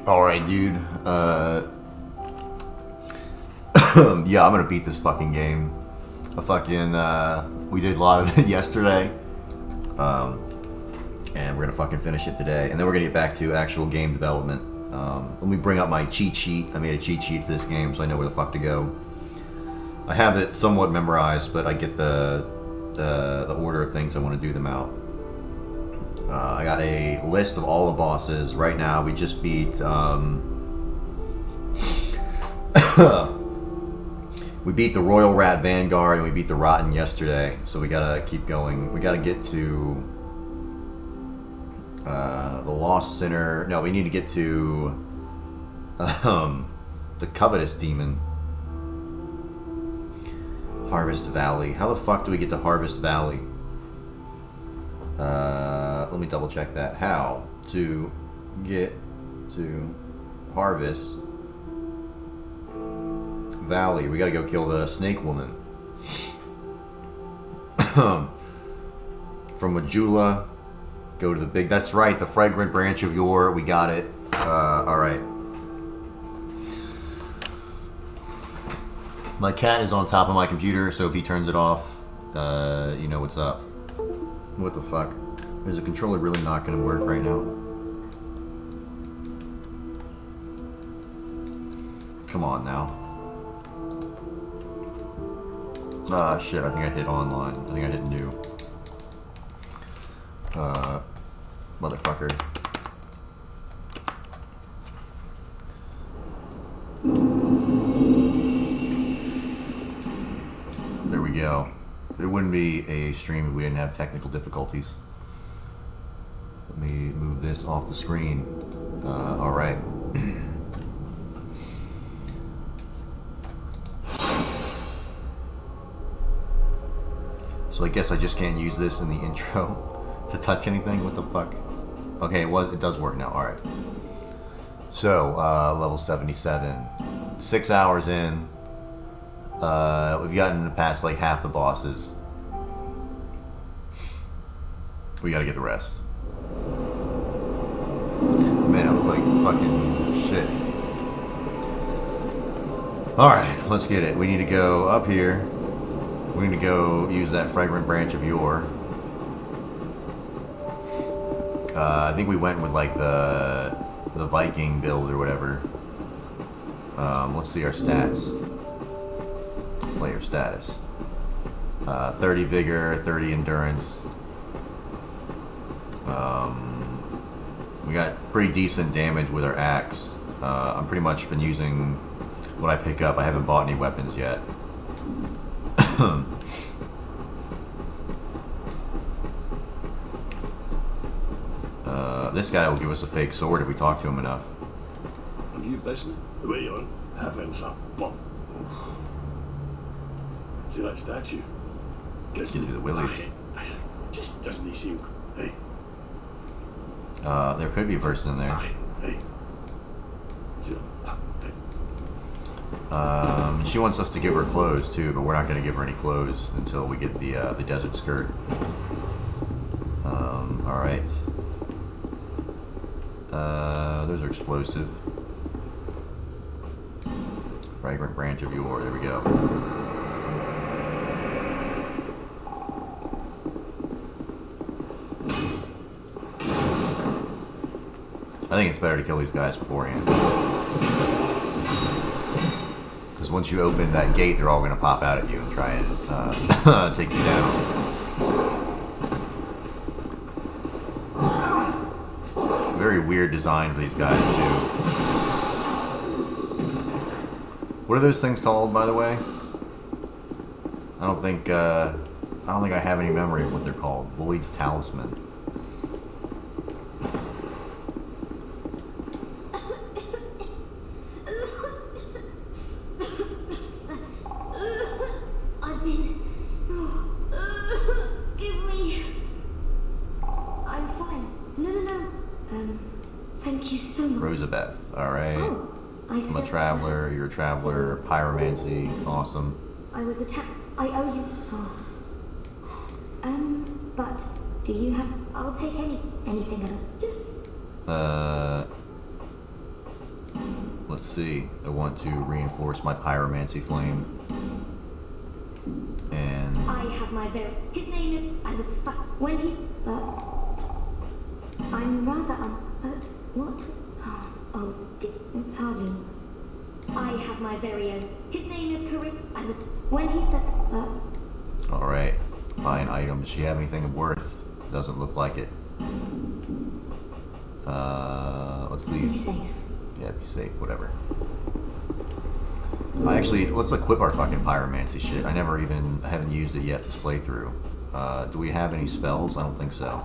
Alright, dude. Yeah, I'm gonna beat this fucking game. We did a lot of it yesterday. And we're gonna fucking finish it today. And then we're gonna get back to actual game development. Let me bring up my cheat sheet. I made a cheat sheet for this game so I know where the fuck to go. I have it somewhat memorized, but I get the order of things I want to do them out. I got a list of all the bosses. Right now, we just beat... we beat the Royal Rat Vanguard and we beat the Rotten yesterday. So we gotta keep going. We gotta get to... the Lost Sinner... No, we need to get to... the Covetous Demon. Harvest Valley. How the fuck do we get to Harvest Valley? Let me double check that. How to get to Harvest Valley. We gotta go kill the Snake Woman. From Majula, go to the big... That's right, the Fragrant Branch of Yore. We got it. Alright. My cat is on top of my computer, so if he turns it off, you know what's up. What the fuck? Is the controller really not going to work right now? Come on now. Ah, shit, I think I hit online. I think I hit new. Motherfucker. There we go. It wouldn't be a stream if we didn't have technical difficulties. Let me move this off the screen. Alright. So I guess I just can't use this in the intro to touch anything? What the fuck? Okay, it does work now. Alright. So, level 77. 6 hours in. We've gotten past like half the bosses. We gotta get the rest. Man, I look like fucking shit. Alright, let's get it. We need to go up here. We need to go use that Fragrant Branch of Yore. I think we went with like the Viking build or whatever. Let's see our stats. Player status. 30 vigor, 30 endurance. We got pretty decent damage with our axe. I'm pretty much been using what I pick up. I haven't bought any weapons yet. This guy will give us a fake sword if we talk to him enough. Are you listening? The way you're having some fun. See that statue? Gives me the willies. Just doesn't he seem... Hey. There could be a person in there. Hey. She wants us to give her clothes too, but we're not going to give her any clothes until we get the desert skirt. All right. Those are explosive. Fragrant Branch of Yore. There we go. I think it's better to kill these guys beforehand. Because once you open that gate, they're all going to pop out at you and try and take you down. Very weird design for these guys, too. What are those things called, by the way? I don't think I have any memory of what they're called. Lloyd's Talisman. Rosabeth, alright. I'm a traveler, you're a traveler, pyromancy, awesome. I was attacked. I owe you. But do you have? I'll take anything at all. Just. let's see. I want to reinforce my pyromancy flame. And I have my very. His name is. I was. When he's. I'm rather. What? Oh, it's hardly. I have my very own. His name is Karim. I was. When he said. alright. Buy an item. Does she have anything of worth? Doesn't look like it. Let's Be leave. safe. Yeah, be safe, whatever. Let's equip our fucking pyromancy shit. I haven't used it yet this playthrough. Do we have any spells? I don't think so.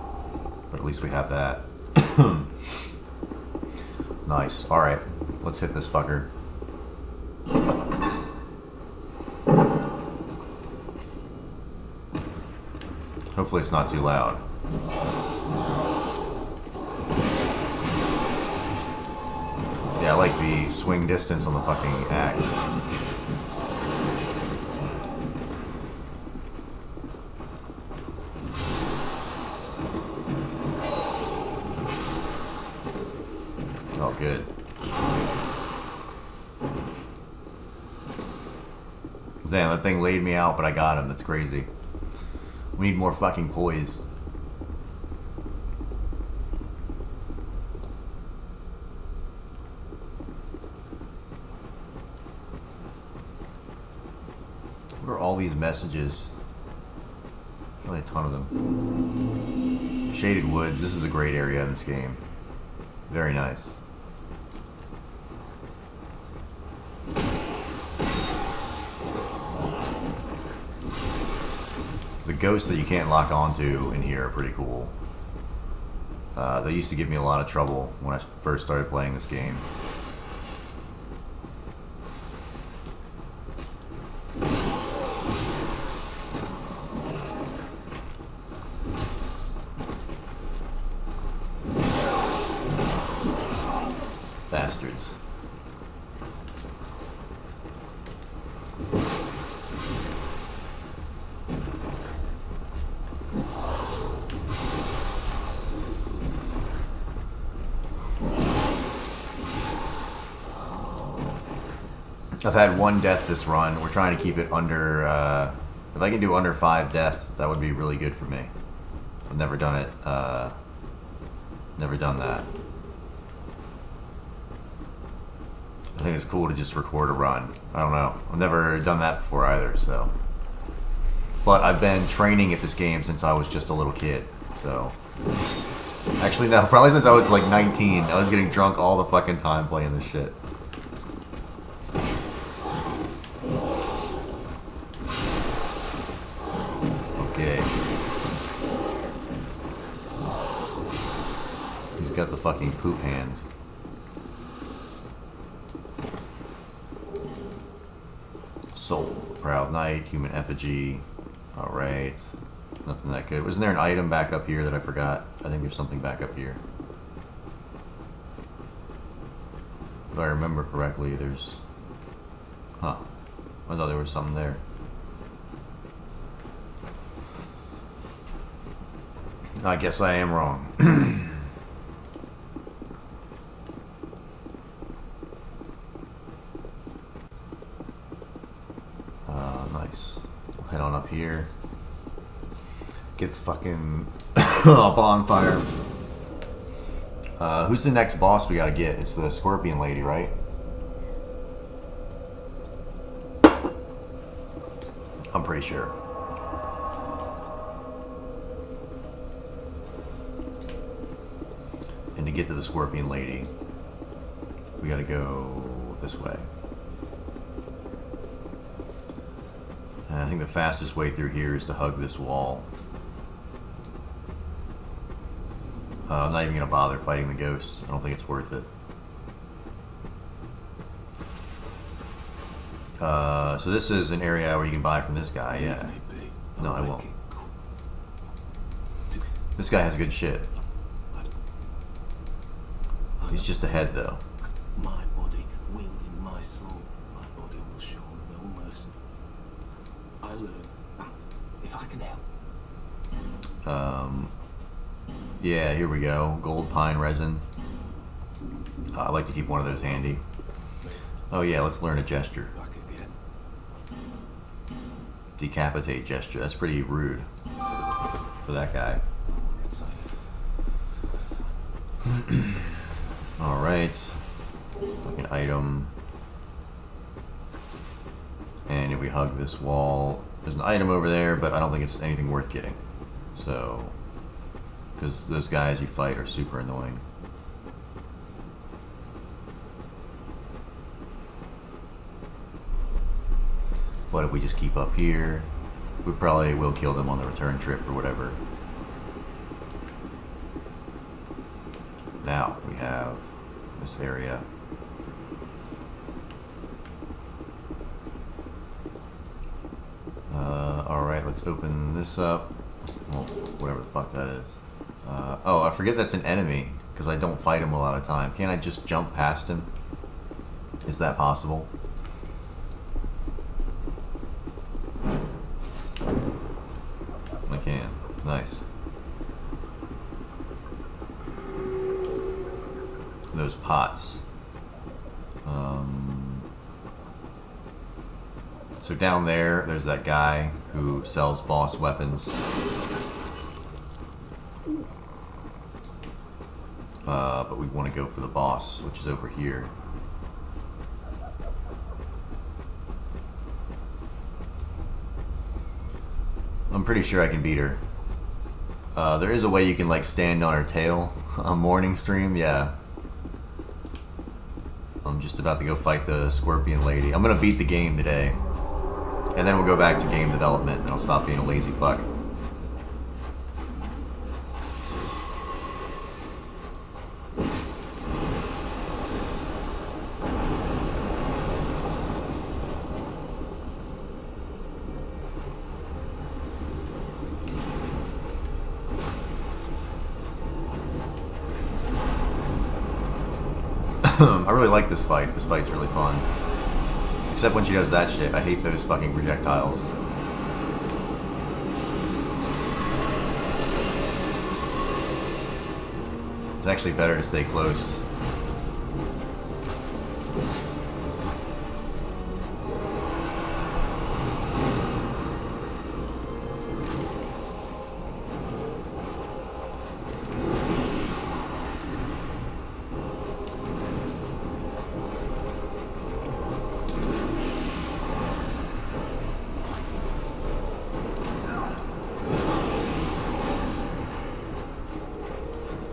But at least we have that. Nice. Alright. Let's hit this fucker. Hopefully it's not too loud. Yeah, I like the swing distance on the fucking axe. Oh, good. Damn, that thing laid me out, but I got him. That's crazy. We need more fucking poise. What are all these messages? Really a ton of them. Shaded Woods. This is a great area in this game. Very nice. The ghosts that you can't lock onto in here are pretty cool. They used to give me a lot of trouble when I first started playing this game. Bastards. I've had one death this run. We're trying to keep it under, if I can do under 5 deaths, that would be really good for me. I've never done it, never done that. I think it's cool to just record a run. I don't know. I've never done that before either, so. But I've been training at this game since I was just a little kid, so. Actually, no, probably since I was like 19. I was getting drunk all the fucking time playing this shit. Okay. He's got the fucking poop hands. Soul, Proud Knight, Human Effigy. Alright. Nothing that good. Wasn't there an item back up here that I forgot? I think there's something back up here. If I remember correctly, there's... Huh. I thought there was something there. I guess I am wrong. Nice. We'll head on up here. Get the fucking bonfire. Who's the next boss we gotta get? It's the Scorpion Lady, right? I'm pretty sure. And to get to the Scorpion Lady, we gotta go this way. And I think the fastest way through here is to hug this wall. I'm not even gonna bother fighting the ghosts. I don't think it's worth it. So this is an area where you can buy from this guy, yeah. No, I won't. This guy has good shit. He's just ahead, though. My body wielding my soul. My body will show no mercy. I learned that if I can help. Yeah, here we go. Gold pine resin. I like to keep one of those handy. Oh yeah, let's learn a gesture. Back again. Decapitate gesture. That's pretty rude for that guy. Retire to the sun. Alright. Fucking item. And if we hug this wall, there's an item over there, but I don't think it's anything worth getting. So, because those guys you fight are super annoying. But if we just keep up here, we probably will kill them on the return trip or whatever. Now we have this area. Alright, let's open this up. Well, whatever the fuck that is. Oh, I forget that's an enemy, because I don't fight him a lot of time. Can't I just jump past him? Is that possible? I can. Nice. Those pots. So down there's that guy who sells boss weapons. But we want to go for the boss, which is over here. I'm pretty sure I can beat her. There is a way you can like stand on her tail on morning stream, yeah. I'm just about to go fight the scorpion lady. I'm gonna beat the game today. And then we'll go back to game development and I'll stop being a lazy fuck. I really like this fight. This fight's really fun. Except when she does that shit. I hate those fucking projectiles. It's actually better to stay close.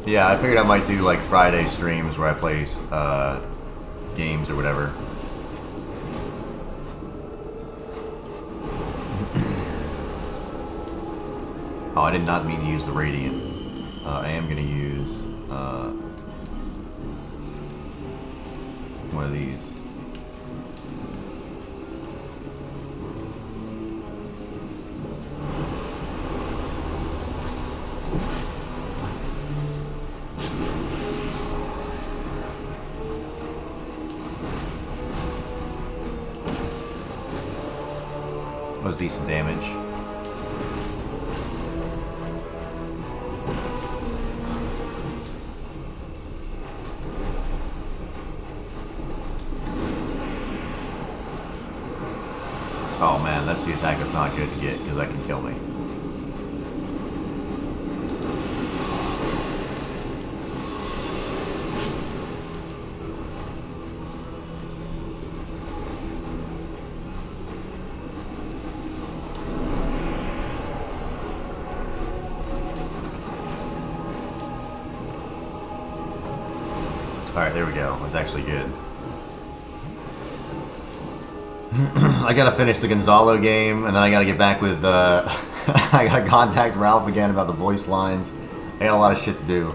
Yeah, I figured I might do like Friday streams where I play games or whatever. Oh, I did not mean to use the Radiant. I am going to use one of these. Was decent damage. Oh man, that's the attack that's not good to get because that can kill me. Alright, there we go. That's actually good. I gotta finish the Gonzalo game, and then I gotta get back with, I gotta contact Ralph again about the voice lines. I got a lot of shit to do.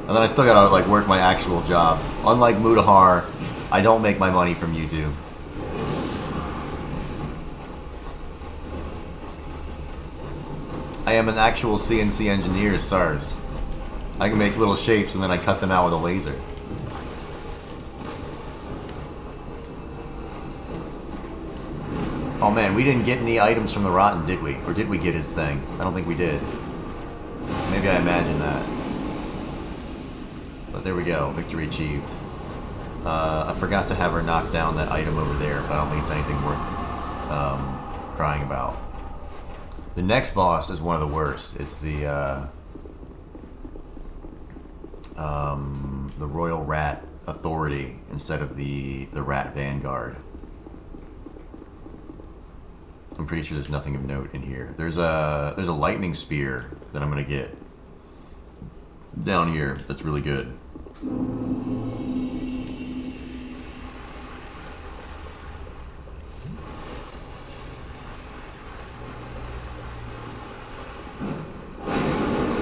And then I still gotta, like, work my actual job. Unlike Mutahar, I don't make my money from YouTube. I am an actual CNC engineer, SARS. I can make little shapes and then I cut them out with a laser. Oh man, we didn't get any items from the Rotten, did we? Or did we get his thing? I don't think we did. Maybe I imagined that. But there we go, victory achieved. I forgot to have her knock down that item over there, but I don't think it's anything worth crying about. The next boss is one of the worst. It's the Royal Rat Authority instead of the Rat Vanguard. I'm pretty sure there's nothing of note in here. There's a lightning spear that I'm gonna get down here that's really good. Excuse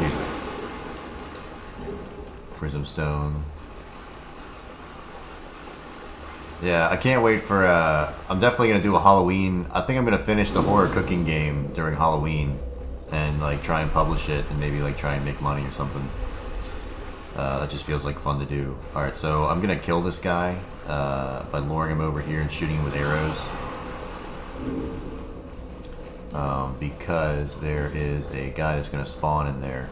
me. Prism stone. Yeah, I can't wait for, I'm definitely going to do a Halloween, I think I'm going to finish the horror cooking game during Halloween and, like, try and publish it and maybe, like, try and make money or something. That just feels like fun to do. Alright, so I'm going to kill this guy by luring him over here and shooting him with arrows. Because there is a guy that's going to spawn in there.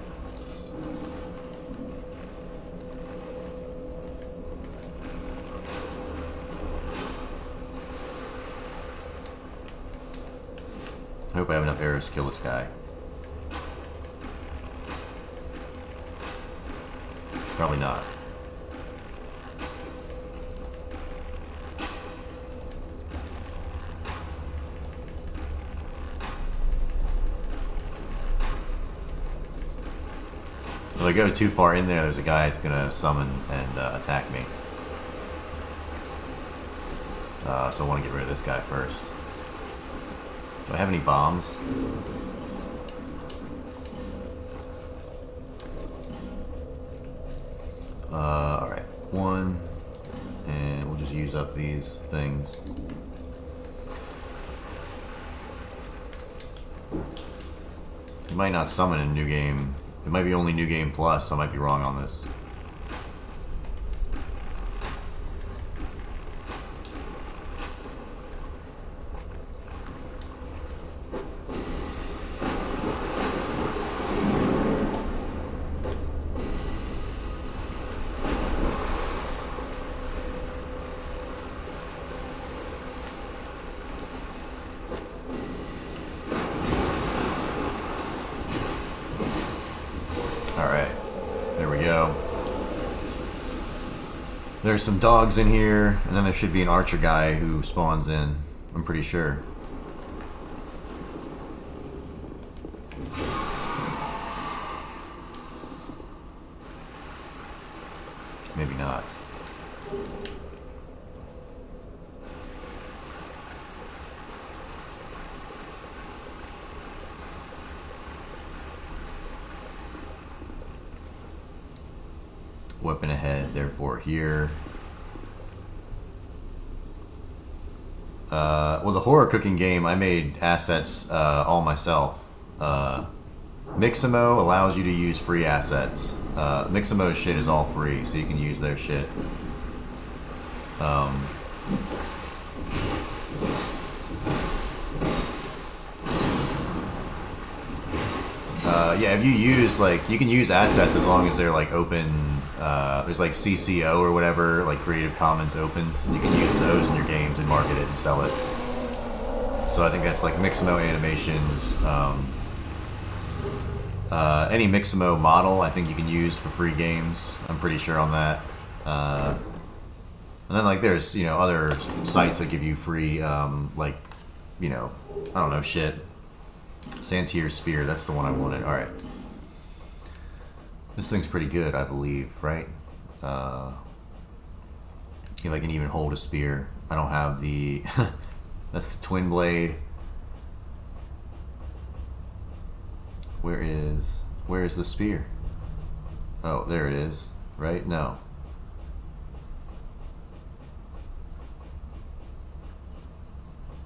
I hope I have enough arrows to kill this guy. Probably not. If I go too far in there, there's a guy that's gonna summon and attack me. So I want to get rid of this guy first. Do I have any bombs? Alright. One. And we'll just use up these things. It might not summon in New Game. It might be only New Game Plus, so I might be wrong on this. There's some dogs in here, and then there should be an archer guy who spawns in. I'm pretty sure. Maybe not. Weapon ahead, therefore here. Well, the horror cooking game, I made assets all myself. Mixamo allows you to use free assets. Mixamo's shit is all free, so you can use their shit. Yeah, if you use, like, you can use assets as long as they're, like, open, there's, like, CCO or whatever, like, Creative Commons opens. You can use those in your games and market it and sell it. So I think that's, like, Mixamo animations. Any Mixamo model, I think you can use for free games. I'm pretty sure on that. And then, like, there's, you know, other sites that give you free, like, you know, I don't know, shit. Santier's Spear, that's the one I wanted. Alright. This thing's pretty good, I believe, right? I can even hold a spear. I don't have the... That's the twin blade. Where is the spear? Oh, there it is. Right? No.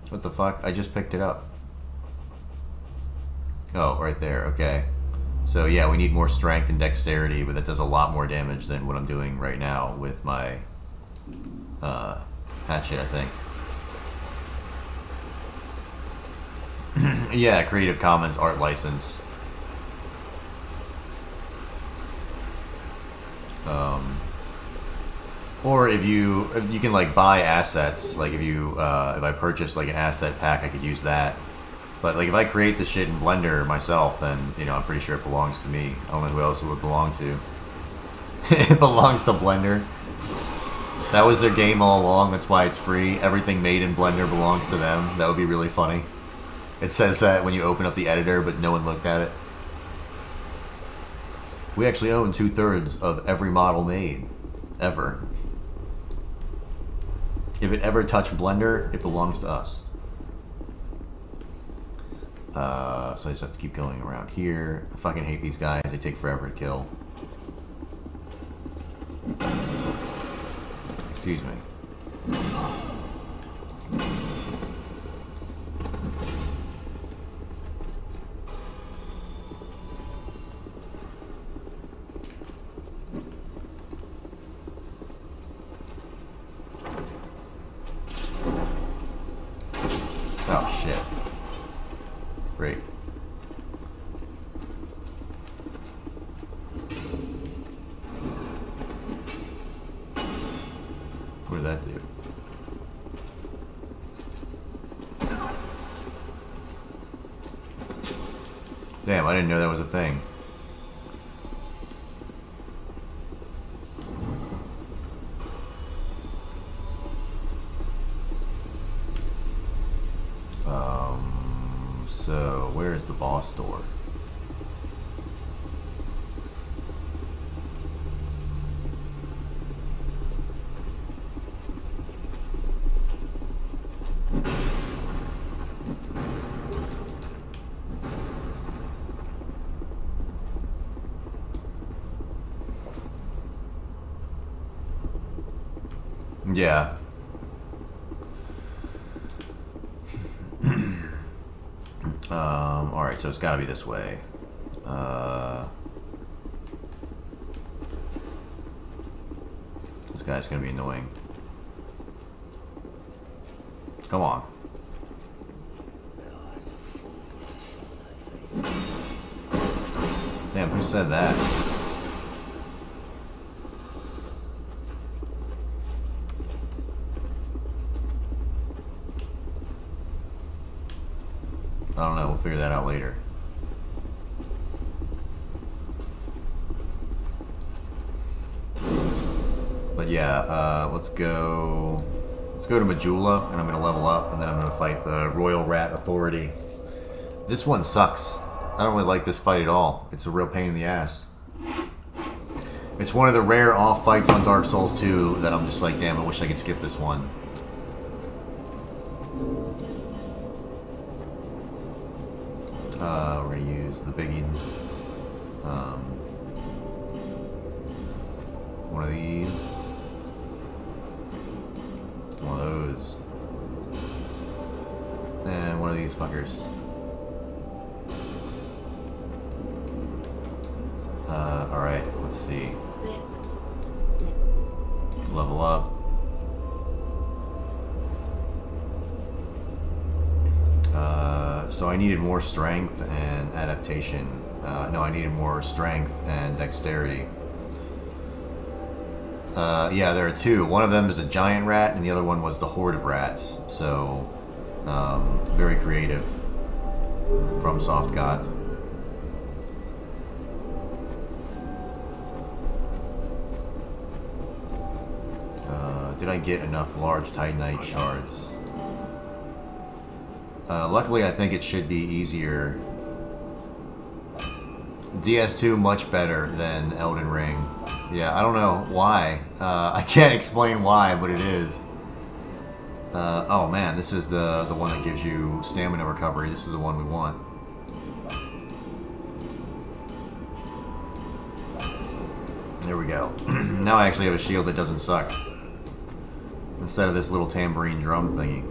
What the fuck? I just picked it up. Oh, right there. Okay. So yeah, we need more strength and dexterity, but that does a lot more damage than what I'm doing right now with my hatchet, I think. Yeah, Creative Commons art license. Or if you can like buy assets, like if I purchase like an asset pack, I could use that. But like if I create the shit in Blender myself, then I'm pretty sure it belongs to me. I don't know who else it would belong to. It belongs to Blender. That was their game all along. That's why it's free. Everything made in Blender belongs to them. That would be really funny. It says that when you open up the editor, but no one looked at it. We actually own 2/3 of every model made, ever. If it ever touched Blender, it belongs to us. So I just have to keep going around here. I fucking hate these guys. They take forever to kill. Excuse me. Oh shit. Great. What did that do? Damn, I didn't know that was a thing. So where is the boss door? Yeah. Alright, so it's gotta be this way. This guy's gonna be annoying. Come on. Damn, who said that? I don't know, we'll figure that out later. But yeah, let's go to Majula, and I'm gonna level up, and then I'm gonna fight the Royal Rat Authority. This one sucks. I don't really like this fight at all. It's a real pain in the ass. It's one of the rare off fights on Dark Souls 2 that I'm just like, damn, I wish I could skip this one. We're gonna use the biggies. One of these. One of those. And one of these fuckers. Alright, let's see. Level up. So I needed more strength and adaptation. No, I needed more strength and dexterity. Yeah, there are two. One of them is a giant rat, and the other one was the horde of rats. So, very creative. FromSoft God. Did I get enough large Titanite shards? Luckily, I think it should be easier. DS2 much better than Elden Ring. Yeah, I don't know why. I can't explain why, but it is. Oh man, this is the one that gives you stamina recovery. This is the one we want. There we go. Now I actually have a shield that doesn't suck. Instead of this little tambourine drum thingy.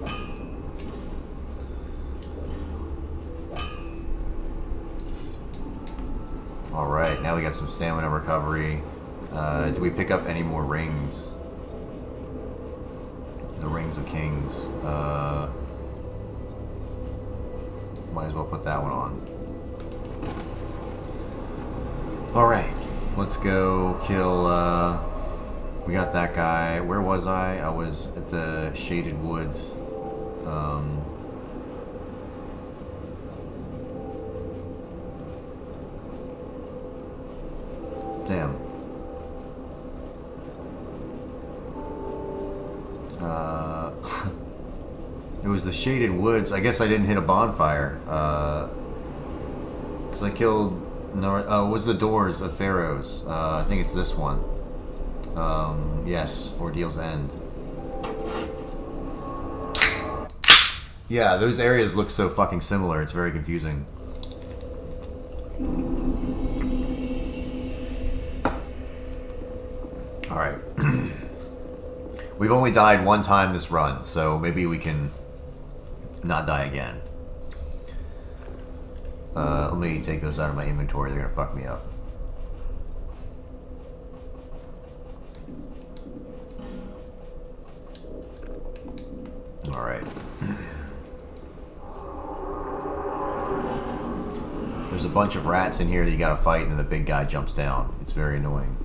Alright, now we got some stamina recovery. Do we pick up any more rings? The Rings of Kings. Might as well put that one on. Alright, let's go kill We got that guy. Where was I? I was at the Shaded Woods. Damn. It was the Shaded Woods. I guess I didn't hit a bonfire. Because I killed... No, oh, it was the Doors of Pharaohs. I think it's this one. Yes, Ordeal's End. Yeah, those areas look so fucking similar. It's very confusing. Alright. We've only died one time this run, so maybe we can not die again. Let me take those out of my inventory. They're gonna fuck me up. Alright. There's a bunch of rats in here that you gotta fight, and then the big guy jumps down. It's very annoying.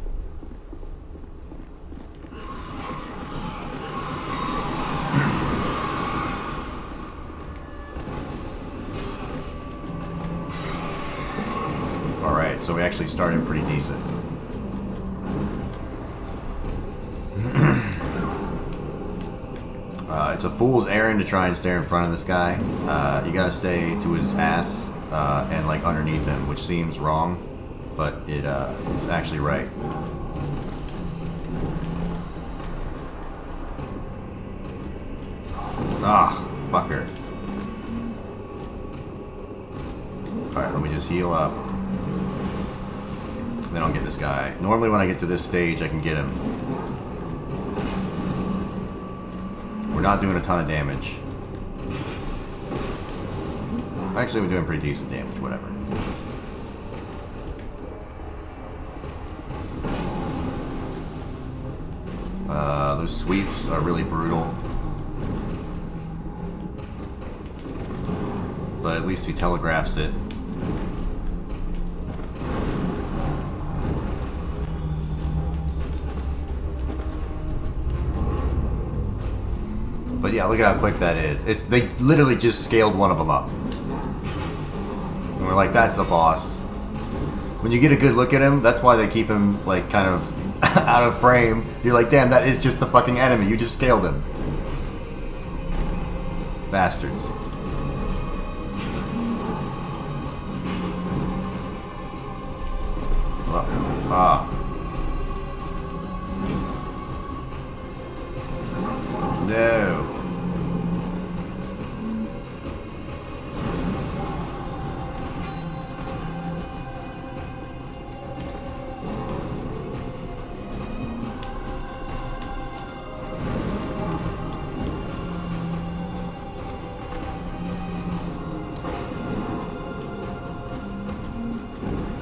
Alright, so we actually started pretty decent. It's a fool's errand to try and stare in front of this guy. You gotta stay to his ass and like underneath him, which seems wrong, but it is actually right. Ah, fucker. Alright, let me just heal up. Then I'll get this guy. Normally when I get to this stage, I can get him. We're not doing a ton of damage. Actually, we're doing pretty decent damage, whatever. Those sweeps are really brutal. But at least he telegraphs it. But yeah, look at how quick that is. They literally just scaled one of them up. And we're like, that's the boss. When you get a good look at him, that's why they keep him, like, kind of out of frame. You're like, damn, that is just the fucking enemy. You just scaled him. Bastards. No.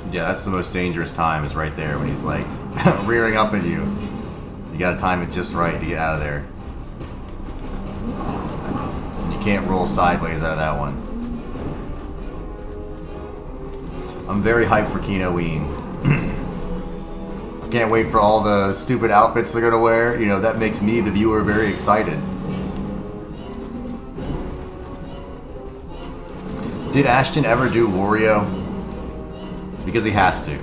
Yeah, that's the most dangerous time, is right there when he's like rearing up at you. You gotta time it just right to get out of there. You can't roll sideways out of that one. I'm very hyped for Kinoween. Can't wait for all the stupid outfits they're gonna wear. You know, that makes me, the viewer, very excited. Did Ashton ever do Wario? Because he has to.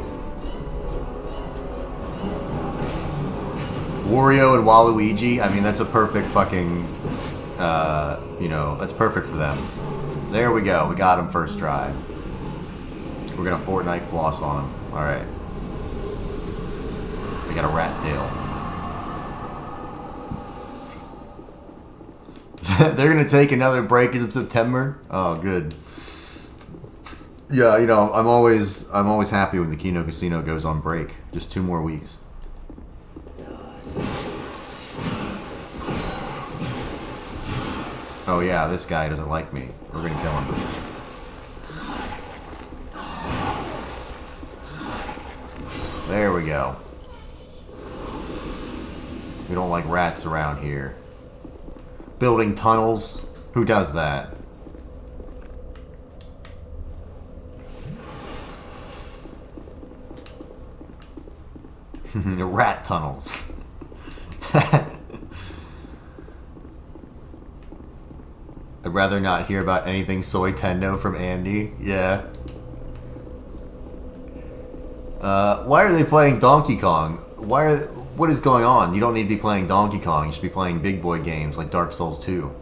Wario and Waluigi, I mean, that's a perfect fucking, you know, that's perfect for them. There we go. We got him first try. We're gonna Fortnite floss on him. Alright. We got a rat tail. They're gonna take another break in September? Oh, good. Yeah, you know, I'm always happy when the Kino Casino goes on break. Just 2 more weeks. Oh yeah, this guy doesn't like me. We're gonna kill him. There we go. We don't like rats around here. Building tunnels? Who does that? Rat tunnels. I'd rather not hear about anything Soy Tendo from Andy. Yeah. Why are they playing Donkey Kong? What is going on? You don't need to be playing Donkey Kong. You should be playing big boy games like Dark Souls 2.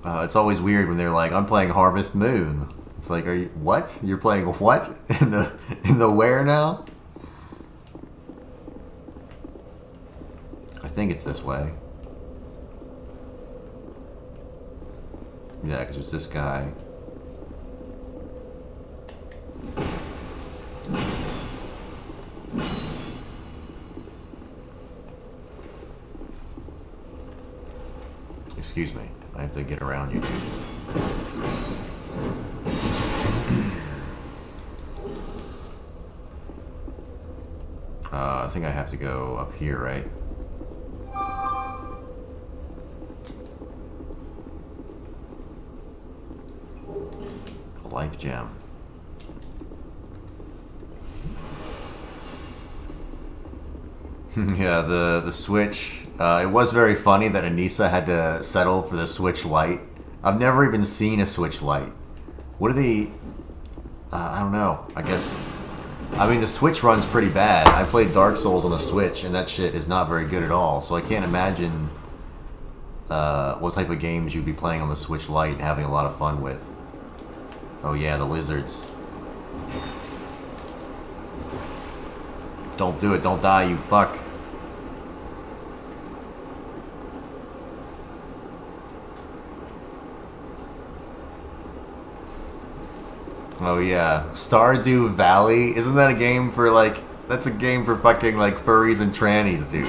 It's always weird when they're like, I'm playing Harvest Moon. It's like, are you what? You're playing what? In the where now? I think it's this way. Yeah, because there's this guy. Excuse me. I have to get around you, dude. I think I have to go up here, right? A life gem. Yeah, the Switch. It was very funny that Anissa had to settle for the Switch Lite. I've never even seen a Switch Lite. What are they... I don't know. I guess... I mean, the Switch runs pretty bad. I played Dark Souls on the Switch, and that shit is not very good at all. So I can't imagine what type of games you'd be playing on the Switch Lite and having a lot of fun with. Oh yeah, the lizards. Don't do it. Don't die, you fuck. Oh yeah, Stardew Valley. Isn't that a game for like? That's a game for fucking like furries and trannies, dude.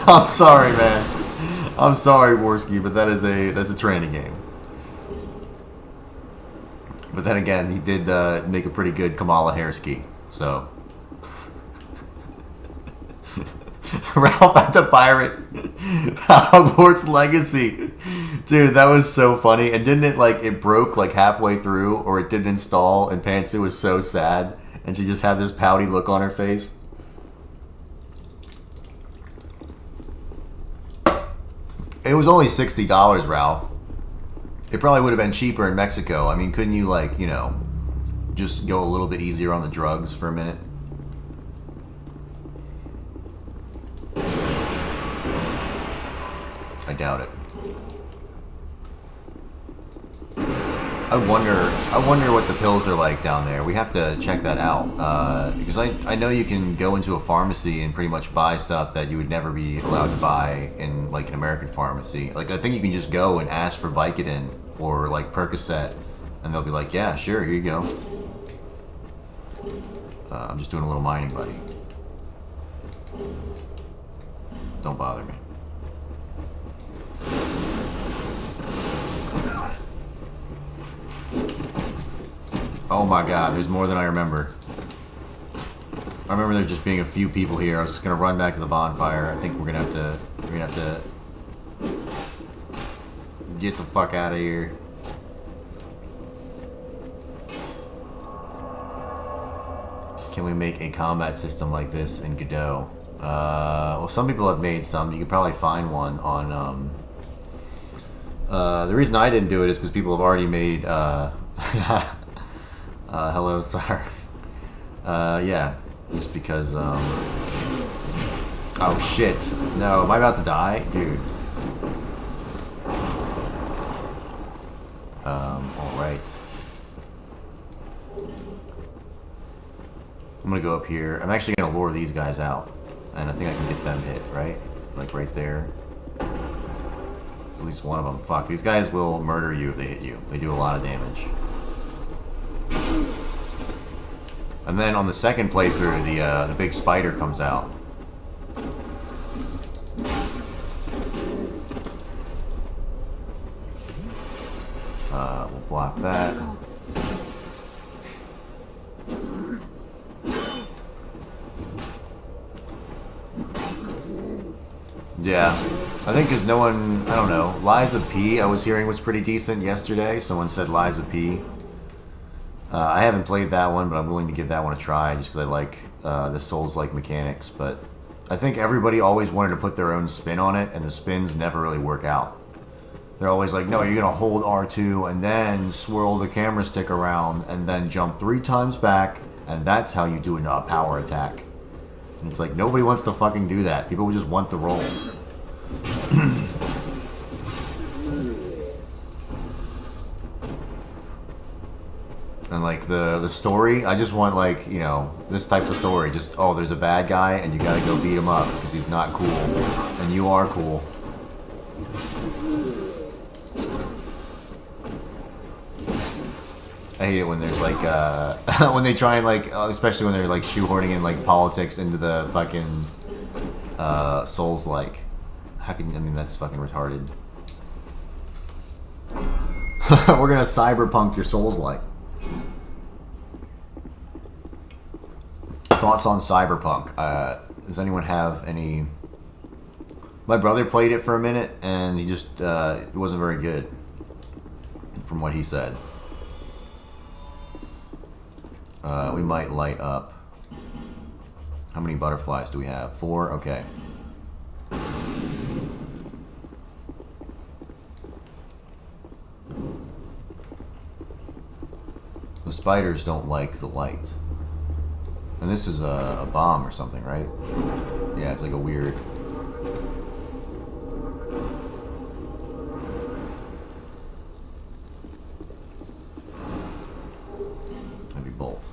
I'm sorry, man. I'm sorry, Worski, but that's a tranny game. But then again, he did make a pretty good Kamala Harris-ski, so. Ralph at the Pirate. Hogwarts Legacy. Dude, that was so funny. And didn't it, like, it broke, like, halfway through, or it didn't install, and Pantsu was so sad, and she just had this pouty look on her face. It was only $60, Ralph. It probably would have been cheaper in Mexico. I mean, couldn't you, like, you know, just go a little bit easier on the drugs for a minute? I doubt it. I wonder what the pills are like down there. We have to check that out. Because I know you can go into a pharmacy and pretty much buy stuff that you would never be allowed to buy in like an American pharmacy. Like I think you can just go and ask for Vicodin or like Percocet, and they'll be like, yeah, sure, here you go. I'm just doing a little mining, buddy. Don't bother me. Oh my god, there's more than I remember. I remember there just being a few people here. I was just gonna run back to the bonfire. I think we're gonna have to get the fuck out of here. Can we make a combat system like this in Godot? Well, some people have made some. You could probably find one on. The reason I didn't do it is because people have already made. Hello, sir. Yeah, just because. Oh shit! No, am I about to die, dude? All right. I'm gonna go up here. I'm actually gonna lure these guys out, and I think I can get them hit, right? Like right there. At least one of them. Fuck, these guys will murder you if they hit you. They do a lot of damage. And then on the second playthrough, the big spider comes out. We'll block that. Yeah, I think because no one, I don't know, Lies of P I was hearing was pretty decent yesterday. Someone said Lies of P. I haven't played that one, but I'm willing to give that one a try just because I like the Souls-like mechanics. But I think everybody always wanted to put their own spin on it, and the spins never really work out. They're always like, no, you're going to hold R2 and then swirl the camera stick around and then jump 3 times back, and that's how you do a power attack. And it's like, nobody wants to fucking do that. People just want the roll. And like the story, I just want like, you know, this type of story. Just, oh, there's a bad guy and you gotta go beat him up because he's not cool. And you are cool. I hate it when there's like, when they try and like, especially when they're like shoehorning in like politics into the fucking Souls-like. How can, I mean, that's fucking retarded. We're gonna cyberpunk your Souls-like. Thoughts on Cyberpunk? Does anyone have any? My brother played it for a minute, and he just it wasn't very good, from what he said. We might light up. How many butterflies do we have? 4? Okay. The spiders don't like the light. And this is a bomb or something, right? Yeah, it's like a weird... Heavy bolt.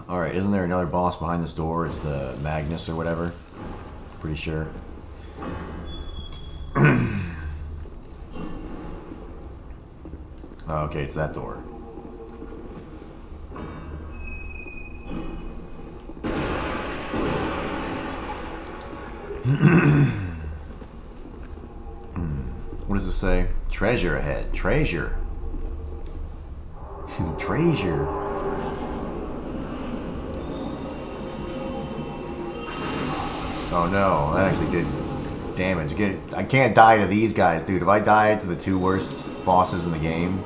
Alright, isn't there another boss behind this door? It's the Magnus or whatever. Pretty sure. Oh, okay, it's that door. What does this say? Treasure ahead. Treasure. Treasure. Oh no, that actually did damage. I can't die to these guys, dude. If I die to the 2 worst bosses in the game...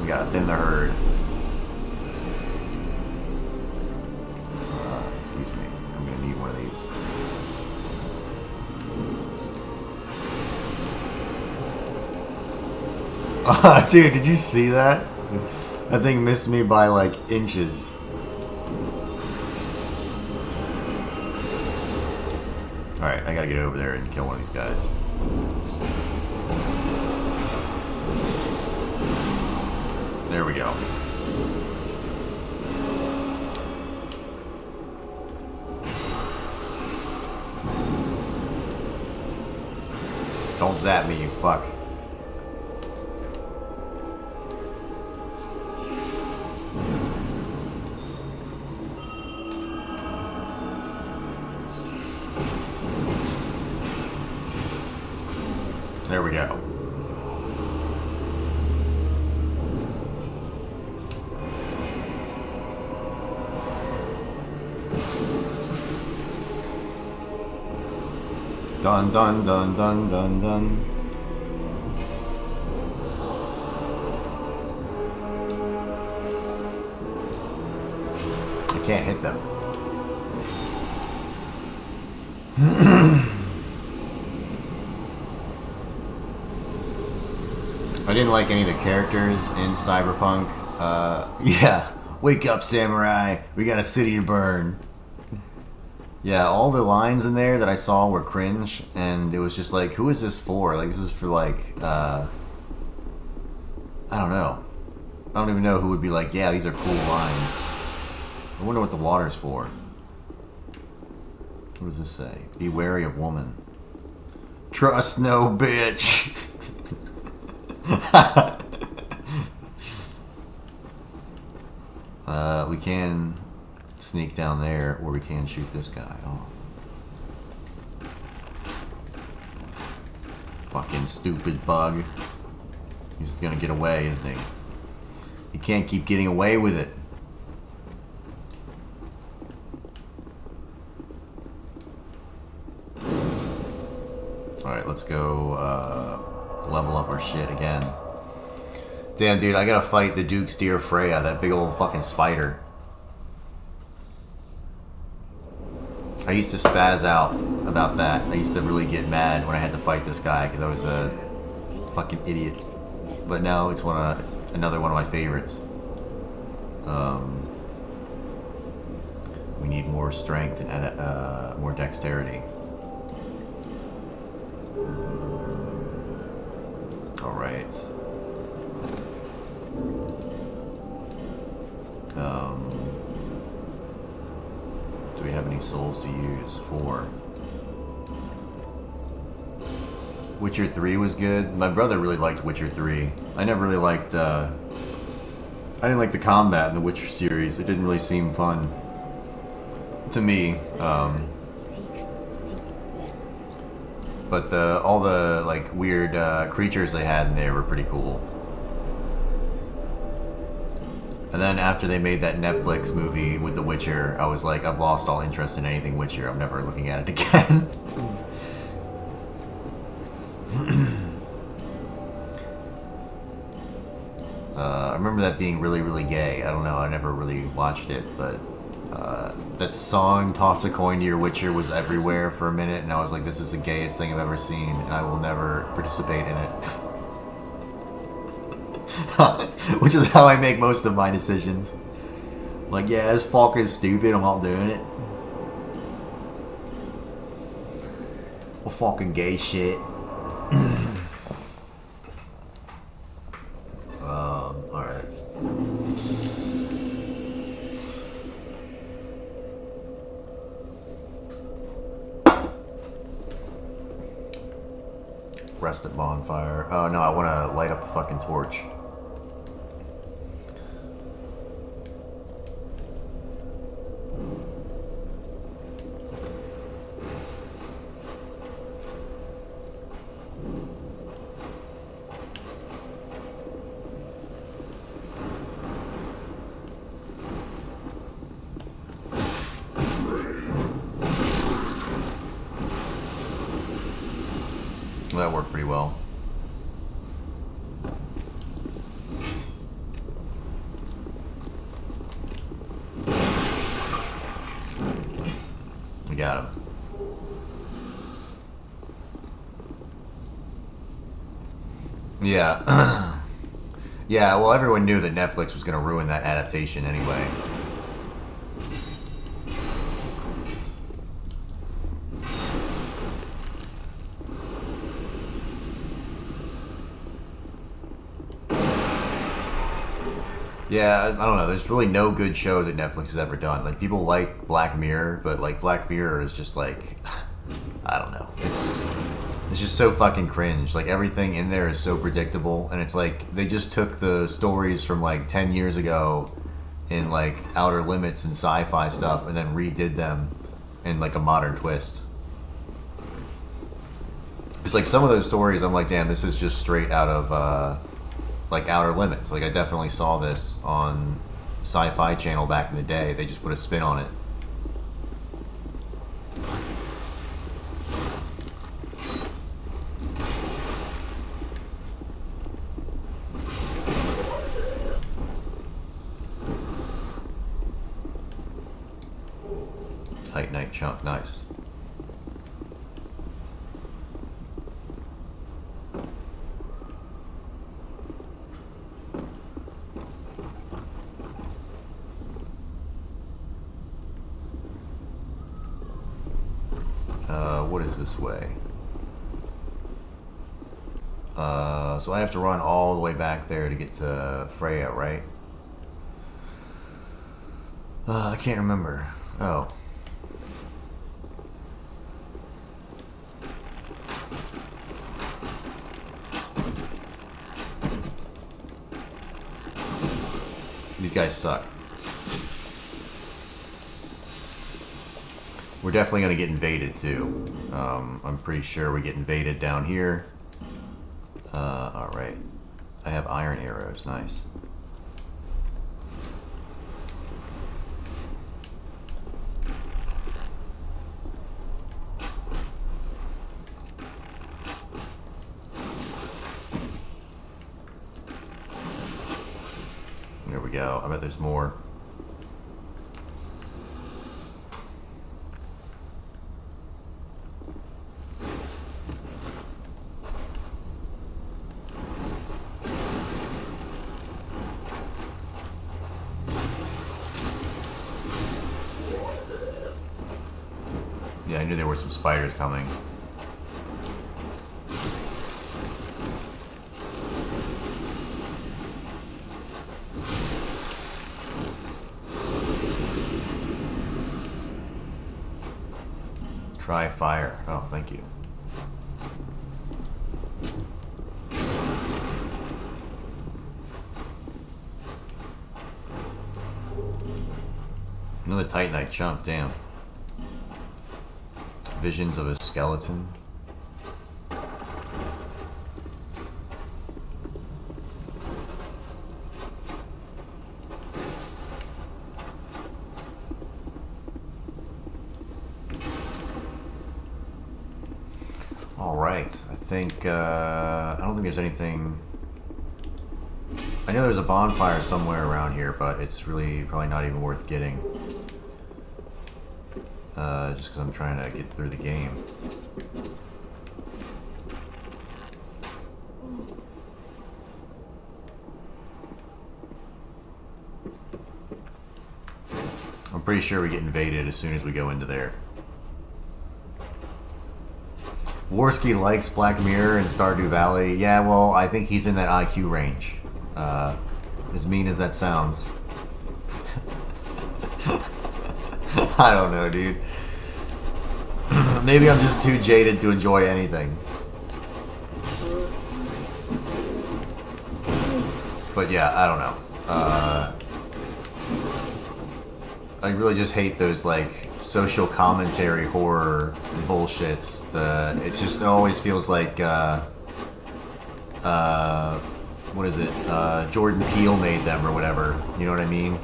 We gotta thin the herd. Excuse me. I'm gonna need one of these. Dude, did you see that? That thing missed me by like inches. Alright, I gotta get over there and kill one of these guys. There we go. Don't zap me, you fuck. There we go. Dun dun dun dun dun dun. I can't hit them. I didn't like any of the characters in Cyberpunk. Yeah, wake up, samurai. We got a city to burn. Yeah, all the lines in there that I saw were cringe, and it was just like, who is this for? Like, this is for like, I don't know. I don't even know who would be like, yeah, these are cool lines. I wonder what the water's for. What does this say? Be wary of woman. Trust no bitch. We can sneak down there, or we can shoot this guy. Oh. Fucking stupid bug. He's gonna get away, isn't he? He can't keep getting away with it. Alright, let's go level up our shit again. Damn, dude, I gotta fight the Duke's Deer Freya, that big old fucking spider. I used to spaz out about that. I used to really get mad when I had to fight this guy because I was a fucking idiot. But now it's another one of my favorites. We need more strength and more dexterity. All right. Do we have any souls to use? 4. Witcher 3 was good. My brother really liked Witcher 3. I never really liked, I didn't like the combat in the Witcher series. It didn't really seem fun to me. But all the like weird creatures they had in there were pretty cool. And then after they made that Netflix movie with The Witcher, I was like, I've lost all interest in anything Witcher. I'm never looking at it again. I remember that being really, really gay. I don't know, I never really watched it, but that song, Toss a Coin to Your Witcher, was everywhere for a minute, and I was like, this is the gayest thing I've ever seen, and I will never participate in it. Which is how I make most of my decisions. Like, yeah, this fucking stupid, I'm not doing it. Well, fucking gay shit. Alright. Rest at bonfire. Oh no, I want to light up a fucking torch. That worked pretty well. We got him. Yeah. Yeah, well, everyone knew that Netflix was going to ruin that adaptation anyway. Yeah, I don't know. There's really no good show that Netflix has ever done. Like, people like Black Mirror, but like Black Mirror is just like, I don't know. It's just so fucking cringe. Like, everything in there is so predictable, and it's like they just took the stories from like 10 years ago in like Outer Limits and sci-fi stuff, and then redid them in like a modern twist. It's like some of those stories, I'm like, damn, this is just straight out of like Outer Limits. Like, I definitely saw this on Sci-Fi Channel back in the day. They just put a spin on it. Titanite chunk, nice. What is this way? So I have to run all the way back there to get to Freya, right? I can't remember. Oh. These guys suck. We're definitely going to get invaded, too. I'm pretty sure we get invaded down here. I have iron arrows. Nice. There we go. I bet there's more. Yeah, I knew there were some spiders coming. Try fire. Oh, thank you. Another Titanite chunk, damn. Visions of a skeleton. Alright, I think, I don't think there's anything... I know there's a bonfire somewhere around here, but it's really probably not even worth getting. Just because I'm trying to get through the game. I'm pretty sure we get invaded as soon as we go into there. Worski likes Black Mirror and Stardew Valley. Yeah, well, I think he's in that IQ range. As mean as that sounds. I don't know, dude. Maybe I'm just too jaded to enjoy anything. But yeah, I don't know. I really just hate those, like, social commentary horror bullshits. It just always feels like, what is it? Jordan Peele made them or whatever. You know what I mean?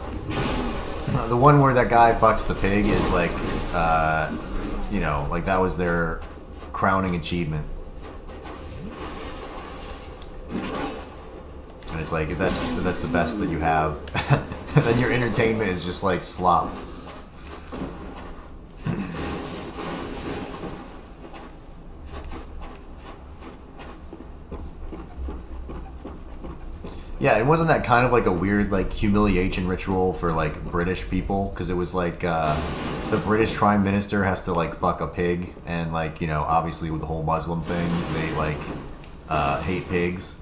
The one where that guy fucks the pig is like, you know, like that was their crowning achievement. And it's like, if that's the best that you have, then your entertainment is just like slop. Yeah, it wasn't that kind of like a weird like humiliation ritual for like British people, because it was like the British Prime Minister has to like fuck a pig, and like, you know, obviously with the whole Muslim thing, they like hate pigs,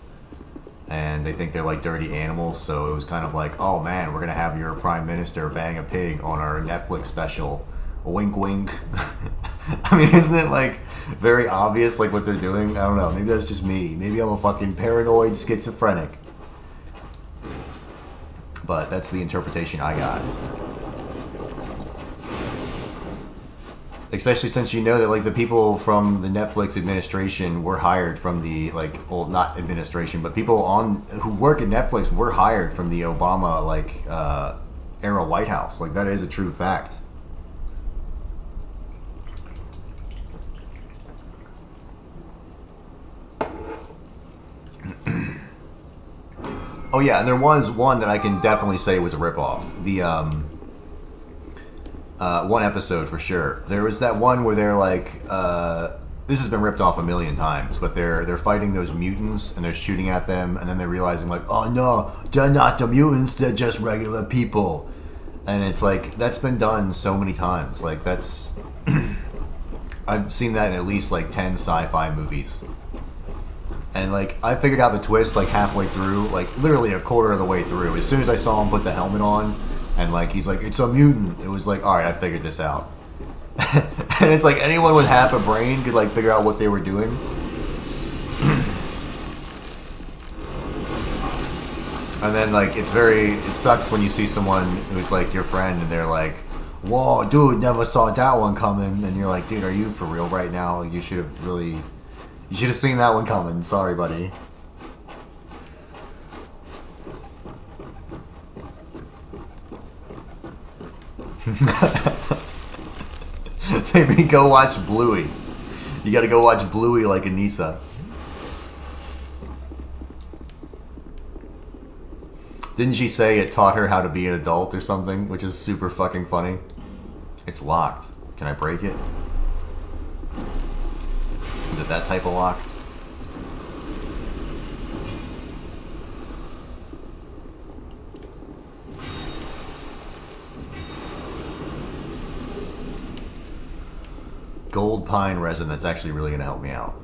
and they think they're like dirty animals. So it was kind of like, oh man, we're gonna have your Prime Minister bang a pig on our Netflix special. Wink, wink. I mean, isn't it like very obvious like what they're doing? I don't know. Maybe that's just me. Maybe I'm a fucking paranoid schizophrenic. But that's the interpretation I got. Especially since you know that like the people from the Netflix administration were hired from the like, well, not administration, but people who work at Netflix were hired from the Obama like era White House. Like that is a true fact. Oh yeah, and there was one that I can definitely say was a ripoff. The one episode for sure. There was that one where they're like, this has been ripped off a million times, but they're fighting those mutants and they're shooting at them, and then they're realizing like, oh no, they're not the mutants, they're just regular people. And it's like, that's been done so many times. Like that's, I've seen that in at least like 10 sci-fi movies. And like, I figured out the twist like halfway through, like literally a quarter of the way through. As soon as I saw him put the helmet on, and like he's like, it's a mutant. It was like, all right, I figured this out. And it's like anyone with half a brain could like figure out what they were doing. And then like, it sucks when you see someone who's like your friend and they're like, whoa, dude, never saw that one coming. And you're like, dude, are you for real right now? Like, you should have seen that one coming. Sorry, buddy. Maybe go watch Bluey. You gotta go watch Bluey like Anissa. Didn't she say it taught her how to be an adult or something? Which is super fucking funny. It's locked. Can I break it? Is it that type of locked? Gold pine resin, that's actually really going to help me out.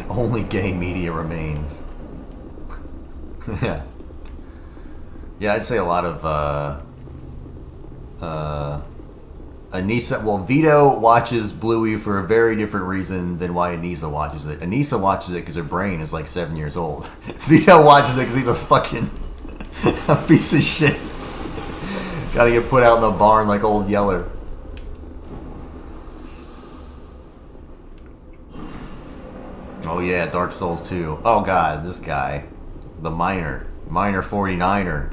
Only gay media remains. Yeah. Yeah, I'd say a lot of Anissa. Well, Vito watches Bluey for a very different reason than why Anissa watches it. Anissa watches it because her brain is like 7 years old. Vito watches it because he's a fucking a piece of shit. Gotta get put out in the barn like old Yeller. Oh yeah, Dark Souls 2. Oh god, this guy. The Miner. Miner 49er.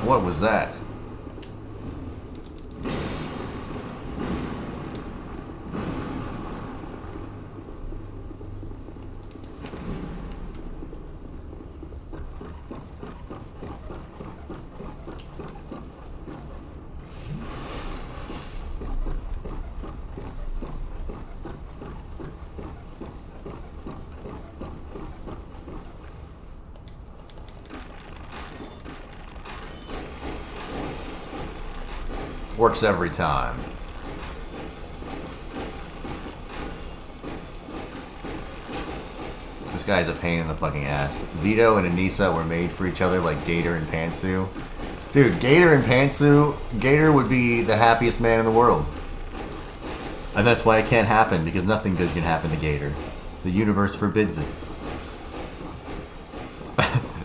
What was that? Works every time. This guy's a pain in the fucking ass. Vito and Anissa were made for each other like Gator and Pantsu. Dude, Gator and Pantsu, Gator would be the happiest man in the world. And that's why it can't happen, because nothing good can happen to Gator. The universe forbids it.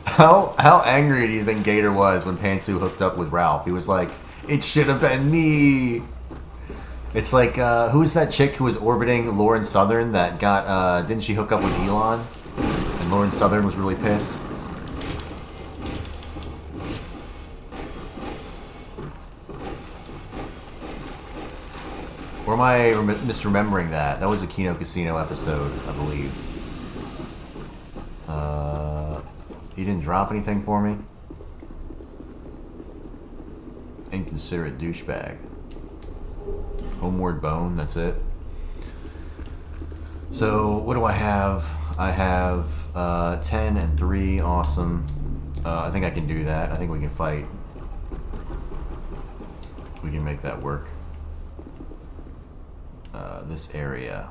How angry do you think Gator was when Pantsu hooked up with Ralph? He was like, it should have been me. It's like, who's that chick who was orbiting Lauren Southern that got, didn't she hook up with Elon? And Lauren Southern was really pissed. Or am I misremembering that? That was a Kino Casino episode, I believe. He didn't drop anything for me? Inconsiderate douchebag. Homeward Bone, that's it. So, what do I have? I have 10 and 3, awesome. I think I can do that. I think we can fight. We can make that work. This area.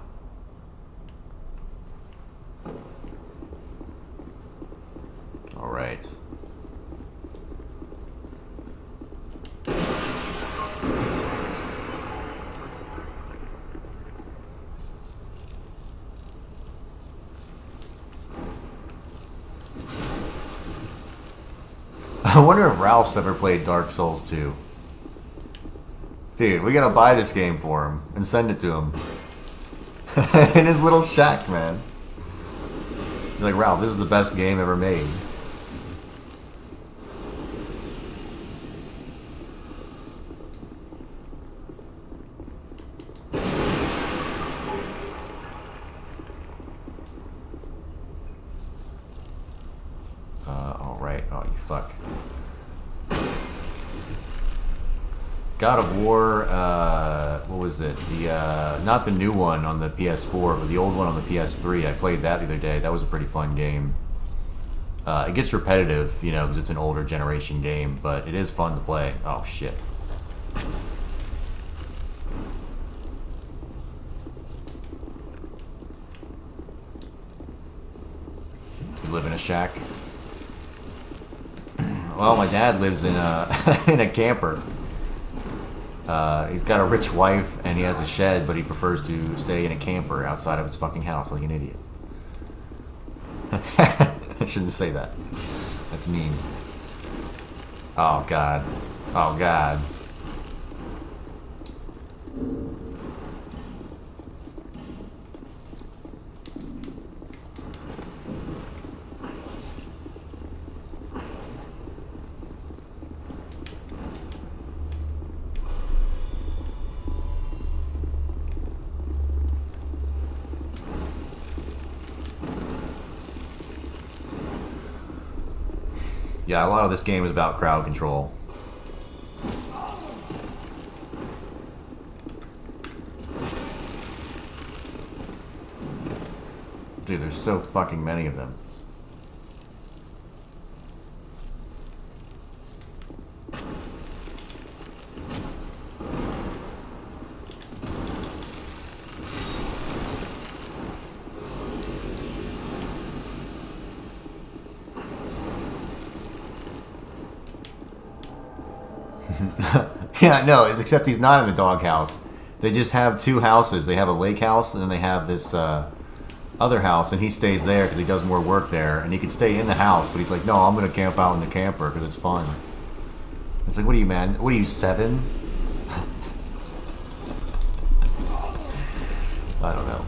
Alright. I wonder if Ralph's ever played Dark Souls 2. Dude, we gotta buy this game for him and send it to him. In his little shack, man. You're like, Ralph, this is the best game ever made. Alright. Oh, you fuck. God of War, what was it? The not the new one on the PS4, but the old one on the PS3. I played that the other day. That was a pretty fun game. It gets repetitive, you know, because it's an older generation game, but it is fun to play. Oh, shit. You live in a shack? Well, my dad lives in a, in a camper. He's got a rich wife and he has a shed, but he prefers to stay in a camper outside of his fucking house like an idiot. I shouldn't say that. That's mean. Oh, God. Oh, God. Yeah, a lot of this game is about crowd control. Dude, there's so fucking many of them. Yeah, no, except he's not in the doghouse. They just have two houses. They have a lake house, and then they have this other house, and he stays there because he does more work there. And he could stay in the house, but he's like, no, I'm going to camp out in the camper because it's fun. It's like, what are you, man? What are you, 7? I don't know.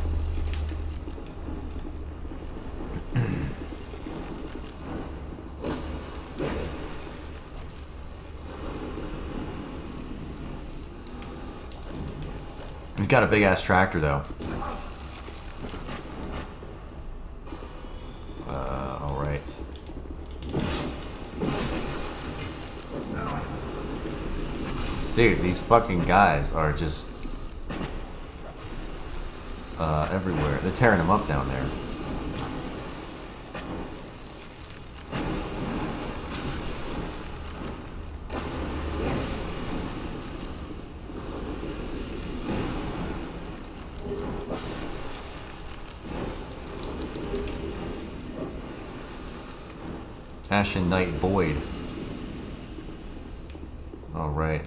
He's got a big ass tractor though. Alright. Dude, these fucking guys are just everywhere. They're tearing them up down there. Ashen Knight Boyd. Alright.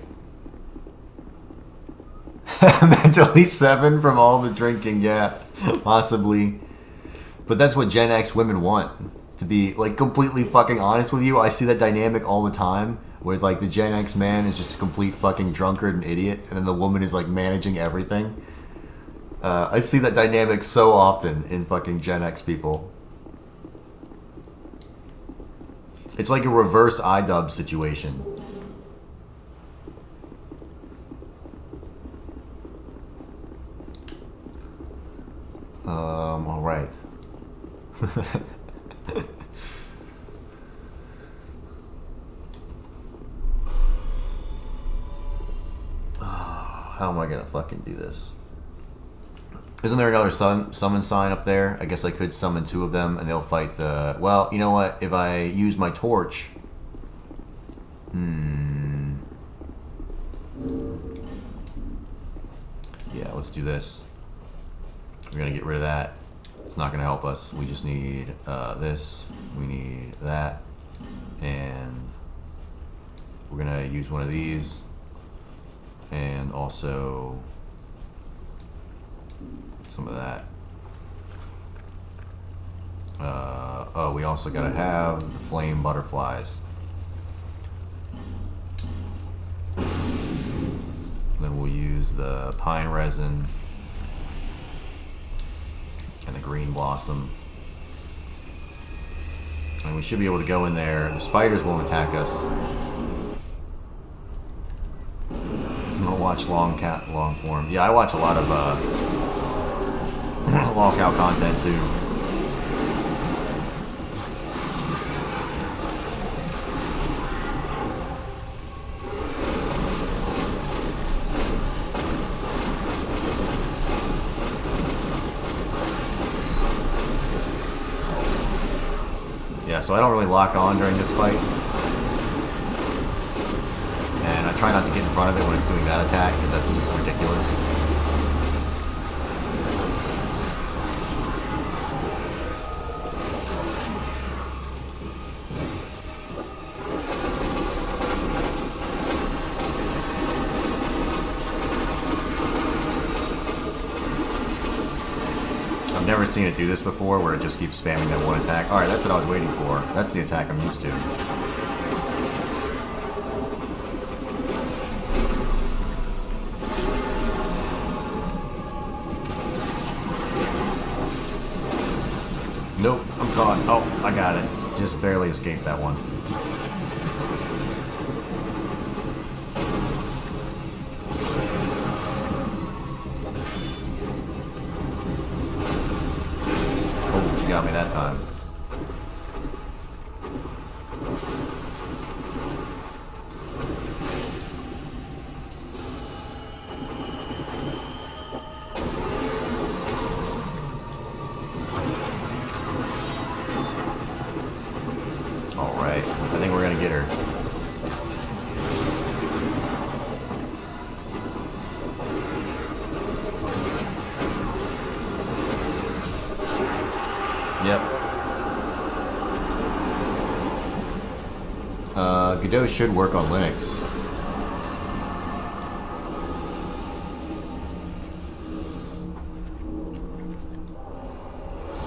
Mentally 7 from all the drinking, yeah. Possibly. But that's what Gen X women want. To be, like, completely fucking honest with you. I see that dynamic all the time. Where, like, the Gen X man is just a complete fucking drunkard and idiot. And then the woman is, like, managing everything. I see that dynamic so often in fucking Gen X people. It's like a reverse iDub situation. All right. How am I gonna fucking do this? Isn't there another summon sign up there? I guess I could summon 2 of them and they'll fight the... Well, you know what? If I use my torch... Yeah, let's do this. We're going to get rid of that. It's not going to help us. We just need this. We need that. And we're going to use one of these. And also... some of that. Oh, we also gotta have the flame butterflies. Then we'll use the pine resin and the green blossom. And we should be able to go in there. The spiders won't attack us. I'll watch long form. Yeah, I watch a lot of lolcow content too. Yeah, so I don't really lock on during this fight. And I try not to get in front of it when it's doing that attack, because that's ridiculous. Never seen it do this before, where it just keeps spamming that one attack. Alright, that's what I was waiting for. That's the attack I'm used to. Nope, I'm caught. Oh, I got it. Just barely escaped that one. Got me that time. gonna get her. Yep. Godot should work on Linux.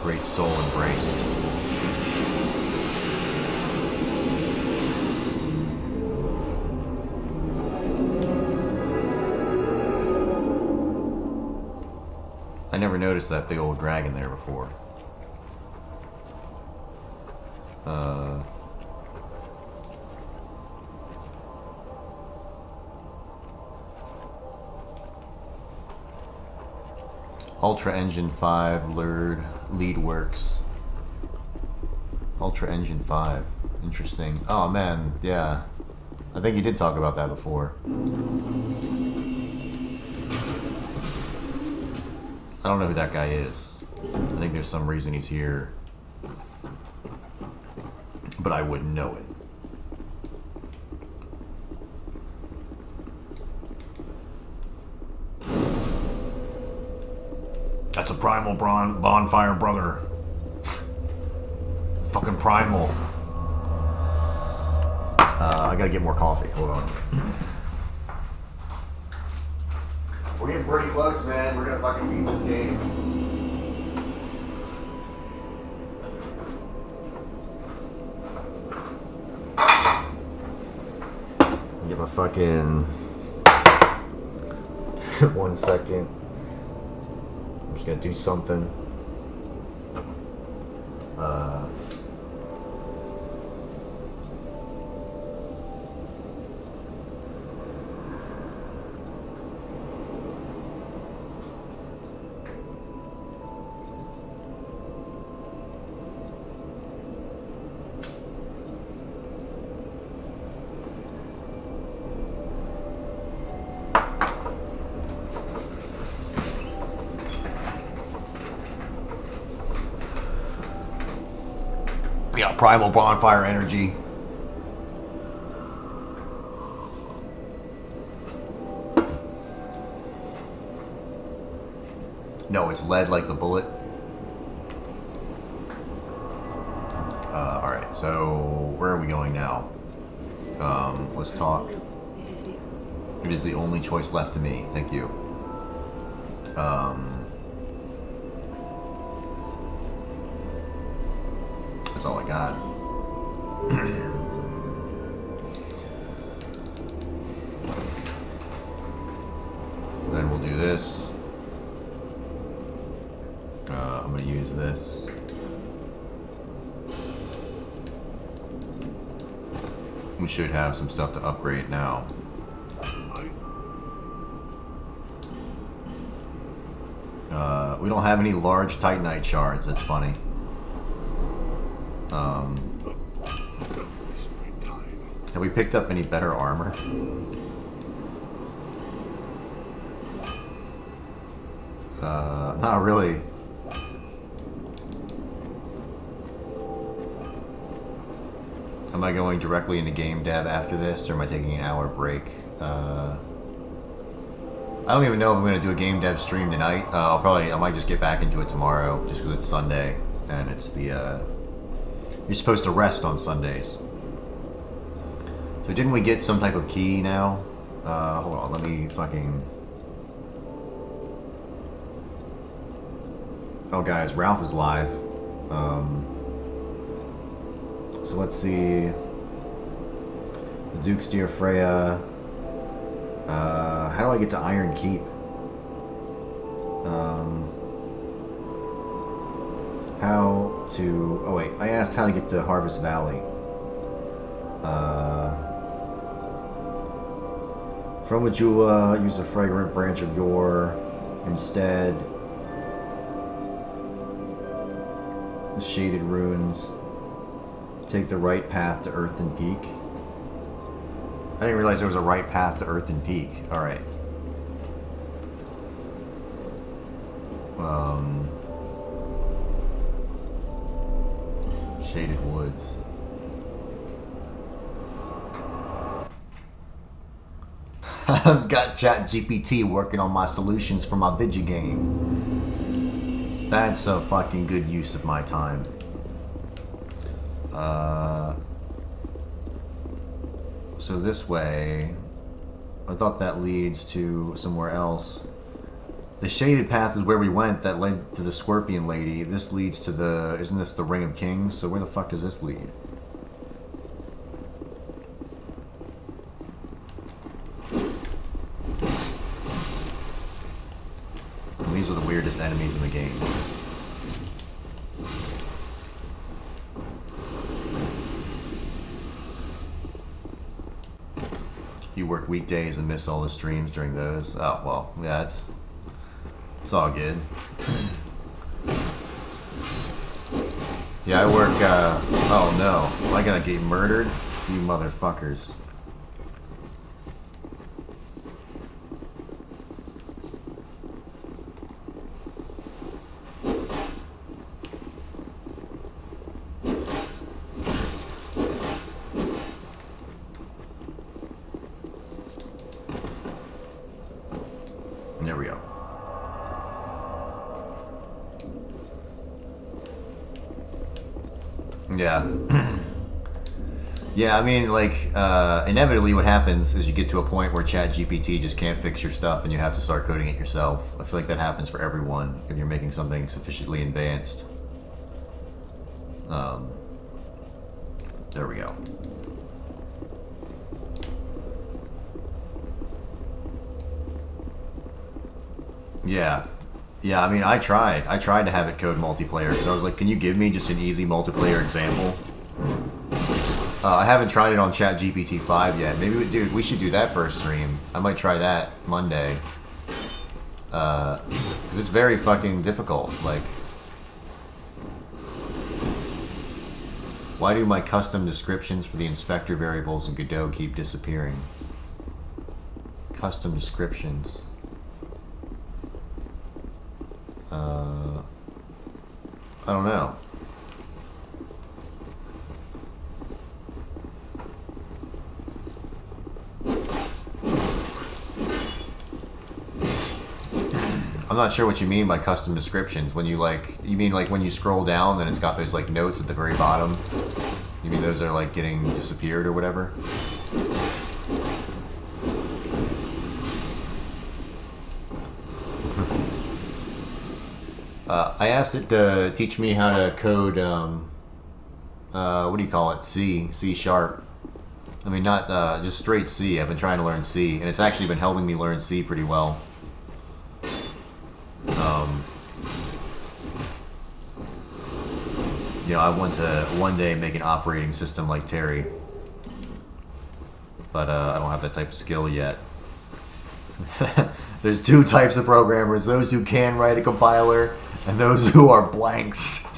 Great soul embraced. I never noticed that big old dragon there before. Ultra Engine 5 lead works. Ultra Engine 5. Interesting. Oh man, yeah. I think you did talk about that before. I don't know who that guy is. I think there's some reason he's here. But I wouldn't know it. That's a primal bonfire, brother. Fucking primal. I gotta get more coffee. Hold on. We're getting pretty close, man. We're gonna fucking beat this game. Get my fucking 1 second. I'm just gonna do something. Yeah, primal bonfire energy. No, it's lead like the bullet. Alright, so where are we going now? Let's talk. It is the only choice left to me. Thank you. That's all I got. Then we'll do this. I'm going to use this. We should have some stuff to upgrade now. We don't have any large Titanite shards. That's funny. Have we picked up any better armor? Not really. Am I going directly into game dev after this, or am I taking an hour break? I don't even know if I'm going to do a game dev stream tonight. I might just get back into it tomorrow, just because it's Sunday, and it's the, you're supposed to rest on Sundays. So didn't we get some type of key now? Hold on, let me fucking... Oh guys, Ralph is live. So let's see. The Duke's Dear Freya. How do I get to Iron Keep? How to... Oh wait, I asked how to get to Harvest Valley. From Majula, use a fragrant branch of yore. Instead, the shaded ruins. Take the right path to Earthen Peak. I didn't realize there was a right path to Earthen Peak. Alright. Shaded woods. I've got ChatGPT working on my solutions for my video game. That's a fucking good use of my time. So this way, I thought that leads to somewhere else. The shaded path is where we went that led to the Scorpion Lady. This leads to the... Isn't this the Ring of Kings? So where the fuck does this lead? And these are the weirdest enemies in the game. You work weekdays and miss all the streams during those. Oh, well, yeah, it's all good. Yeah, I work, oh no. Am I gonna get murdered? You motherfuckers. There we go. Yeah. Yeah, I mean, like, inevitably what happens is you get to a point where ChatGPT just can't fix your stuff and you have to start coding it yourself. I feel like that happens for everyone if you're making something sufficiently advanced. There we go. Yeah. Yeah, I mean, I tried to have it code multiplayer, because I was like, can you give me just an easy multiplayer example? I haven't tried it on ChatGPT 5 yet. Maybe, dude, we should do that for a stream. I might try that Monday. 'Cause it's very fucking difficult. Like, why do my custom descriptions for the inspector variables in Godot keep disappearing? Custom descriptions. I don't know. I'm not sure what you mean by custom descriptions. When you like, you mean like when you scroll down, then it's got those like notes at the very bottom. You mean those are like getting disappeared or whatever? I asked it to teach me how to code, what do you call it? C sharp. I mean, not just straight C. I've been trying to learn C, and it's actually been helping me learn C pretty well. You know, I want to one day make an operating system like Terry, but I don't have that type of skill yet. There's two types of programmers: those who can write a compiler, and those who are blanks.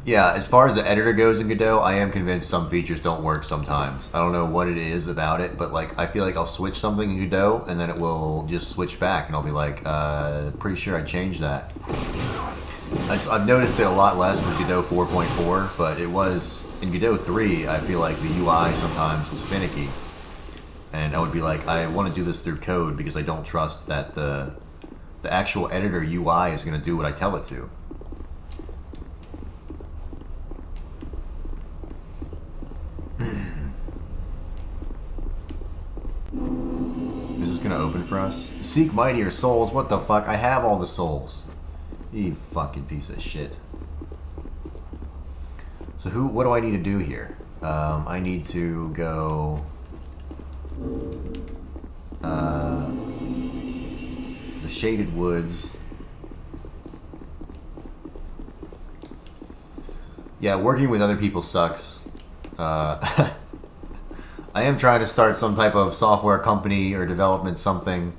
Yeah, as far as the editor goes in Godot, I am convinced some features don't work sometimes. I don't know what it is about it, but like I feel like I'll switch something in Godot, and then it will just switch back, and I'll be like, pretty sure I changed that. I've noticed it a lot less with Godot 4.4, but it was, in Godot 3, I feel like the UI sometimes was finicky. And I would be like, I want to do this through code because I don't trust that the actual editor UI is going to do what I tell it to. Is this going to open for us? Seek mightier souls? What the fuck? I have all the souls. You fucking piece of shit. So what do I need to do here? I need to go... the Shaded Woods. Yeah, working with other people sucks. I am trying to start some type of software company or development something,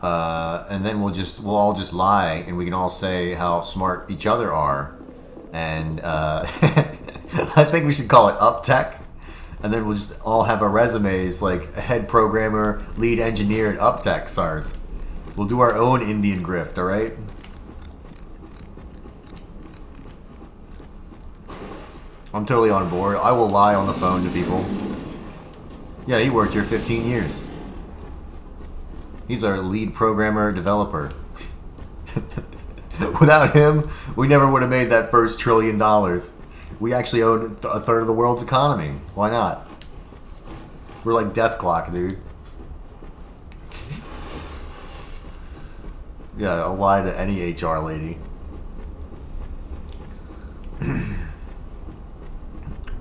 and then we'll all just lie and we can all say how smart each other are, and I think we should call it UpTech, and then we'll just all have our resumes like head programmer, lead engineer at UpTech SARS. We'll do our own Indian grift, all right? I'm totally on board. I will lie on the phone to people. Yeah, he worked here 15 years. He's our lead programmer, developer. Without him, we never would have made that first $1 trillion. We actually own a third of the world's economy. Why not? We're like Death Clock, dude. Yeah, I'll lie to any HR lady.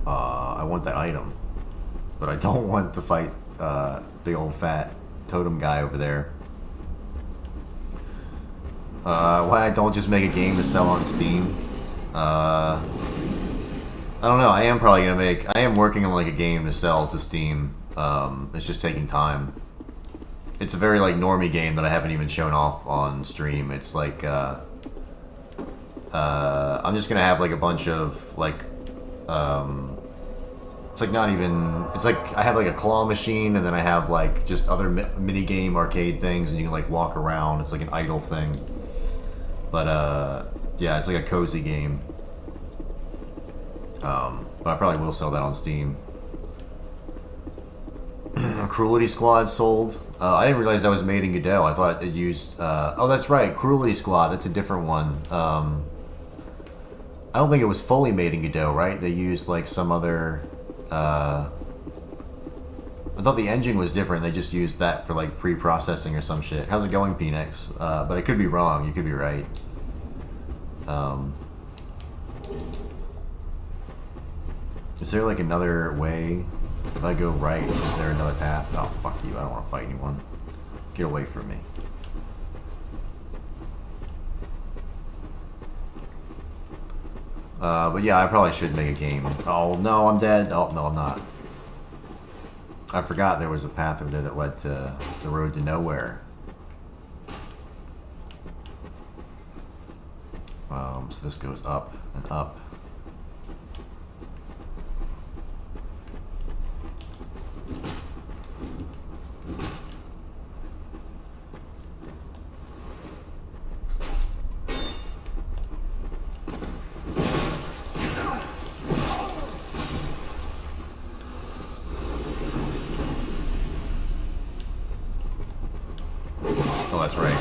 I want that item. But I don't want to fight big old fat totem guy over there. Why I don't just make a game to sell on Steam? I don't know. I am probably gonna make. I am working on like a game to sell to Steam. It's just taking time. It's a very like normie game that I haven't even shown off on stream. It's like I'm just gonna have like a bunch of like it's like not even. It's like I have like a claw machine, and then I have like just other mini game arcade things, and you can like walk around. It's like an idle thing. But yeah, it's like a cozy game. But I probably will sell that on Steam. Cruelty Squad sold. I didn't realize that was made in Godot. I thought it used. Oh, that's right, Cruelty Squad. That's a different one. I don't think it was fully made in Godot, right? They used like some other. I thought the engine was different. They just used that for like pre-processing or some shit. How's it going, Phoenix? But I could be wrong. You could be right. Is there like another way? If I go right, is there another path? Oh, fuck you. I don't want to fight anyone. Get away from me. But yeah, I probably should make a game. Oh, no, I'm dead. Oh, no, I'm not. I forgot there was a path over there that led to the road to nowhere. So this goes up and up. Oh, that's right.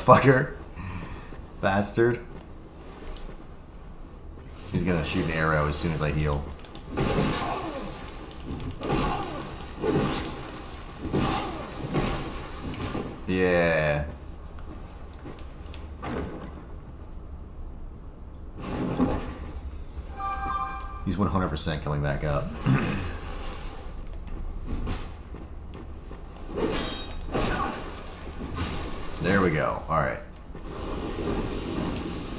Fucker. Bastard. He's gonna shoot an arrow as soon as I heal. Yeah. He's 100% coming back up. There we go. Alright.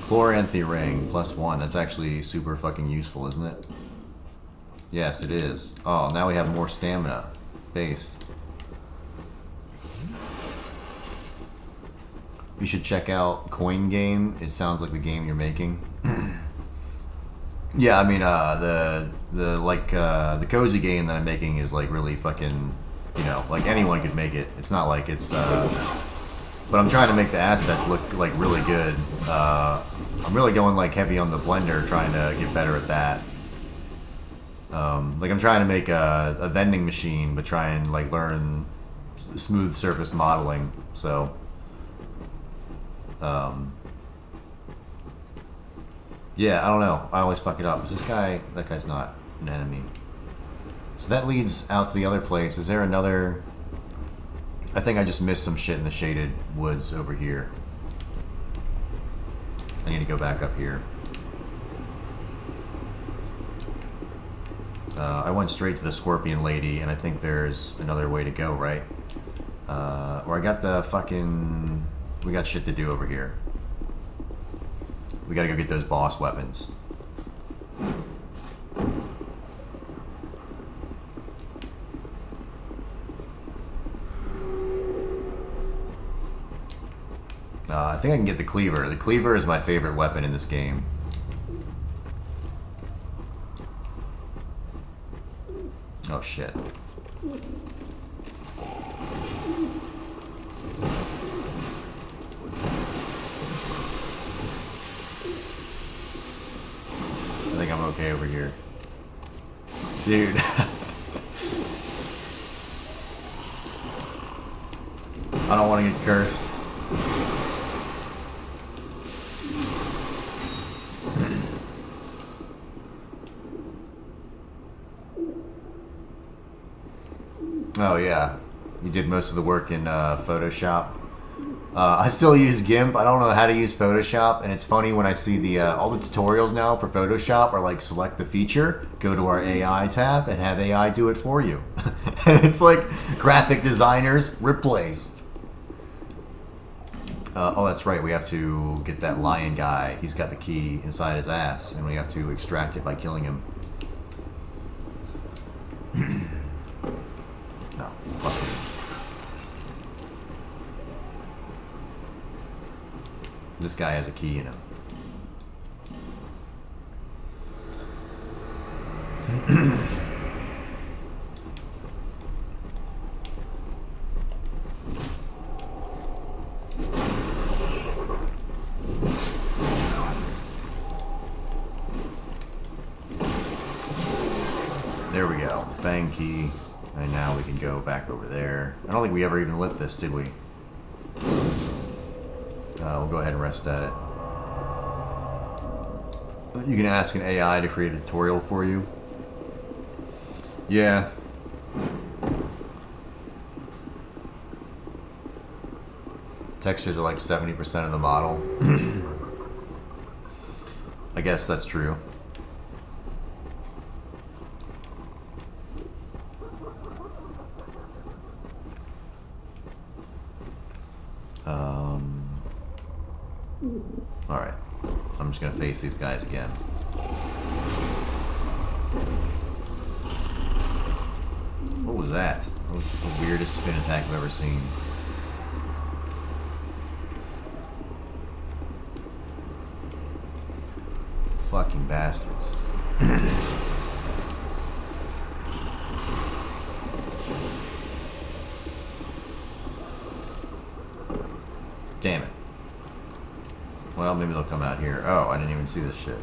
Chloranthy ring, +1. That's actually super fucking useful, isn't it? Yes, it is. Oh, now we have more stamina. Base. You should check out Coin Game. It sounds like the game you're making. Yeah, I mean, the cozy game that I'm making is like really fucking, you know, like anyone could make it. It's not like it's, but I'm trying to make the assets look like really good. I'm really going like heavy on the Blender, trying to get better at that. Like I'm trying to make a vending machine, but try and like learn smooth surface modeling. So, yeah, I don't know. I always fuck it up. Is this guy? That guy's not an enemy. So that leads out to the other place. Is there another? I think I just missed some shit in the shaded woods over here. I need to go back up here. I went straight to the Scorpion Lady, and I think there's another way to go, right? Or I got the fucking... We got shit to do over here. We gotta go get those boss weapons. I think I can get the cleaver. The cleaver is my favorite weapon in this game. Oh shit. okay over here. Dude. I don't want to get cursed. Oh yeah, you did most of the work in Photoshop. I still use GIMP. I don't know how to use Photoshop, and it's funny when I see the all the tutorials now for Photoshop are like select the feature, go to our AI tab, and have AI do it for you. And it's like graphic designers replaced. Oh, that's right. We have to get that lion guy. He's got the key inside his ass, and we have to extract it by killing him. Oh, fuck it. This guy has a key in him. There we go. Fang key. And now we can go back over there. I don't think we ever even lit this, did we? We'll go ahead and rest at it. You can ask an AI to create a tutorial for you. Yeah. Textures are like 70% of the model. I guess that's true. Alright. I'm just gonna face these guys again. What was that? That was the weirdest spin attack I've ever seen. Fucking bastards. Damn it. Well, maybe they'll come out here. Oh, I didn't even see this shit.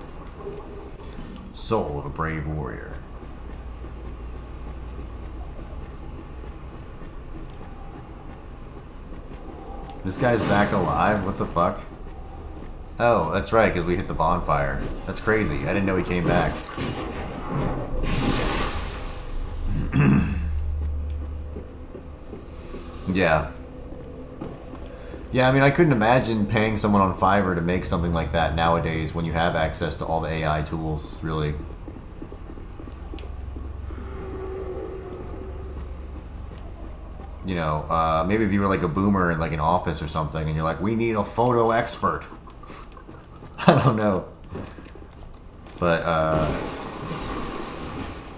Soul of a brave warrior. This guy's back alive? What the fuck? Oh, that's right, because we hit the bonfire. That's crazy. I didn't know he came back. Yeah. Yeah, I mean, I couldn't imagine paying someone on Fiverr to make something like that nowadays when you have access to all the AI tools, really. You know, maybe if you were like a boomer in like an office or something and you're like, we need a photo expert. I don't know. But,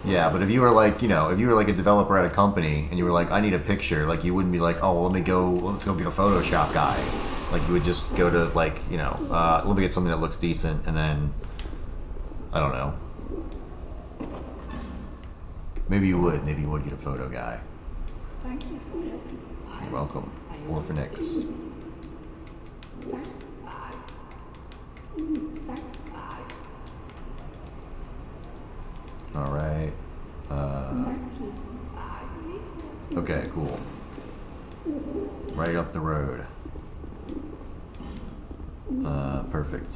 yeah, but if you were like, you know, if you were like a developer at a company and you were like, I need a picture, like you wouldn't be like, oh, well, let's go get a Photoshop guy. Like you would just go to like, you know, let me get something that looks decent and then, I don't know. Maybe you would get a photo guy. Thank you. You're welcome. Orphanix. Alright. Okay, cool. Right up the road. Perfect.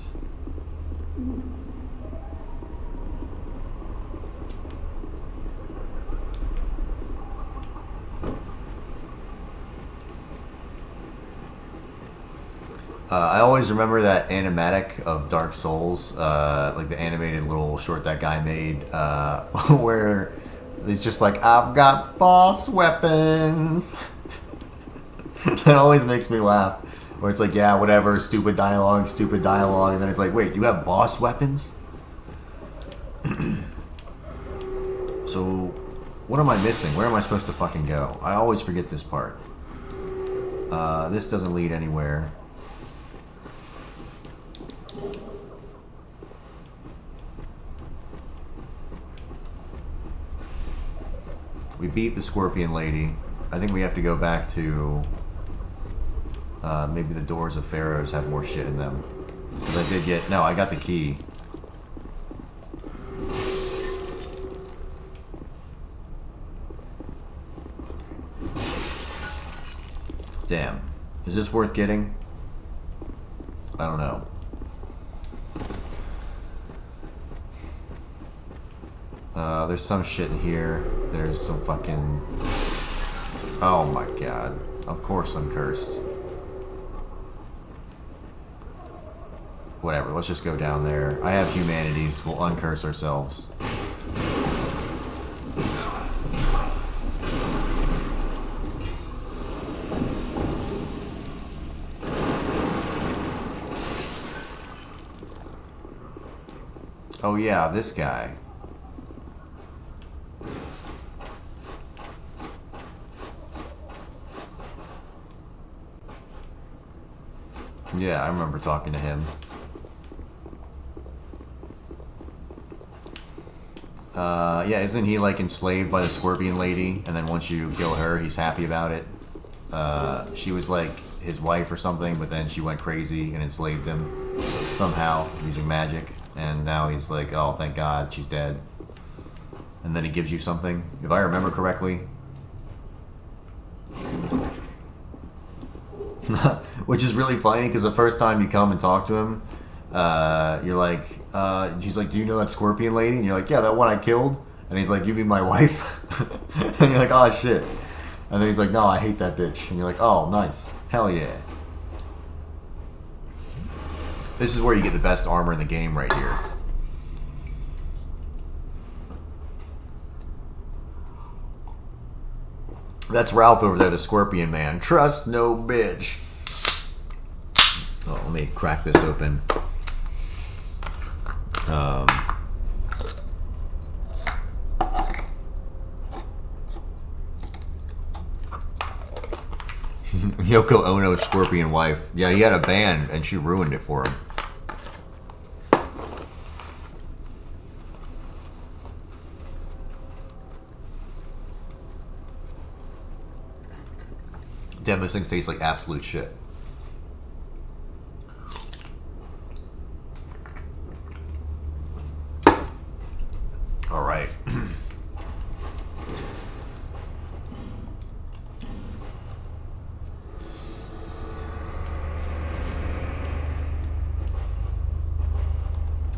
I always remember that animatic of Dark Souls, like the animated little short that guy made, where he's just like, I've got boss weapons. That always makes me laugh. Where it's like, yeah, whatever, stupid dialogue, and then it's like, wait, you have boss weapons? So, what am I missing? Where am I supposed to fucking go? I always forget this part. This doesn't lead anywhere. We beat the Scorpion Lady. I think we have to go back to... maybe the Doors of Pharaohs have more shit in them. Because I did get... No, I got the key. Damn. Is this worth getting? I don't know. There's some shit in here. There's some fucking... Oh my god. Of course I'm cursed. Whatever, let's just go down there. I have humanities. We'll uncurse ourselves. Oh yeah, this guy. Yeah, I remember talking to him. Yeah, isn't he like enslaved by the scorpion lady? And then once you kill her, he's happy about it. She was like his wife or something, but then she went crazy and enslaved him somehow using magic. And now he's like, oh, thank God, she's dead. And then he gives you something, if I remember correctly. Which is really funny, because the first time you come and talk to him, you're like, he's like, do you know that scorpion lady? And you're like, yeah, that one I killed. And he's like, you mean my wife? And you're like, oh shit. And then he's like, no, I hate that bitch. And you're like, oh, nice. Hell yeah. This is where you get the best armor in the game right here. That's Ralph over there, the scorpion man. Trust no bitch. Oh, let me crack this open. Yoko Ono's scorpion wife. Yeah, he had a band and she ruined it for him. Damn, this thing tastes like absolute shit. All right.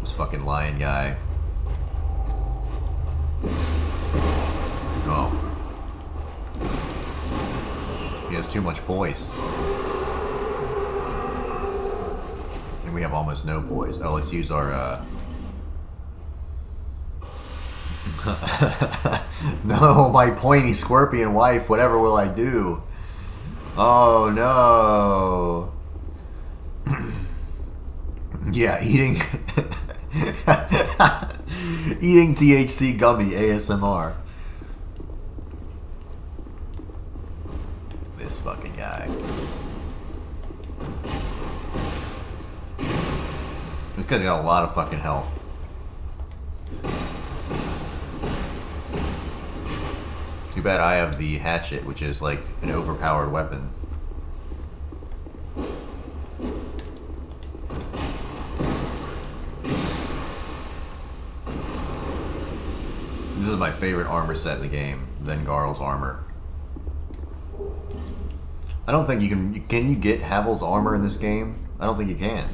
This fucking lion guy. Oh. He has too much poise. And we have almost no poise. Oh, let's use our, No, my pointy scorpion wife, whatever will I do? Oh, no. Yeah, eating... eating THC gummy ASMR. This fucking guy. This guy's got a lot of fucking health. Too bad I have the hatchet, which is like an overpowered weapon. This is my favorite armor set in the game, Vengarl's armor. I don't think you can you get Havel's armor in this game? I don't think you can.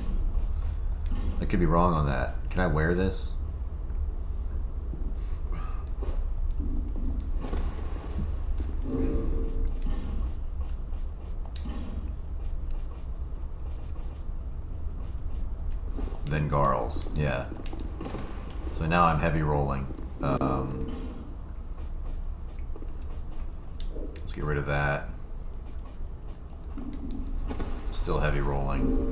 I could be wrong on that. Can I wear this? Vengarl's, yeah. So now I'm heavy rolling. Let's get rid of that. Still heavy rolling.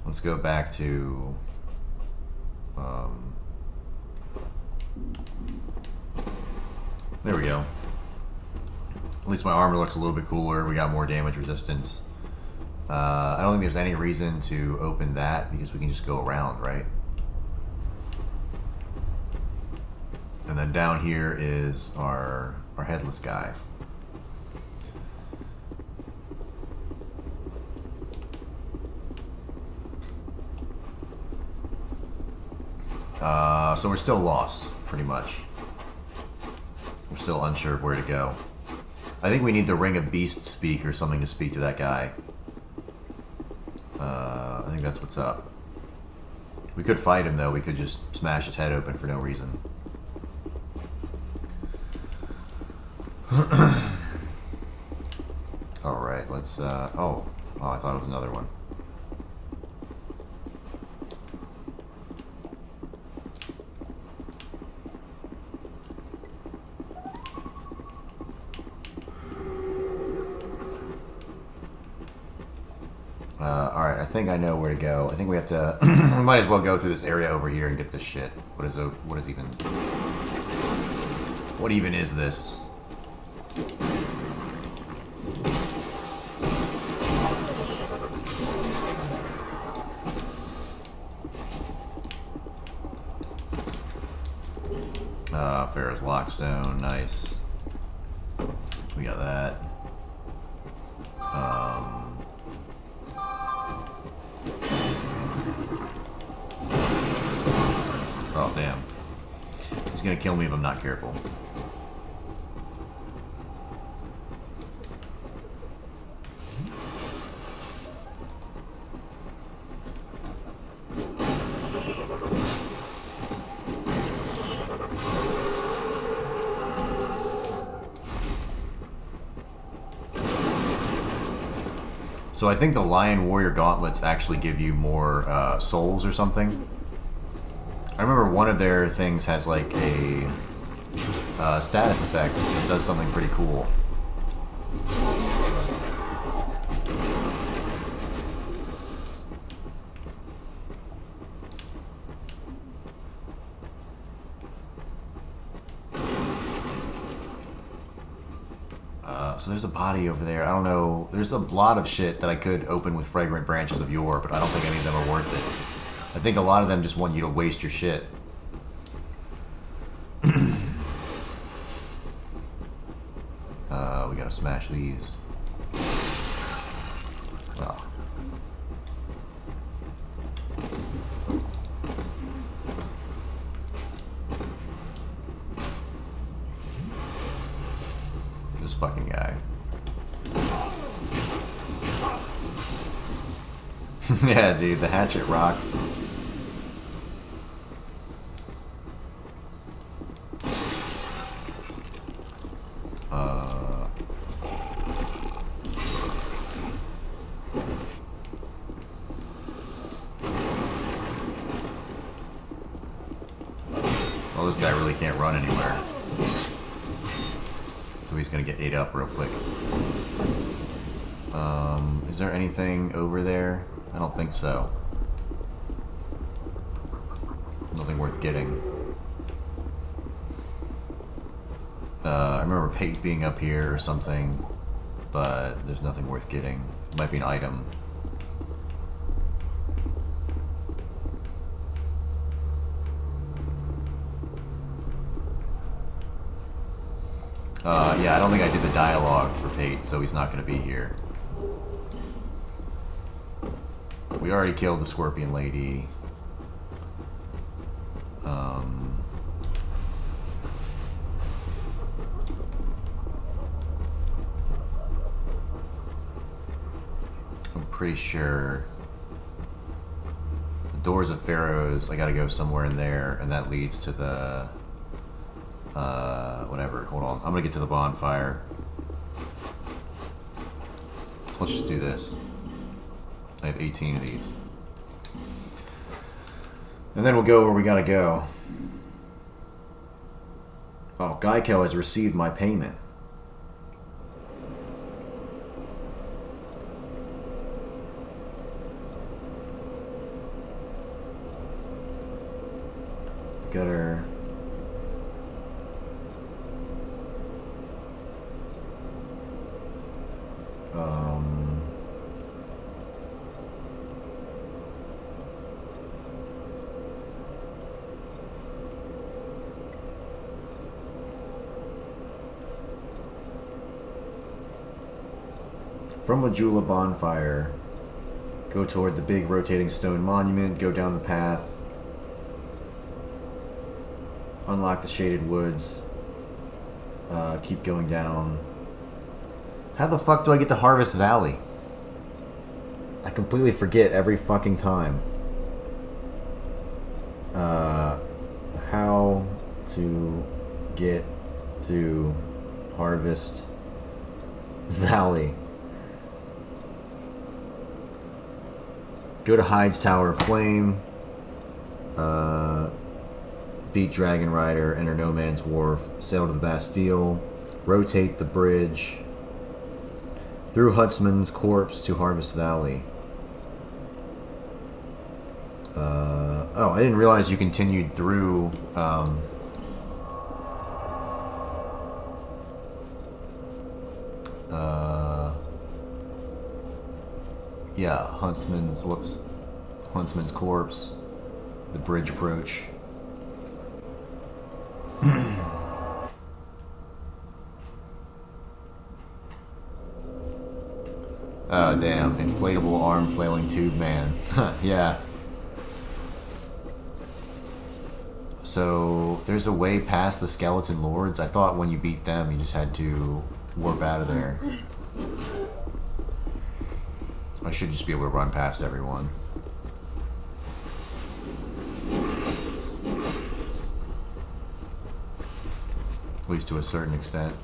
Let's go back to there we go. At least my armor looks a little bit cooler. We got more damage resistance. I don't think there's any reason to open that because we can just go around, right? And then down here is our headless guy. So we're still lost, pretty much. We're still unsure of where to go. I think we need the Ring of Beast speak or something to speak to that guy. I think that's what's up. We could fight him though. We could just smash his head open for no reason. Alright, let's, oh, I thought it was another one. Alright, I think I know where to go. I think we have to, we might as well go through this area over here and get this shit. What even is this? Pharaoh's Lockstone, nice. We got that. Oh, damn. He's gonna kill me if I'm not careful. So I think the Lion Warrior Gauntlets actually give you more souls or something. I remember one of their things has like a status effect that does something pretty cool. So there's a body over there. I don't know. There's a lot of shit that I could open with Fragrant Branches of Yore, but I don't think any of them are worth it. I think a lot of them just want you to waste your shit. We gotta smash these. Oh. This fucking guy. Yeah, dude, the hatchet rocks. Well, this guy really can't run anywhere. So he's gonna get ate up real quick. Is there anything over there? I don't think so. Nothing worth getting. I remember Pate being up here or something, but there's nothing worth getting. It might be an item. Yeah, I don't think I did the dialogue for Pate, so he's not going to be here. We already killed the Scorpion Lady. I'm pretty sure the Doors of Pharaohs, I gotta go somewhere in there, and that leads to the whatever. Hold on. I'm gonna get to the bonfire. Let's just do this. I have 18 of these. And then we'll go where we gotta go. Oh, Geico has received my payment. Got her. From Majula Bonfire, go toward the big rotating stone monument, go down the path, unlock the shaded woods, keep going down, How the fuck do I get to Harvest Valley? I completely forget every fucking time. How to get to Harvest Valley. Go to Hyde's Tower of Flame. Beat Dragon Rider. Enter No Man's Wharf. Sail to the Bastille. Rotate the bridge. Through Huntsman's Corpse to Harvest Valley. Oh, I didn't realize you continued through. Yeah, Huntsman's Corpse, the bridge approach. Oh, damn. Inflatable arm flailing tube man. Yeah. So, there's a way past the Skeleton Lords. I thought when you beat them, you just had to warp out of there. I should just be able to run past everyone. At least to a certain extent.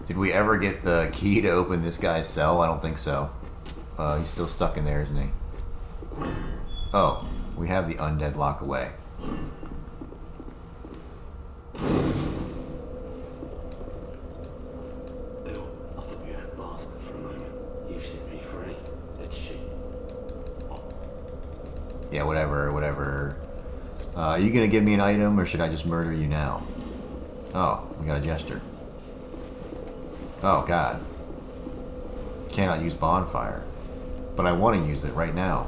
Did we ever get the key to open this guy's cell? I don't think so. He's still stuck in there, isn't he? Oh, we have the undead lock away. I thought you had bastard for a moment. You've set me free. That shit. Yeah, whatever. Are you gonna give me an item, or should I just murder you now? Oh, we got a jester. Oh, God. Cannot use bonfire. But I want to use it right now.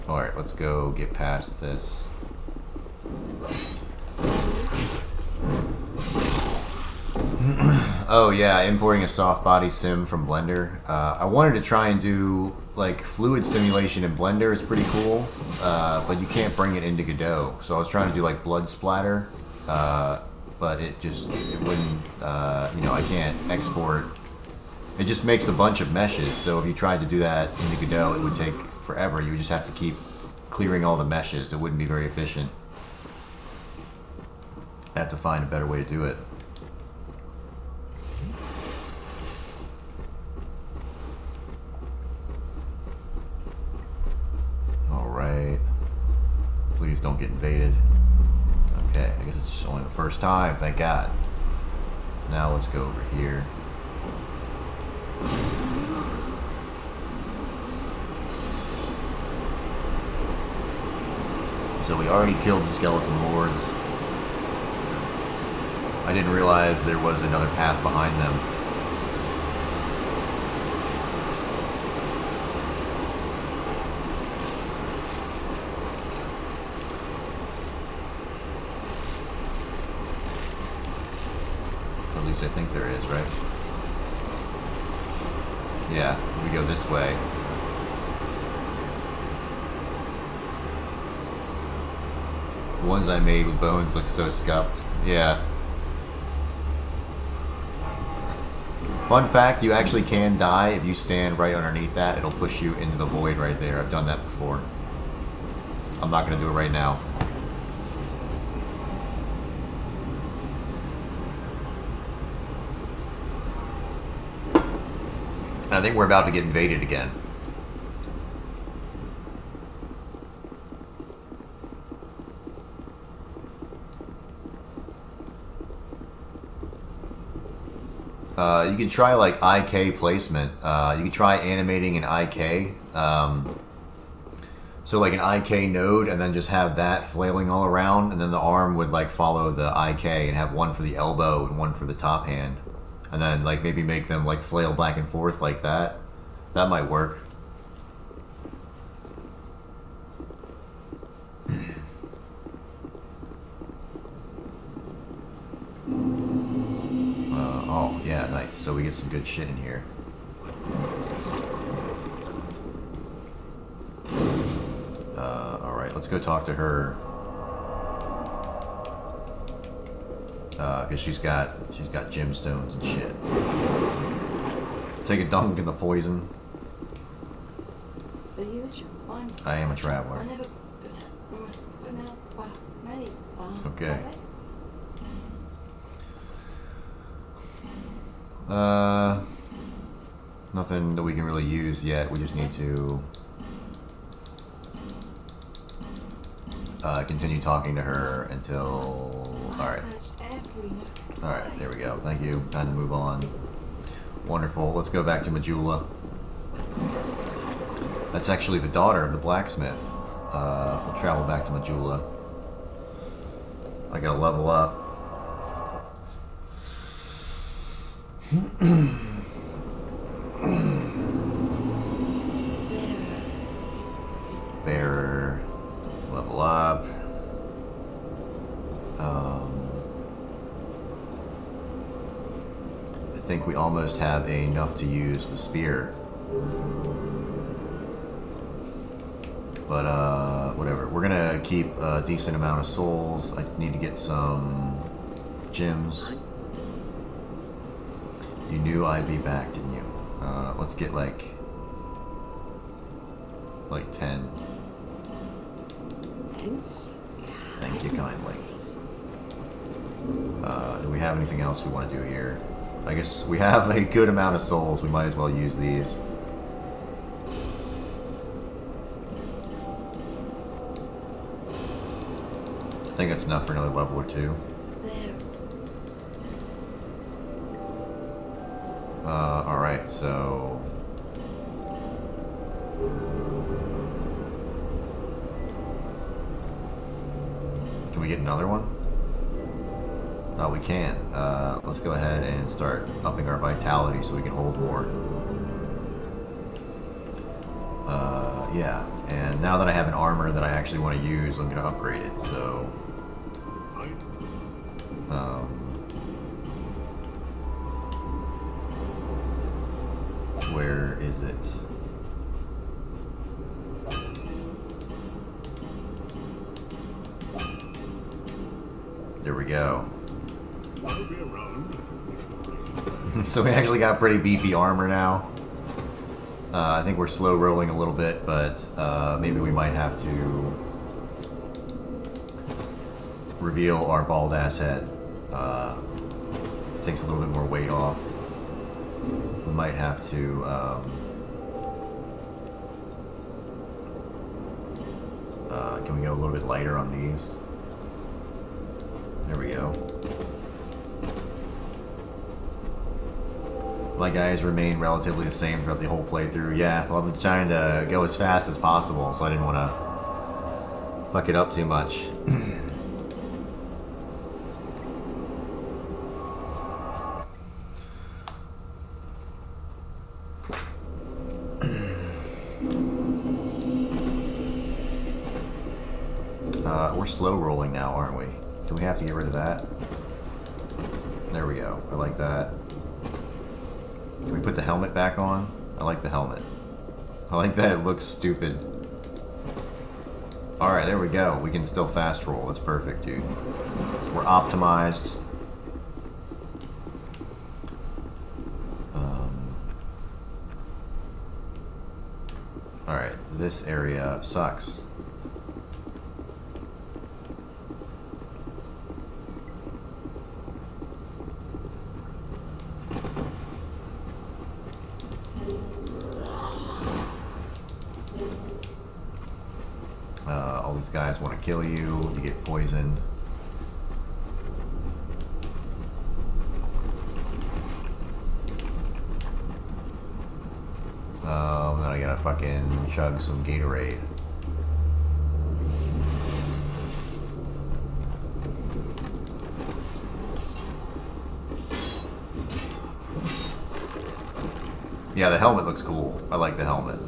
Alright, let's go get past this. Oh yeah, importing a soft body sim from Blender. I wanted to try and do like fluid simulation in Blender. It's pretty cool, but you can't bring it into Godot. So I was trying to do like blood splatter, but it wouldn't. I can't export. It just makes a bunch of meshes. So if you tried to do that into Godot, it would take forever. You would just have to keep clearing all the meshes. It wouldn't be very efficient. I have to find a better way to do it. Alright. Please don't get invaded. Okay, I guess it's only the first time, thank God. Now let's go over here. So we already killed the Skeleton Lords. I didn't realize there was another path behind them. Or at least I think there is, right? Yeah, we go this way. The ones I made with bones look so scuffed. Yeah. Fun fact, you actually can die if you stand right underneath that. It'll push you into the void right there. I've done that before. I'm not going to do it right now. And I think we're about to get invaded again. You can try like IK placement. You can try animating an IK. So like an IK node, and then just have that flailing all around, and then the arm would like follow the IK and have one for the elbow and one for the top hand, and then like maybe make them like flail back and forth like that. That might work. Oh yeah, nice. So we get some good shit in here. Alright, let's go talk to her. Because she's got gemstones and shit. Take a dunk in the poison. I am a traveler. Okay. Nothing that we can really use yet. We just need to continue talking to her until... Alright. Alright, there we go. Thank you. Time to move on. Wonderful. Let's go back to Majula. That's actually the daughter of the blacksmith. We'll travel back to Majula. I gotta level up. Bearer. Level up. I think we almost have enough to use the spear. But, whatever. We're gonna keep a decent amount of souls. I need to get some gems. You knew I'd be back, didn't you? Let's get like 10. Thank you kindly. Do we have anything else we want to do here? I guess we have a good amount of souls. We might as well use these. I think that's enough for another level or two. Alright, so... Can we get another one? No, we can't. Let's go ahead and start upping our vitality so we can hold more. Yeah, and now that I have an armor that I actually want to use, I'm going to upgrade it, so... where is it? There we go. So we actually got pretty beefy armor now. I think we're slow rolling a little bit, but maybe we might have to reveal our bald ass head. Takes a little bit more weight off. We might have to can we go a little bit lighter on these? There we go. My guys remain relatively the same throughout the whole playthrough. Yeah, well, I've been trying to go as fast as possible, so I didn't want to fuck it up too much. We're slow rolling now, aren't we? Do we have to get rid of that? There we go. I like that. Can we put the helmet back on? I like the helmet. I like that it looks stupid. Alright, there we go. We can still fast roll. That's perfect, dude. We're optimized. Alright, this area sucks. All these guys want to kill you. You get poisoned. Then I gotta fucking chug some Gatorade. Yeah, the helmet looks cool. I like the helmet.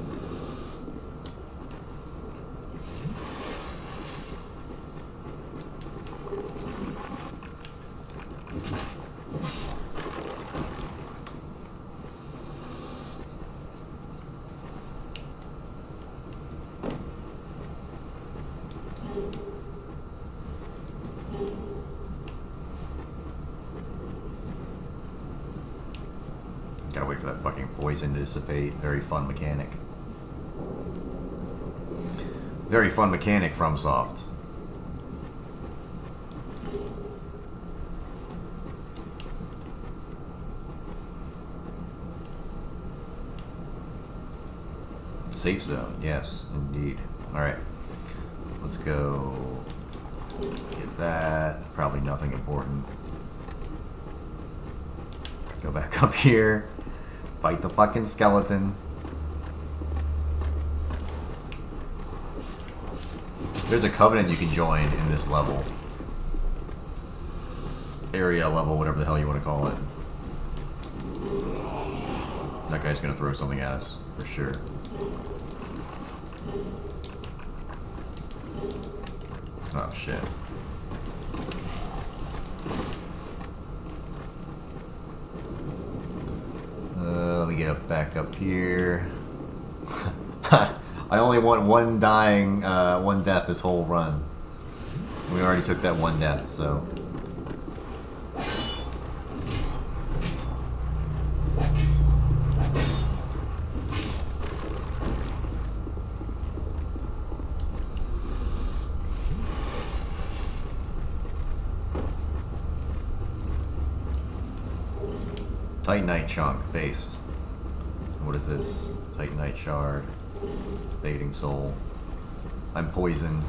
Gotta wait for that fucking poison to dissipate. Very fun mechanic. Very fun mechanic, FromSoft. Safe zone, yes, indeed. Alright. Let's go get that. Probably nothing important. Go back up here. Fight the fucking skeleton. There's a covenant you can join in this level. Area level, whatever the hell you want to call it. That guy's gonna throw something at us, for sure. Oh shit. Let me get back up here. I only want one dying, one death this whole run. We already took that one death, so. Titanite chunk, base. What is this? Titanite shard. Fading soul. I'm poisoned.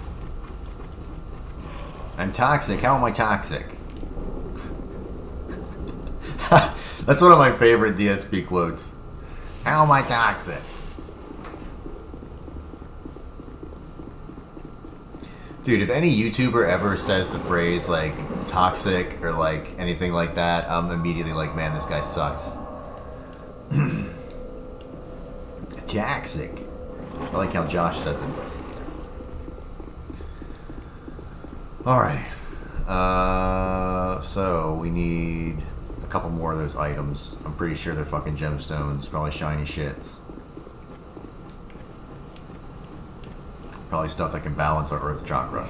I'm toxic. How am I toxic? That's one of my favorite DSP quotes. How am I toxic? Dude, if any YouTuber ever says the phrase like toxic or like anything like that, I'm immediately like, man, this guy sucks. Toxic. I like how Josh says it. Alright. So we need a couple more of those items. I'm pretty sure they're fucking gemstones. Probably shiny shits. Probably stuff that can balance our earth chakra.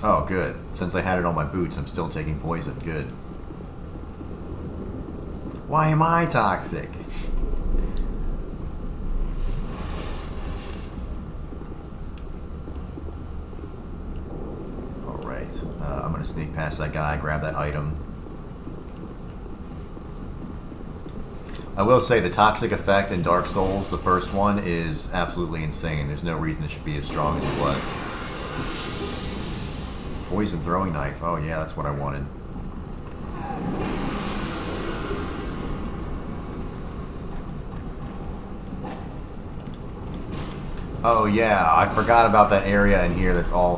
Oh, good. Since I had it on my boots, I'm still taking poison. Good. Why am I toxic? Alright. I'm gonna sneak past that guy, grab that item. I will say the toxic effect in Dark Souls, the first one, is absolutely insane. There's no reason it should be as strong as it was. Poison throwing knife. Oh yeah, that's what I wanted. Oh yeah, I forgot about that area in here that's all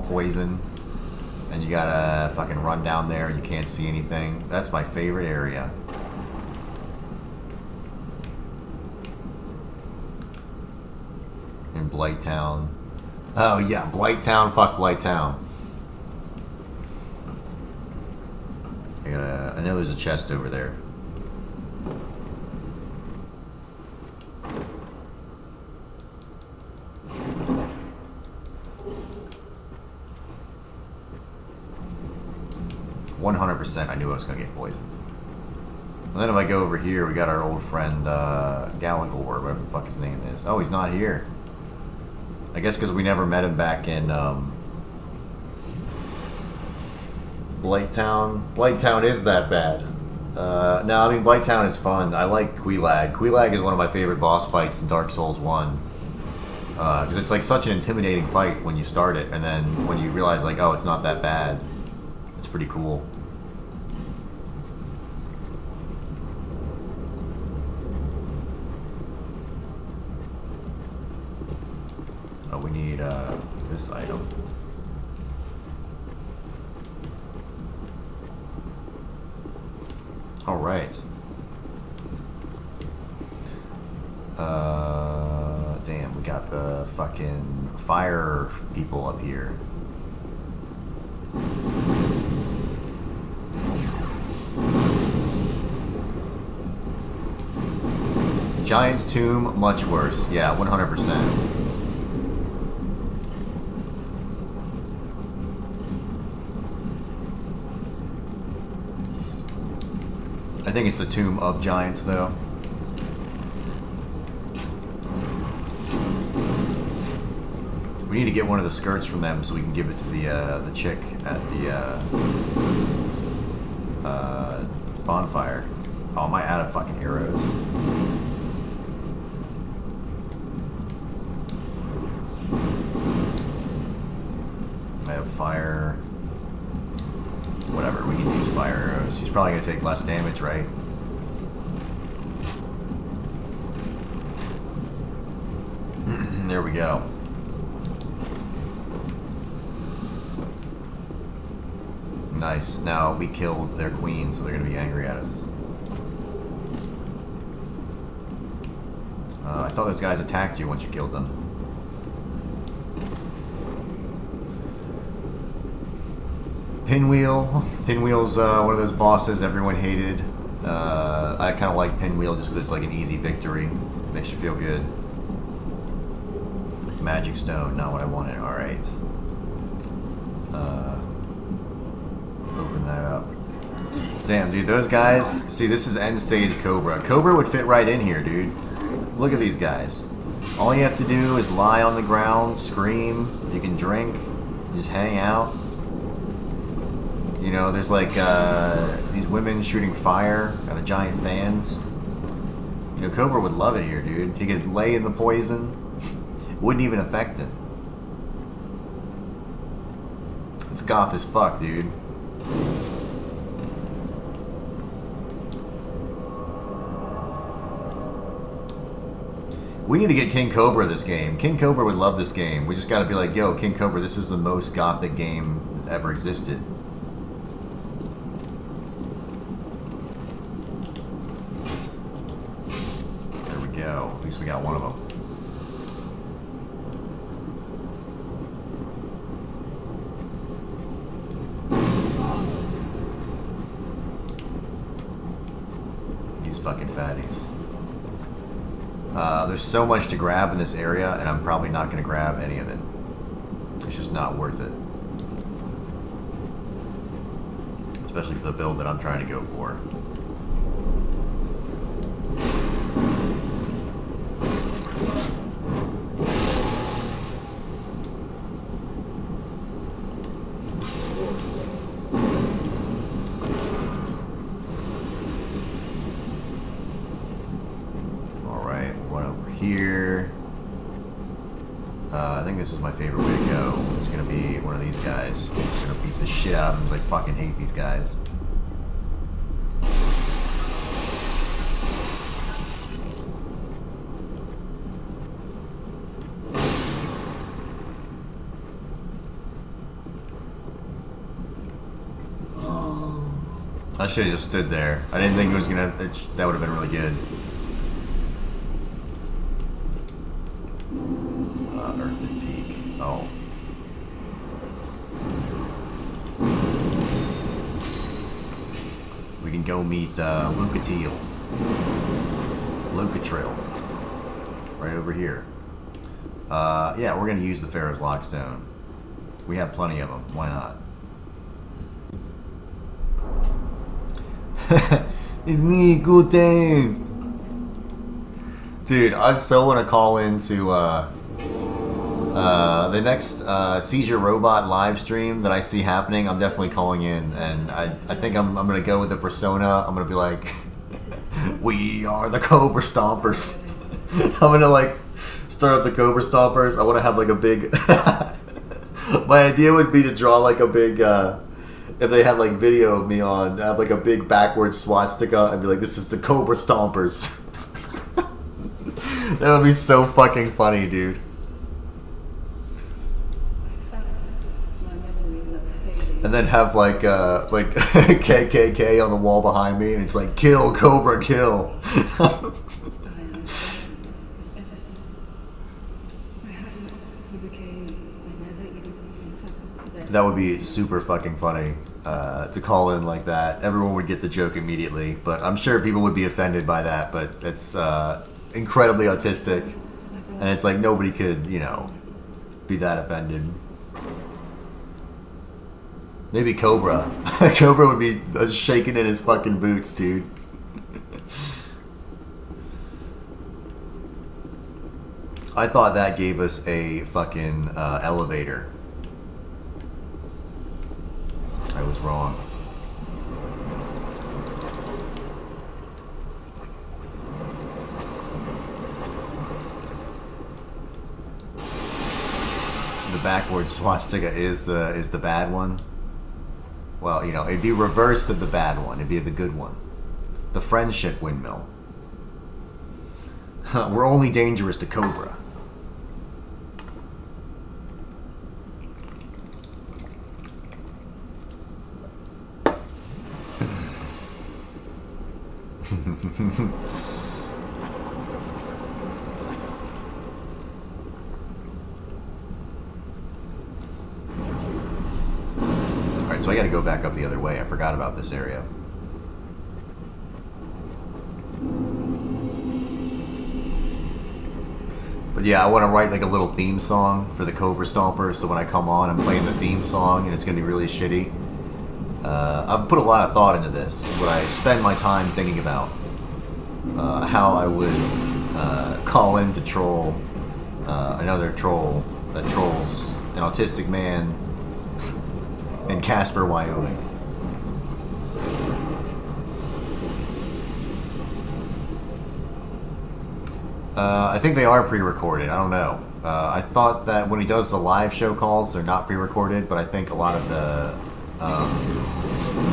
poison. And you gotta fucking run down there and you can't see anything. That's my favorite area. In Blighttown. Oh yeah, Blighttown, fuck Blighttown. I know there's a chest over there. %, I knew I was gonna get poisoned. And then if I go over here, we got our old friend Galagor, whatever the fuck his name is. Oh, he's not here. I guess because we never met him back in Blighttown. Blighttown is that bad. No, I mean, Blighttown is fun. I like Quelaag. Quelaag is one of my favorite boss fights in Dark Souls 1. Because it's like such an intimidating fight when you start it, and then when you realize like, oh, it's not that bad, it's pretty cool. Oh, we need this item. All right. Damn, we got the fucking fire people up here. Giant's Tomb, much worse. Yeah, 100%. I think it's the Tomb of Giants, though. We need to get one of the skirts from them so we can give it to the chick at the bonfire. Oh, am I out of fucking arrows? I have fire. Whatever, we can use fire arrows. She's probably gonna take less damage, right? There we go. Nice. Now we killed their queen, so they're gonna be angry at us. I thought those guys attacked you once you killed them. Pinwheel. Pinwheel's one of those bosses everyone hated. I kind of like Pinwheel just because it's like an easy victory. Makes you feel good. Magic Stone, not what I wanted. Alright. Open that up. Damn, dude, those guys... See, this is end stage Cobra. Cobra would fit right in here, dude. Look at these guys. All you have to do is lie on the ground, scream, you can drink, just hang out. You know, there's like these women shooting fire out of giant fans. You know, Cobra would love it here, dude. He could lay in the poison. It wouldn't even affect him. It's goth as fuck, dude. We need to get King Cobra this game. King Cobra would love this game. We just gotta be like, yo, King Cobra, this is the most gothic game that ever existed. There we go. At least we got one of them. These fucking fatties. There's so much to grab in this area, and I'm probably not going to grab any of it. It's just not worth it. Especially for the build that I'm trying to go for. Here. I think this is my favorite way to go. It's gonna be one of these guys. I'm gonna beat the shit out of them because I fucking hate these guys. I should have just stood there. I didn't think it was gonna. That would have been really good. Earthen Peak. Oh. We can go meet Lucatiel. Lucatrill. Right over here. Yeah, we're going to use the Pharaoh's Lockstone. We have plenty of them. Why not? It's me, good Dave. Dude, I so want to call into the next Seizure Robot live stream that I see happening. I'm definitely calling in, and I think I'm gonna go with the persona. I'm gonna be like, we are the Cobra Stompers. I'm gonna like start up the Cobra Stompers. I want to have like a big. My idea would be to draw like a big. If they had like video of me on, have like a big backwards swastika and be like, "This is the Cobra Stompers." That would be so fucking funny, dude. And then have like KKK on the wall behind me, and it's like, "Kill Cobra, kill." That would be super fucking funny to call in like that. Everyone would get the joke immediately, but I'm sure people would be offended by that. But it's incredibly autistic, and it's like nobody could, be that offended. Maybe Cobra. Cobra would be shaking in his fucking boots, dude. I thought that gave us a fucking elevator. I was wrong. The backwards swastika is the bad one. Well, it'd be reversed of the bad one. It'd be the good one. The friendship windmill. We're only dangerous to Cobra. Alright, so I gotta go back up the other way. I forgot about this area. But yeah, I want to write like a little theme song for the Cobra Stompers, so when I come on, I'm playing the theme song, and it's gonna be really shitty. I've put a lot of thought into this. This is what I spend my time thinking about. How I would call in to troll another troll that trolls an autistic man in Casper, Wyoming. I think they are pre-recorded. I don't know. I thought that when he does the live show calls, they're not pre-recorded, but I think a lot of the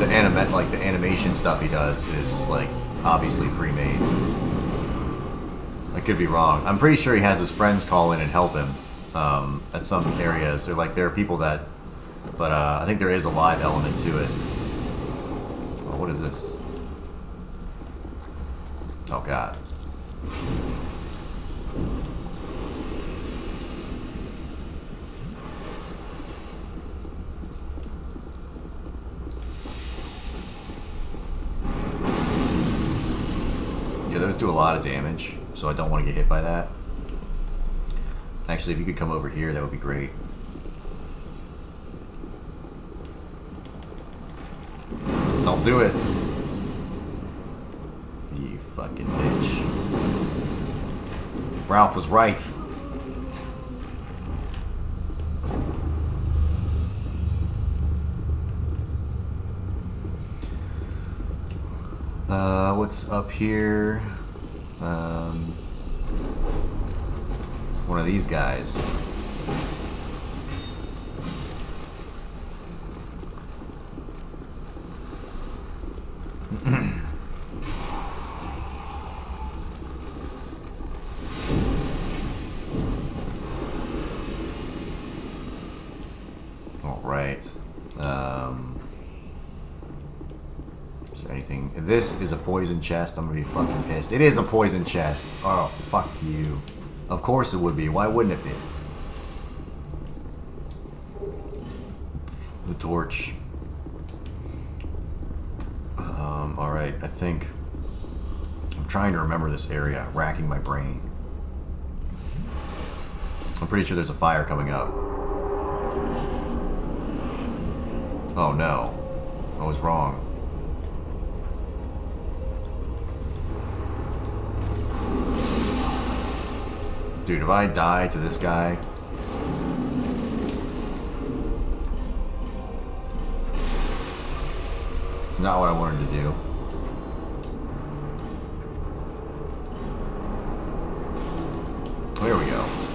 animation stuff he does is like obviously pre-made. I could be wrong. I'm pretty sure he has his friends call in and help him at some areas. They're like, there are people that, but I think there is a live element to it. Oh, what is this? Oh God. Yeah, those do a lot of damage, so I don't want to get hit by that. Actually, if you could come over here, that would be great. Don't do it. You fucking bitch. Ralph was right. What's up here? One of these guys. All right. Is there anything? If this is a poison chest, I'm gonna be fucking pissed. It is a poison chest. Oh, fuck you. Of course it would be. Why wouldn't it be? The torch. Alright, I think I'm trying to remember this area, racking my brain. I'm pretty sure there's a fire coming up. Oh no. I was wrong. Dude, if I die to this guy... Not what I wanted to do. There we go.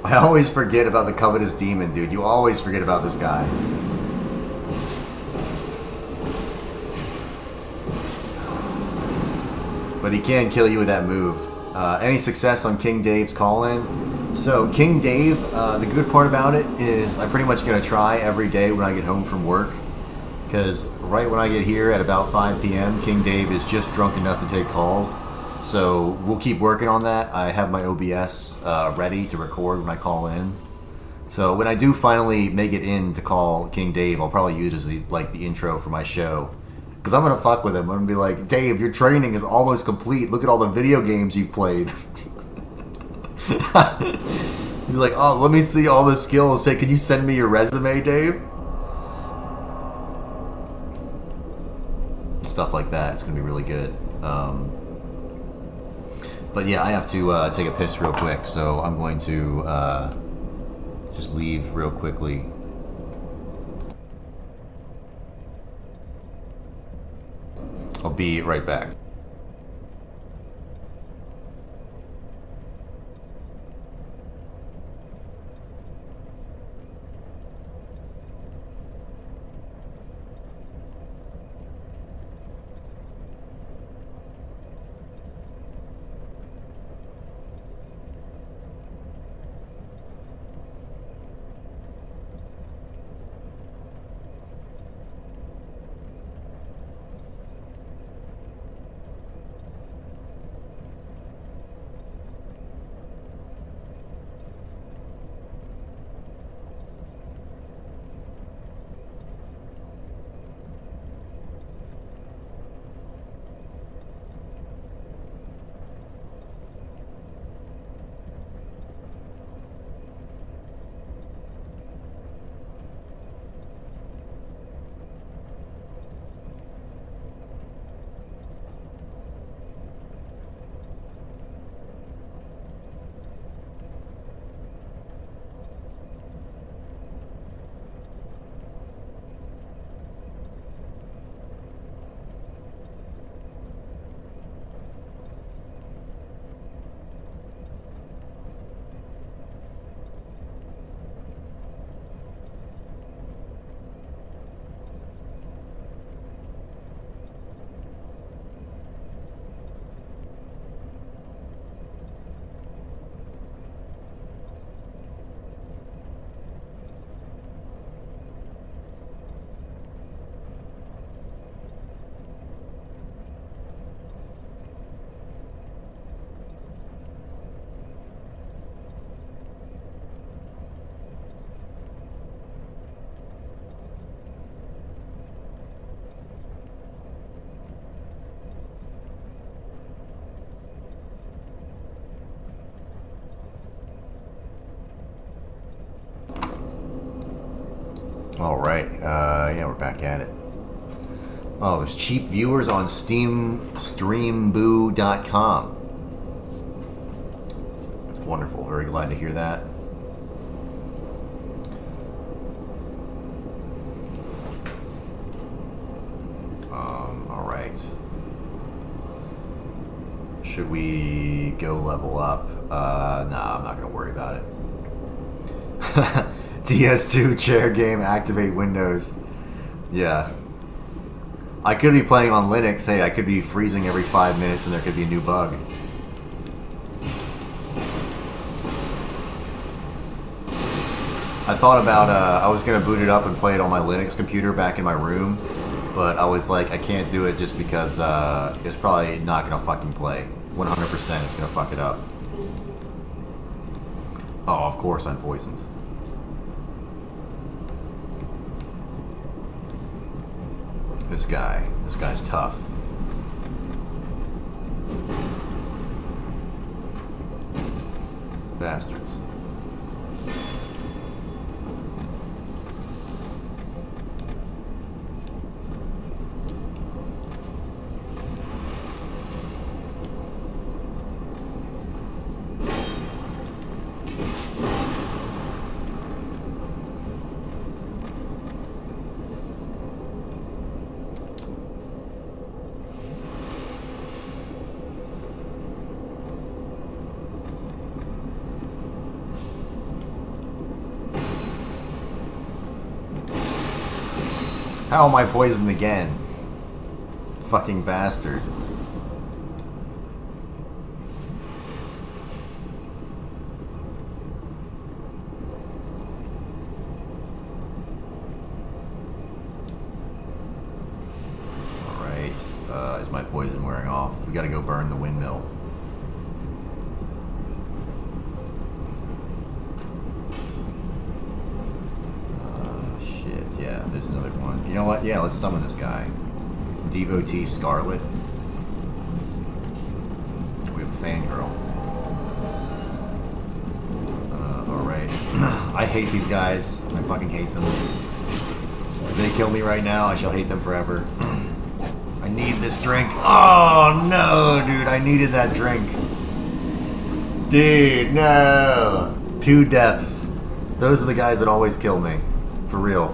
I always forget about the Covetous Demon, dude. You always forget about this guy. But he can kill you with that move. Any success on King Dave's call-in? So King Dave, the good part about it is I'm pretty much going to try every day when I get home from work. Because right when I get here at about 5 p.m., King Dave is just drunk enough to take calls. So we'll keep working on that. I have my OBS ready to record when I call in. So when I do finally make it in to call King Dave, I'll probably use it as the intro for my show. Because I'm going to fuck with him. I'm going to be like, Dave, your training is almost complete. Look at all the video games you've played. You're like, oh, let me see all the skills. Say, can you send me your resume, Dave? Stuff like that. It's going to be really good. But yeah, I have to take a piss real quick. So I'm going to just leave real quickly. I'll be right back. All right, yeah, we're back at it. Oh, there's cheap viewers on SteamStreamBoo.com. Wonderful, very glad to hear that. All right. Should we go level up? Nah, I'm not gonna worry about it. DS2 chair game, activate Windows. Yeah. I could be playing on Linux. Hey, I could be freezing every 5 minutes and there could be a new bug. I thought about, I was going to boot it up and play it on my Linux computer back in my room, but I was like, I can't do it just because it's probably not going to fucking play. 100% it's going to fuck it up. Oh, of course I'm poisoned. This guy's tough. Bastards. How am I poisoned again? Fucking bastard. Alright. Is my poison wearing off? We gotta go burn the windmill. Shit, yeah, there's another one. You know what? Yeah, let's summon this guy. Devotee Scarlet. We have a fangirl. Alright. I hate these guys. I fucking hate them. If they kill me right now, I shall hate them forever. I need this drink. Oh, no, dude. I needed that drink. Dude, no. 2 deaths. Those are the guys that always kill me. For real.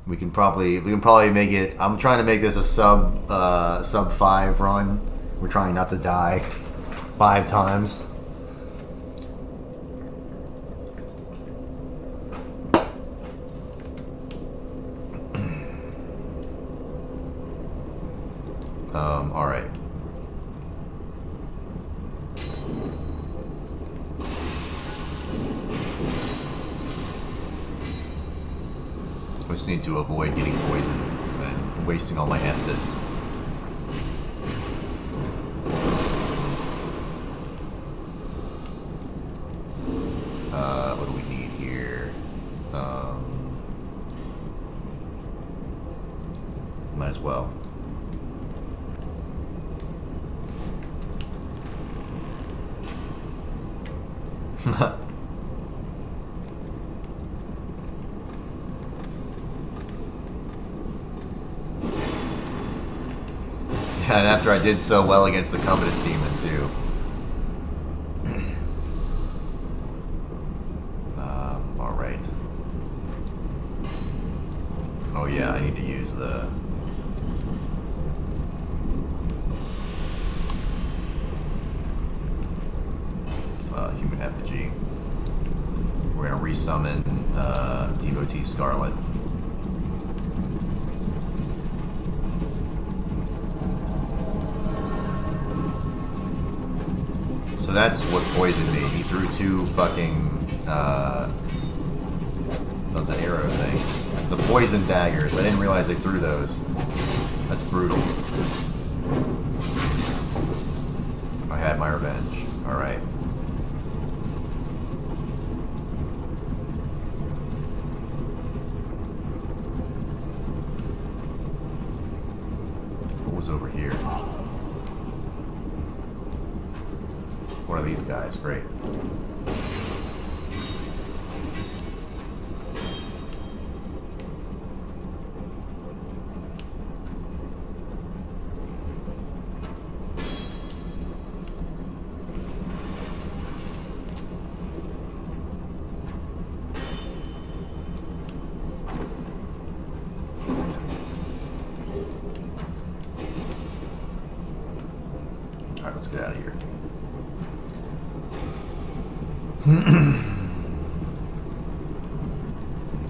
We can probably make it. I'm trying to make this a sub 5 run. We're trying not to die 5 times. All right. I just need to avoid getting poisoned and wasting all my Estus. What do we need here? Might as well. Yeah, and after I did so well against the Covetous Demon, too. Alright. Oh yeah, I need to use the... human effigy. We're gonna resummon Devotee Scarlet. So that's what poisoned me. He threw 2 fucking of the arrow thing. The poison daggers. I didn't realize they threw those. That's brutal. I had my revenge. Alright. What was over here? One of these guys, great. Alright, let's get out of here.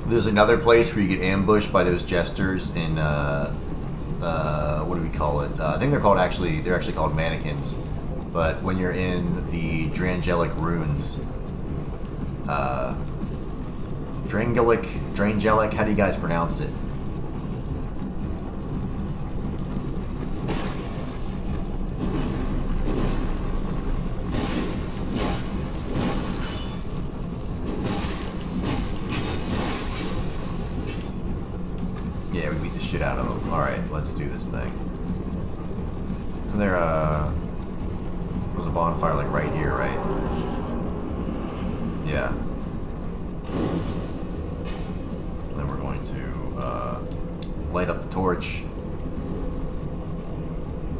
There's another place where you get ambushed by those jesters in what do we call it? I think they're actually called mannequins. But when you're in the Drangelic ruins, Drangelic, how do you guys pronounce it? Yeah, we beat the shit out of them. Alright, let's do this thing. Isn't there there's a bonfire like right here, right? Yeah. And then we're going to light up the torch.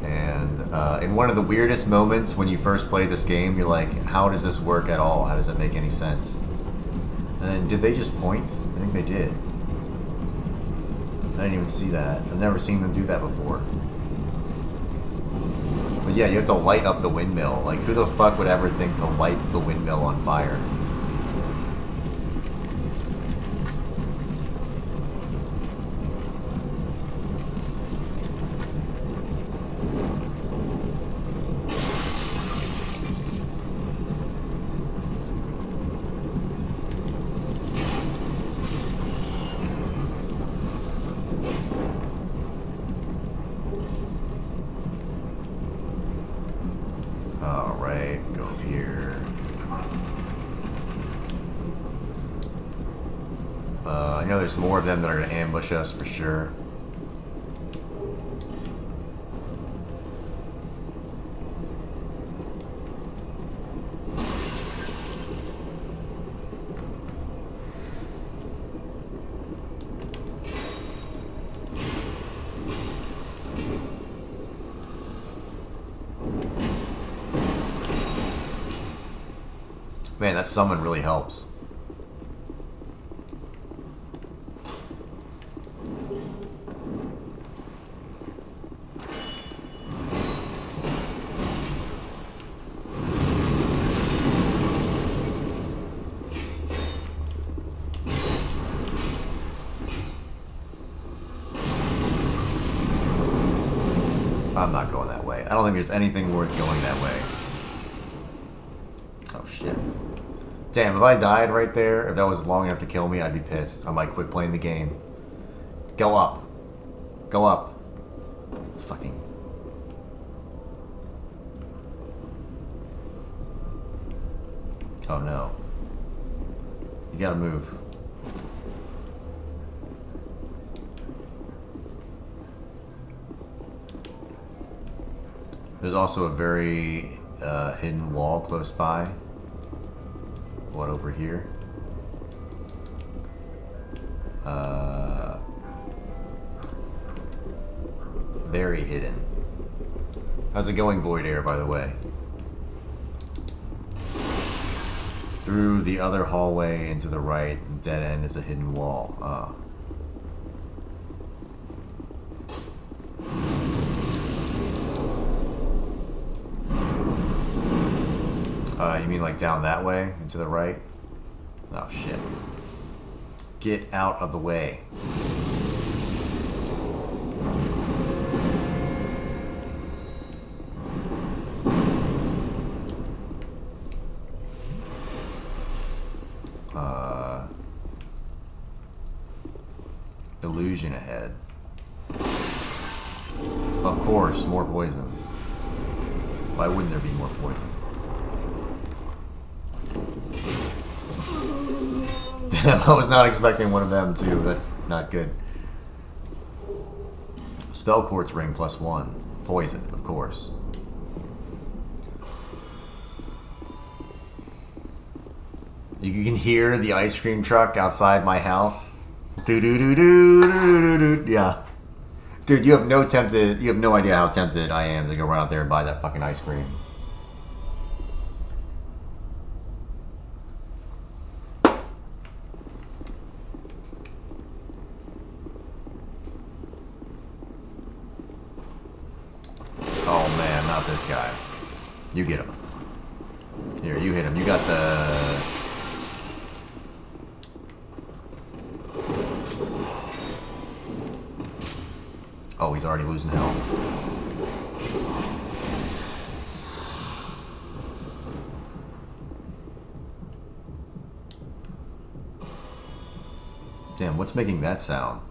And in one of the weirdest moments when you first play this game, you're like, how does this work at all? How does it make any sense? And then, did they just point? I think they did. I didn't even see that. I've never seen them do that before. But yeah, you have to light up the windmill. Like, who the fuck would ever think to light the windmill on fire? I know there's more of them that are going to ambush us for sure. Man, that summon really helps. I'm not going that way. I don't think there's anything worth going that way. Oh shit. Damn, if I died right there, if that was long enough to kill me, I'd be pissed. I might quit playing the game. Go up. Go up. Fucking... Oh no. You gotta move. There's also a very hidden wall close by. What over here? Very hidden. How's it going, Void Air, by the way? Through the other hallway and to the right, the dead end is a hidden wall. You mean like down that way and to the right? Oh shit. Get out of the way. Illusion ahead. Of course, more poison. Why wouldn't there be more poison? I was not expecting one of them too. That's not good. Spell Quartz Ring +1. Poison, of course. You can hear the ice cream truck outside my house. Do do do do do do do. Yeah, dude, you have no idea how tempted I am to go run out there and buy that fucking ice cream. Oh man, not this guy. You get him. Here, you hit him. You got the... Oh, he's already losing health. Damn, what's making that sound?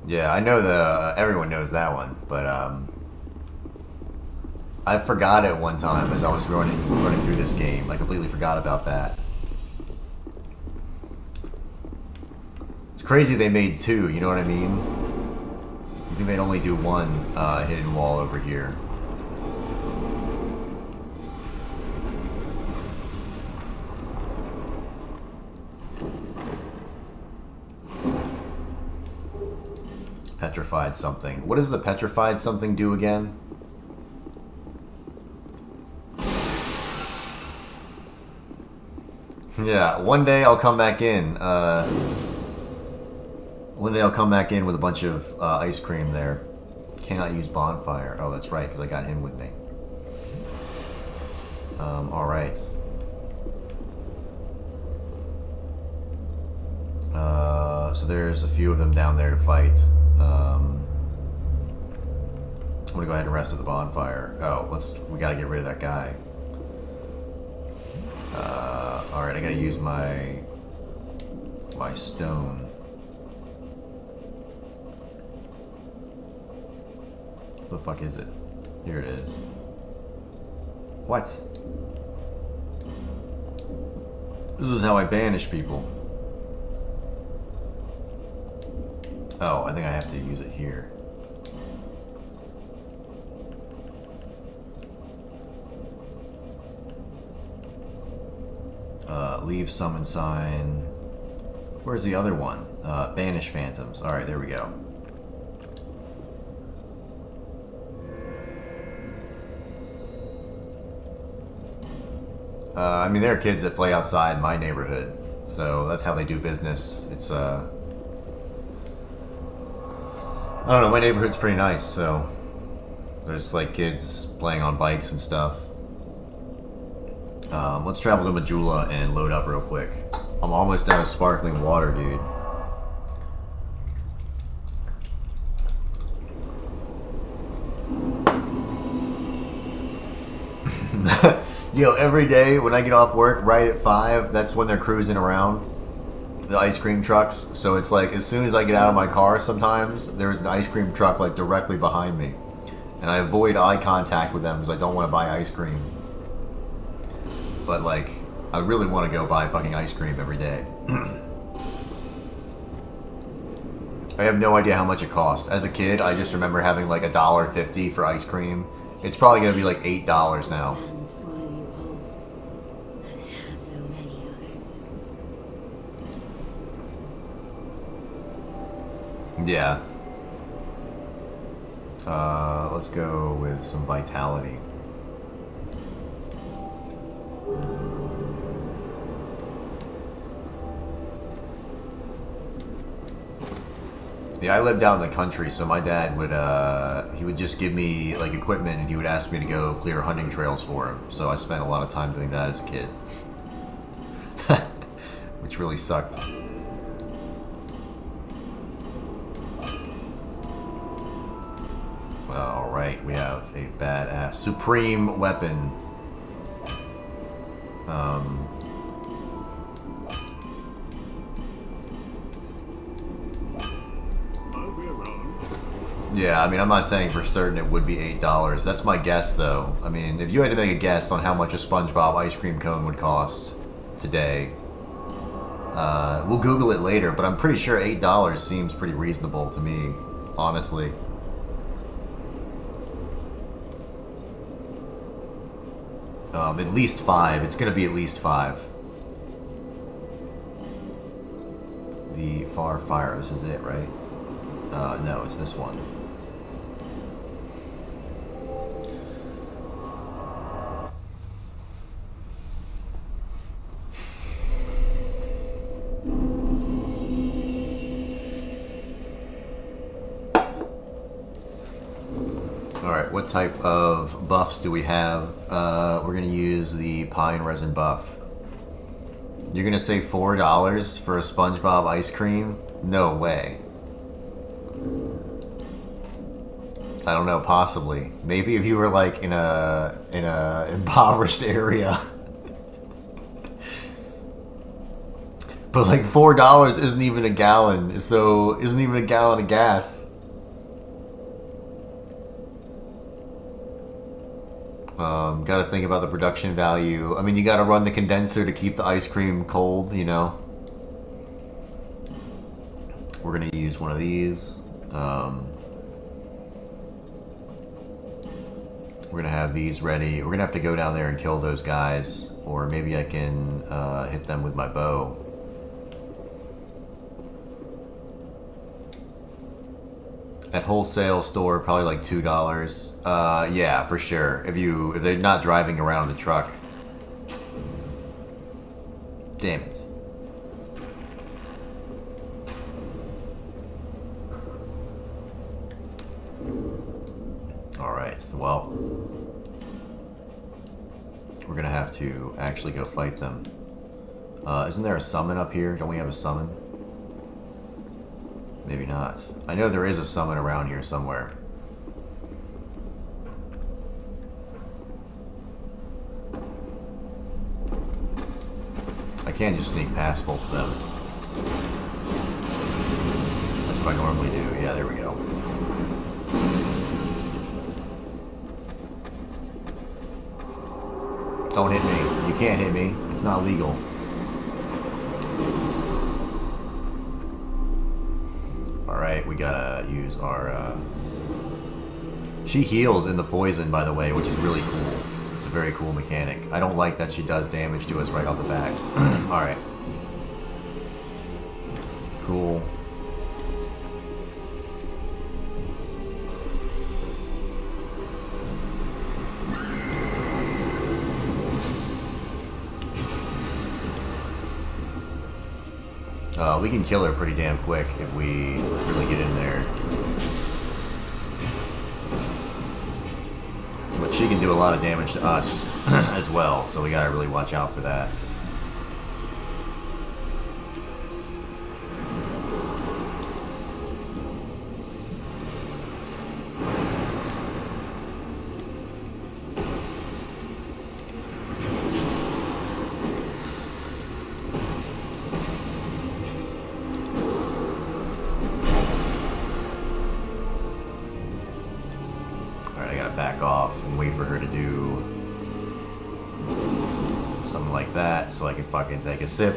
Yeah, I know everyone knows that one, but I forgot it one time as I was running through this game. I completely forgot about that. It's crazy they made two, you know what I mean? I think they'd only do one hidden wall over here. Petrified something. What does the petrified something do again? Yeah, one day I'll come back in. One day I'll come back in with a bunch of ice cream there. Cannot use bonfire. Oh, that's right, because I got him with me. Alright. So there's a few of them down there to fight. I'm gonna go ahead and rest at the bonfire. Oh, we gotta get rid of that guy. Alright, I gotta use my stone. What the fuck is it? Here it is. What? This is how I banish people. Oh, I think I have to use it here. Leave summon sign. Where's the other one? Banish phantoms. Alright, there we go. I mean, there are kids that play outside my neighborhood, so that's how they do business. It's, I don't know, my neighborhood's pretty nice, so there's, like, kids playing on bikes and stuff. Let's travel to Majula and load up real quick. I'm almost out of sparkling water, dude. Yo, every day when I get off work, right at 5, that's when they're cruising around, the ice cream trucks. So it's like, as soon as I get out of my car sometimes, there's an ice cream truck like directly behind me. And I avoid eye contact with them because I don't want to buy ice cream. But like, I really want to go buy fucking ice cream every day. I have no idea how much it costs. As a kid, I just remember having like $1.50 for ice cream. It's probably gonna be like $8 now. Yeah. Let's go with some vitality. Yeah, I lived out in the country, so my dad would, he would just give me, like, equipment, and he would ask me to go clear hunting trails for him. So I spent a lot of time doing that as a kid. Which really sucked. Well, alright, we have a badass supreme weapon. Yeah, I mean, I'm not saying for certain it would be $8. That's my guess, though. I mean, if you had to make a guess on how much a SpongeBob ice cream cone would cost today, we'll Google it later, but I'm pretty sure $8 seems pretty reasonable to me, honestly. At least 5. It's gonna be at least 5. The Far Fire, this is it, right? No, it's this one. Alright, what type of buffs do we have? We're going to use the pine resin buff. You're going to say $4 for a SpongeBob ice cream? No way. I don't know, possibly. Maybe if you were like in a impoverished area. But like $4 isn't even a gallon, so isn't even a gallon of gas. Got to think about the production value. I mean, you got to run the condenser to keep the ice cream cold, you know. We're gonna use one of these. We're gonna have these ready. We're gonna have to go down there and kill those guys, or maybe I can hit them with my bow. At wholesale store, probably like $2. Yeah, for sure. If they're not driving around the truck. Damn it. Alright, well, we're gonna have to actually go fight them. Isn't there a summon up here? Don't we have a summon? Maybe not. I know there is a summon around here somewhere. I can't just sneak past both of them. That's what I normally do. Yeah, there we go. Don't hit me. You can't hit me. It's not legal. Alright, we gotta use our... She heals in the poison, by the way, which is really cool. It's a very cool mechanic. I don't like that she does damage to us right off the bat. Alright. Cool. We can kill her pretty damn quick if we really get in there. But she can do a lot of damage to us as well, so we gotta really watch out for that. Back off and wait for her to do something like that so I can fucking take a sip.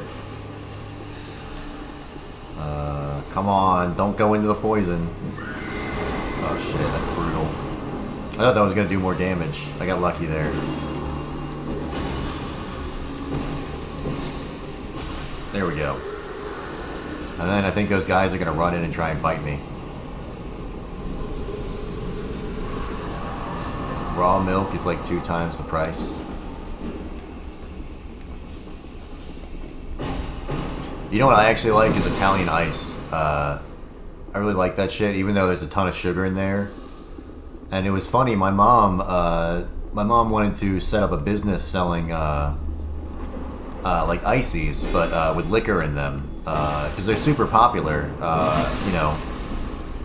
Come on, don't go into the poison. Oh shit, that's brutal. I thought that was gonna do more damage. I got lucky there. There we go. And then I think those guys are gonna run in and try and fight me. Raw milk is like 2 times the price. You know what I actually like is Italian ice. I really like that shit, even though there's a ton of sugar in there. And it was funny, my mom wanted to set up a business selling like ices, but with liquor in them, because they're super popular. You know,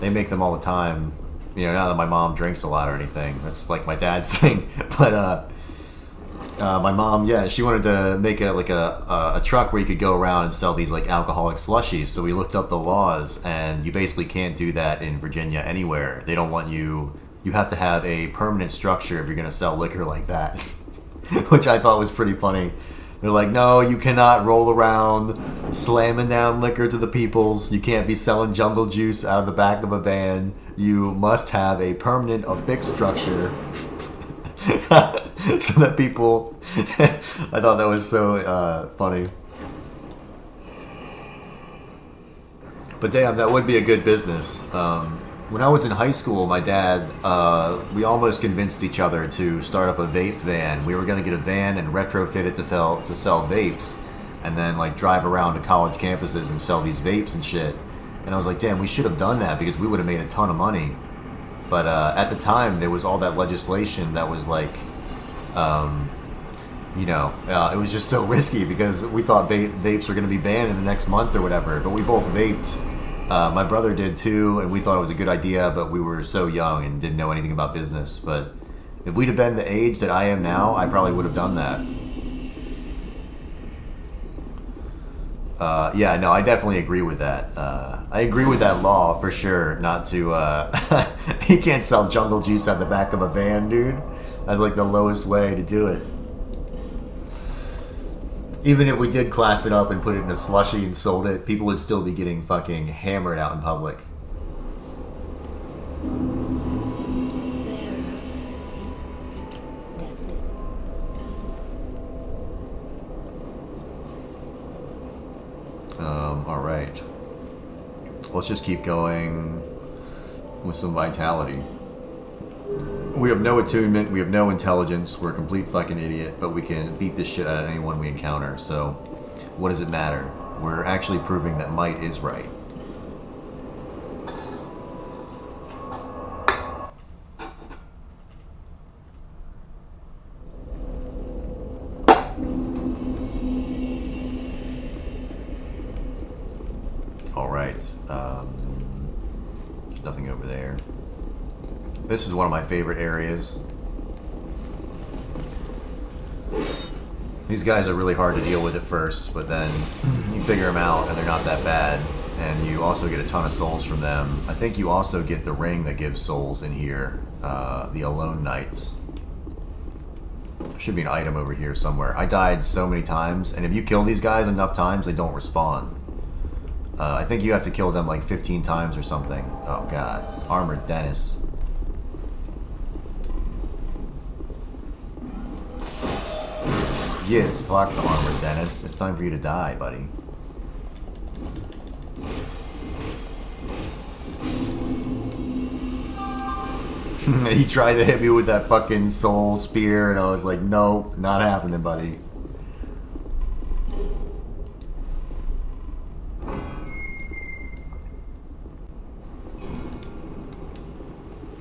they make them all the time. You know, not that my mom drinks a lot or anything. That's like my dad's thing. But my mom, yeah, she wanted to make a truck where you could go around and sell these like alcoholic slushies. So we looked up the laws, and you basically can't do that in Virginia anywhere. They don't want you. You have to have a permanent structure if you're going to sell liquor like that, which I thought was pretty funny. They're like, no, you cannot roll around slamming down liquor to the peoples. You can't be selling jungle juice out of the back of a van. You must have a permanent or fixed structure so that people... I thought that was so funny. But damn, that would be a good business. When I was in high school, my dad, we almost convinced each other to start up a vape van. We were going to get a van and retrofit it to sell vapes, and then like drive around to college campuses and sell these vapes and shit. And I was like, damn, we should have done that because we would have made a ton of money. But at the time, there was all that legislation that was like, you know, it was just so risky because we thought vapes were going to be banned in the next month or whatever. But we both vaped. My brother did too, and we thought it was a good idea, but we were so young and didn't know anything about business. But if we'd have been the age that I am now, I probably would have done that. Yeah, no, I definitely agree with that. I agree with that law for sure. Not to, you can't sell jungle juice out the back of a van, dude. That's like the lowest way to do it. Even if we did class it up and put it in a slushie and sold it, people would still be getting fucking hammered out in public. Alright. Let's just keep going with some vitality. We have no attunement, we have no intelligence, we're a complete fucking idiot, but we can beat this shit out of anyone we encounter, so what does it matter? We're actually proving that might is right. Alright, there's nothing over there. This is one of my favorite areas. These guys are really hard to deal with at first, but then you figure them out and they're not that bad. And you also get a ton of souls from them. I think you also get the ring that gives souls in here. The Alone Knights. There should be an item over here somewhere. I died so many times, and if you kill these guys enough times, they don't respawn. I think you have to kill them like 15 times or something. Oh god. Armored Dennis. Get fucked, Armored Dennis. It's time for you to die, buddy. He tried to hit me with that fucking soul spear, and I was like, nope, not happening, buddy.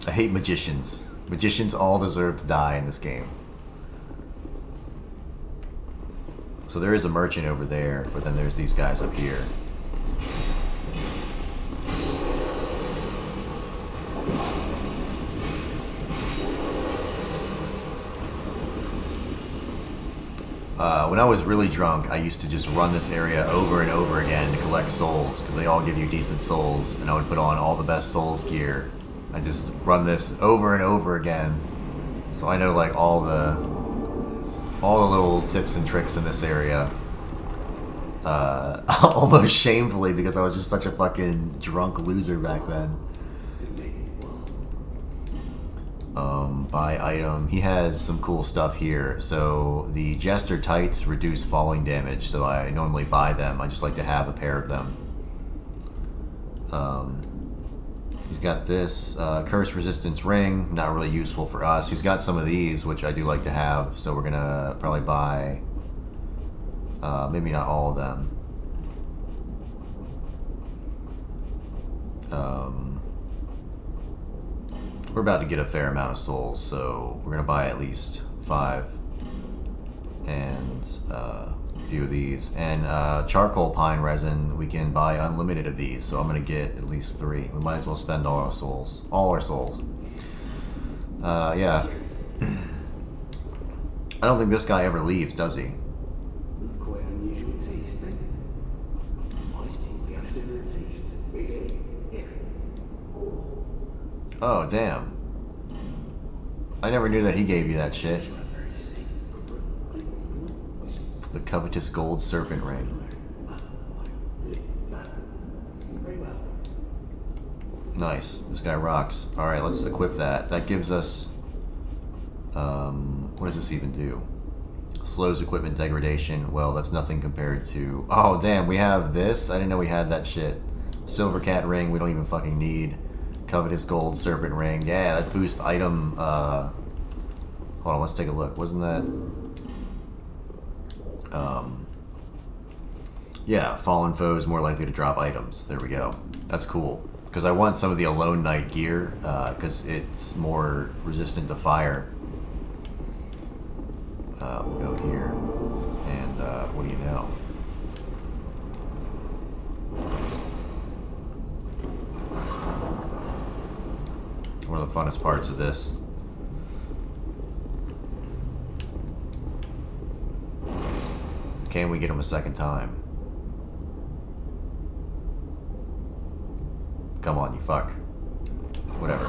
I hate magicians. Magicians all deserve to die in this game. So there is a merchant over there, but then there's these guys up here. When I was really drunk, I used to just run this area over and over again to collect souls, because they all give you decent souls, and I would put on all the best souls gear. I just run this over and over again, so I know like all the little tips and tricks in this area. Almost shamefully, because I was just such a fucking drunk loser back then. Buy item. He has some cool stuff here. So the Jester Tights reduce falling damage, so I normally buy them. I just like to have a pair of them. He's got this Curse Resistance Ring, not really useful for us. He's got some of these, which I do like to have, so we're gonna probably buy maybe not all of them. We're about to get a fair amount of souls, so we're gonna buy at least 5 and a few of these. And charcoal pine resin, we can buy unlimited of these, so I'm gonna get at least 3. We might as well spend all our souls. Yeah. I don't think this guy ever leaves, does he? Quite unusual taste, eh? I think we have similar taste. Really? Yeah. Oh, damn. I never knew that he gave you that shit. The covetous gold serpent ring. Nice. This guy rocks. Alright, let's equip that. That gives us... what does this even do? Slows equipment degradation. Well, that's nothing compared to... Oh, damn, we have this? I didn't know we had that shit. Silver cat ring, we don't even fucking need. Covetous gold serpent ring. Yeah, that boosts item... hold on, let's take a look. Wasn't that... yeah, fallen foes more likely to drop items. There we go. That's cool. Because I want some of the Alone Knight gear, because it's more resistant to fire. We'll go here. And, what do you know? One of the funnest parts of this. Can we get him a second time? Come on, you fuck. Whatever.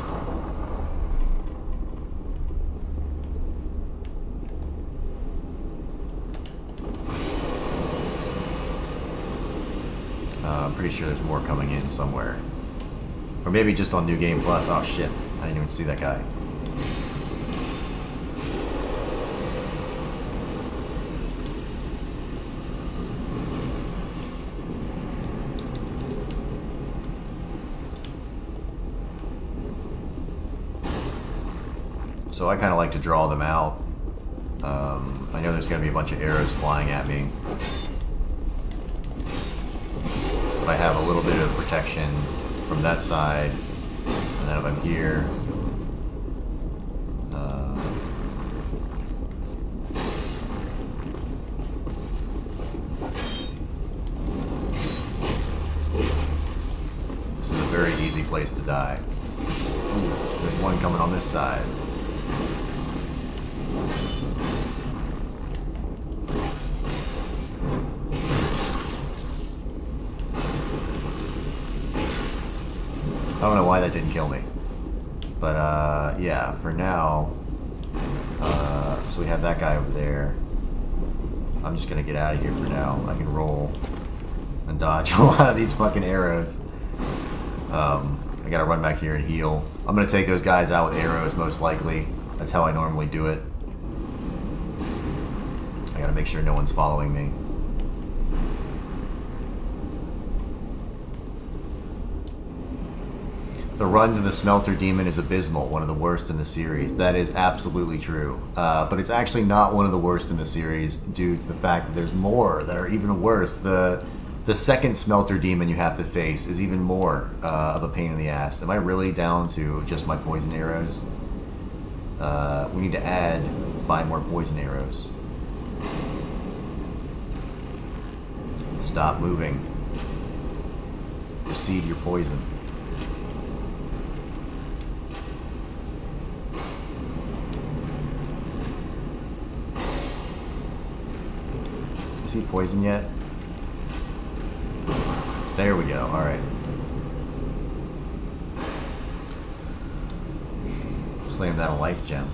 I'm pretty sure there's more coming in somewhere. Or maybe just on New Game Plus. Oh shit, I didn't even see that guy. So I kind of like to draw them out. I know there's going to be a bunch of arrows flying at me. But I have a little bit of protection from that side. And then if I'm here... this is a very easy place to die. Ooh, there's one coming on this side. I don't know why that didn't kill me. But, yeah, for now... so we have that guy over there. I'm just gonna get out of here for now. I can roll. and dodge a lot of these fucking arrows. I gotta run back here and heal. I'm gonna take those guys out with arrows, most likely. That's how I normally do it. I gotta make sure no one's following me. The run to the Smelter Demon is abysmal, one of the worst in the series. That is absolutely true. But it's actually not one of the worst in the series due to the fact that there's more that are even worse. The second Smelter Demon you have to face is even more of a pain in the ass. Am I really down to just my poison arrows? We need to buy more poison arrows. Stop moving. Recede your poison. Is he poisoned yet? There we go. Alright. Slam that a life gem.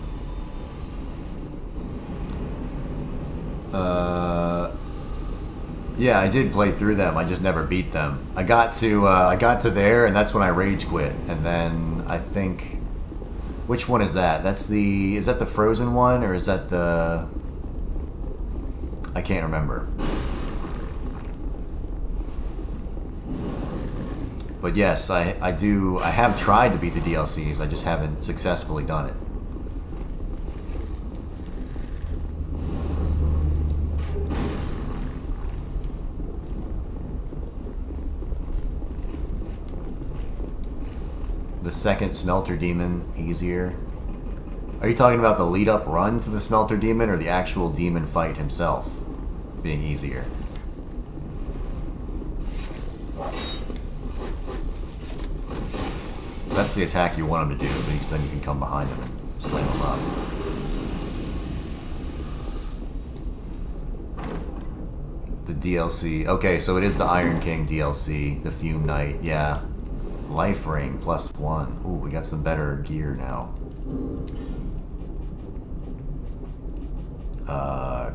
Yeah, I did play through them. I just never beat them. I got to there, and that's when I rage quit. And then I think, which one is that? Is that the frozen one, or is that the? I can't remember. But yes, I have tried to beat the DLCs. I just haven't successfully done it. The second Smelter Demon easier. Are you talking about the lead-up run to the Smelter Demon or the actual demon fight himself being easier? That's the attack you want him to do, because then you can come behind him and slam him up. The DLC. Okay, so it is the Iron King DLC, the Fume Knight. Yeah. Life Ring +1. Ooh, we got some better gear now.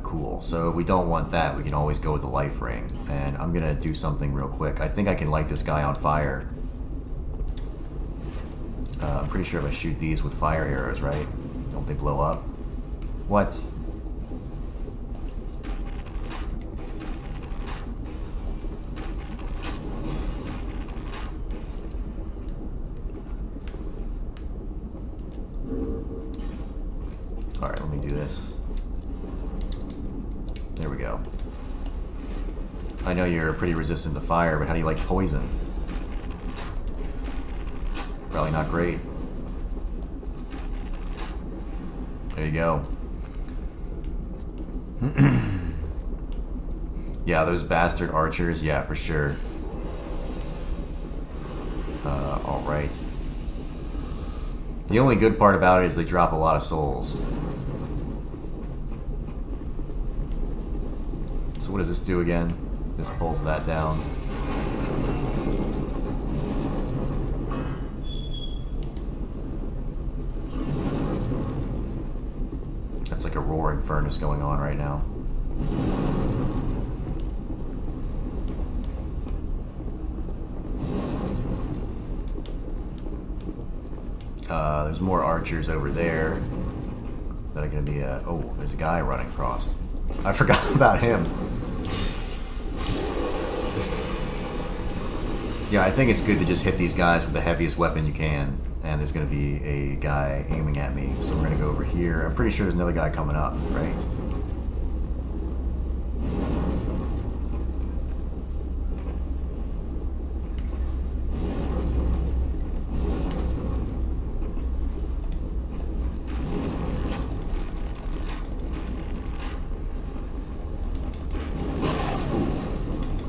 Cool. So if we don't want that, we can always go with the Life Ring. And I'm gonna do something real quick. I think I can light this guy on fire. I'm pretty sure if I shoot these with fire arrows, right? Don't they blow up? What? Alright, let me do this. There we go. I know you're pretty resistant to fire, but how do you like poison? Probably not great. There you go. Yeah, those bastard archers, yeah, for sure. Alright. The only good part about it is they drop a lot of souls. So what does this do again? This pulls that down. That's like a roaring furnace going on right now. There's more archers over there that are going to be oh, there's a guy running across. I forgot about him. Yeah, I think it's good to just hit these guys with the heaviest weapon you can. And there's going to be a guy aiming at me. So we're going to go over here. I'm pretty sure there's another guy coming up, right?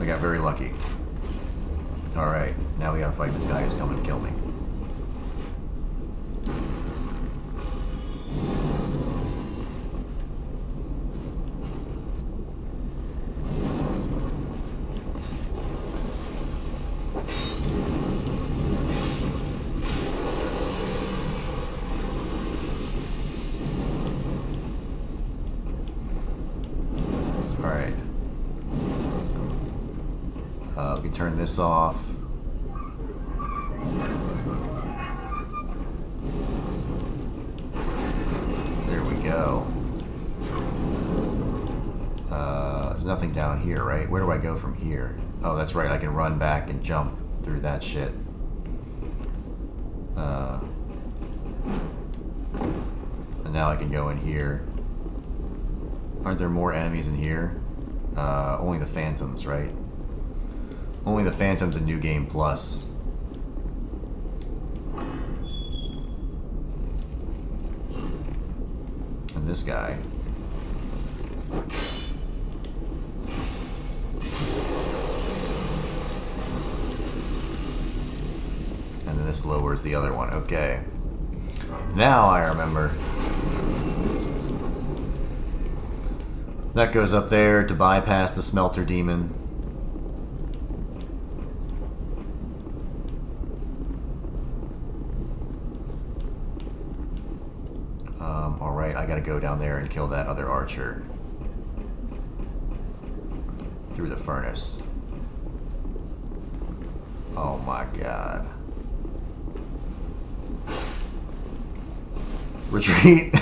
I got very lucky. Alright, now we gotta fight this guy who's coming to kill me. Let me turn this off. There we go. There's nothing down here, right? Where do I go from here? Oh, that's right. I can run back and jump through that shit. And now I can go in here. Aren't there more enemies in here? Only the Phantoms, right? Only the Phantoms in New Game Plus. And this guy. And then this lowers the other one. Okay. Now I remember. That goes up there to bypass the smelter demon. Alright, I gotta go down there and kill that other archer. Through the furnace. Oh my god. Retreat!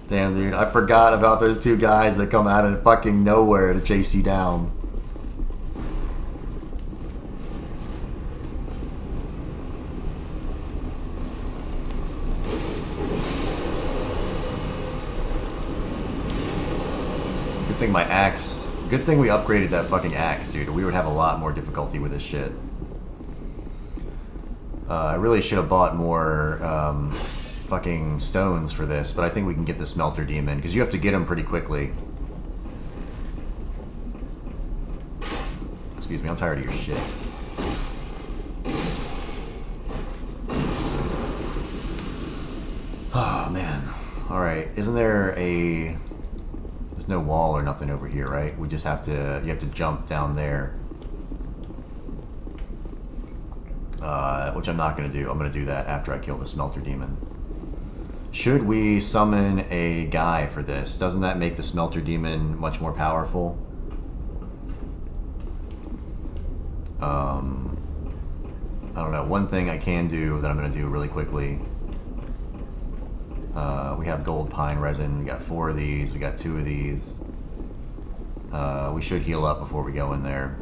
Damn, dude, I forgot about those two guys that come out of fucking nowhere to chase you down. Good thing my axe... Good thing we upgraded that fucking axe, dude. We would have a lot more difficulty with this shit. I really should have bought more fucking stones for this, but I think we can get the smelter demon, because you have to get them pretty quickly. Excuse me, I'm tired of your shit. Oh, man. Alright, isn't there a... There's no wall or nothing over here, right? We just have to... You have to jump down there. Which I'm not going to do. I'm going to do that after I kill the smelter demon. Should we summon a guy for this? Doesn't that make the smelter demon much more powerful? I don't know. One thing I can do that I'm going to do really quickly. We have gold pine resin. We got 4 of these. We got 2 of these. We should heal up before we go in there.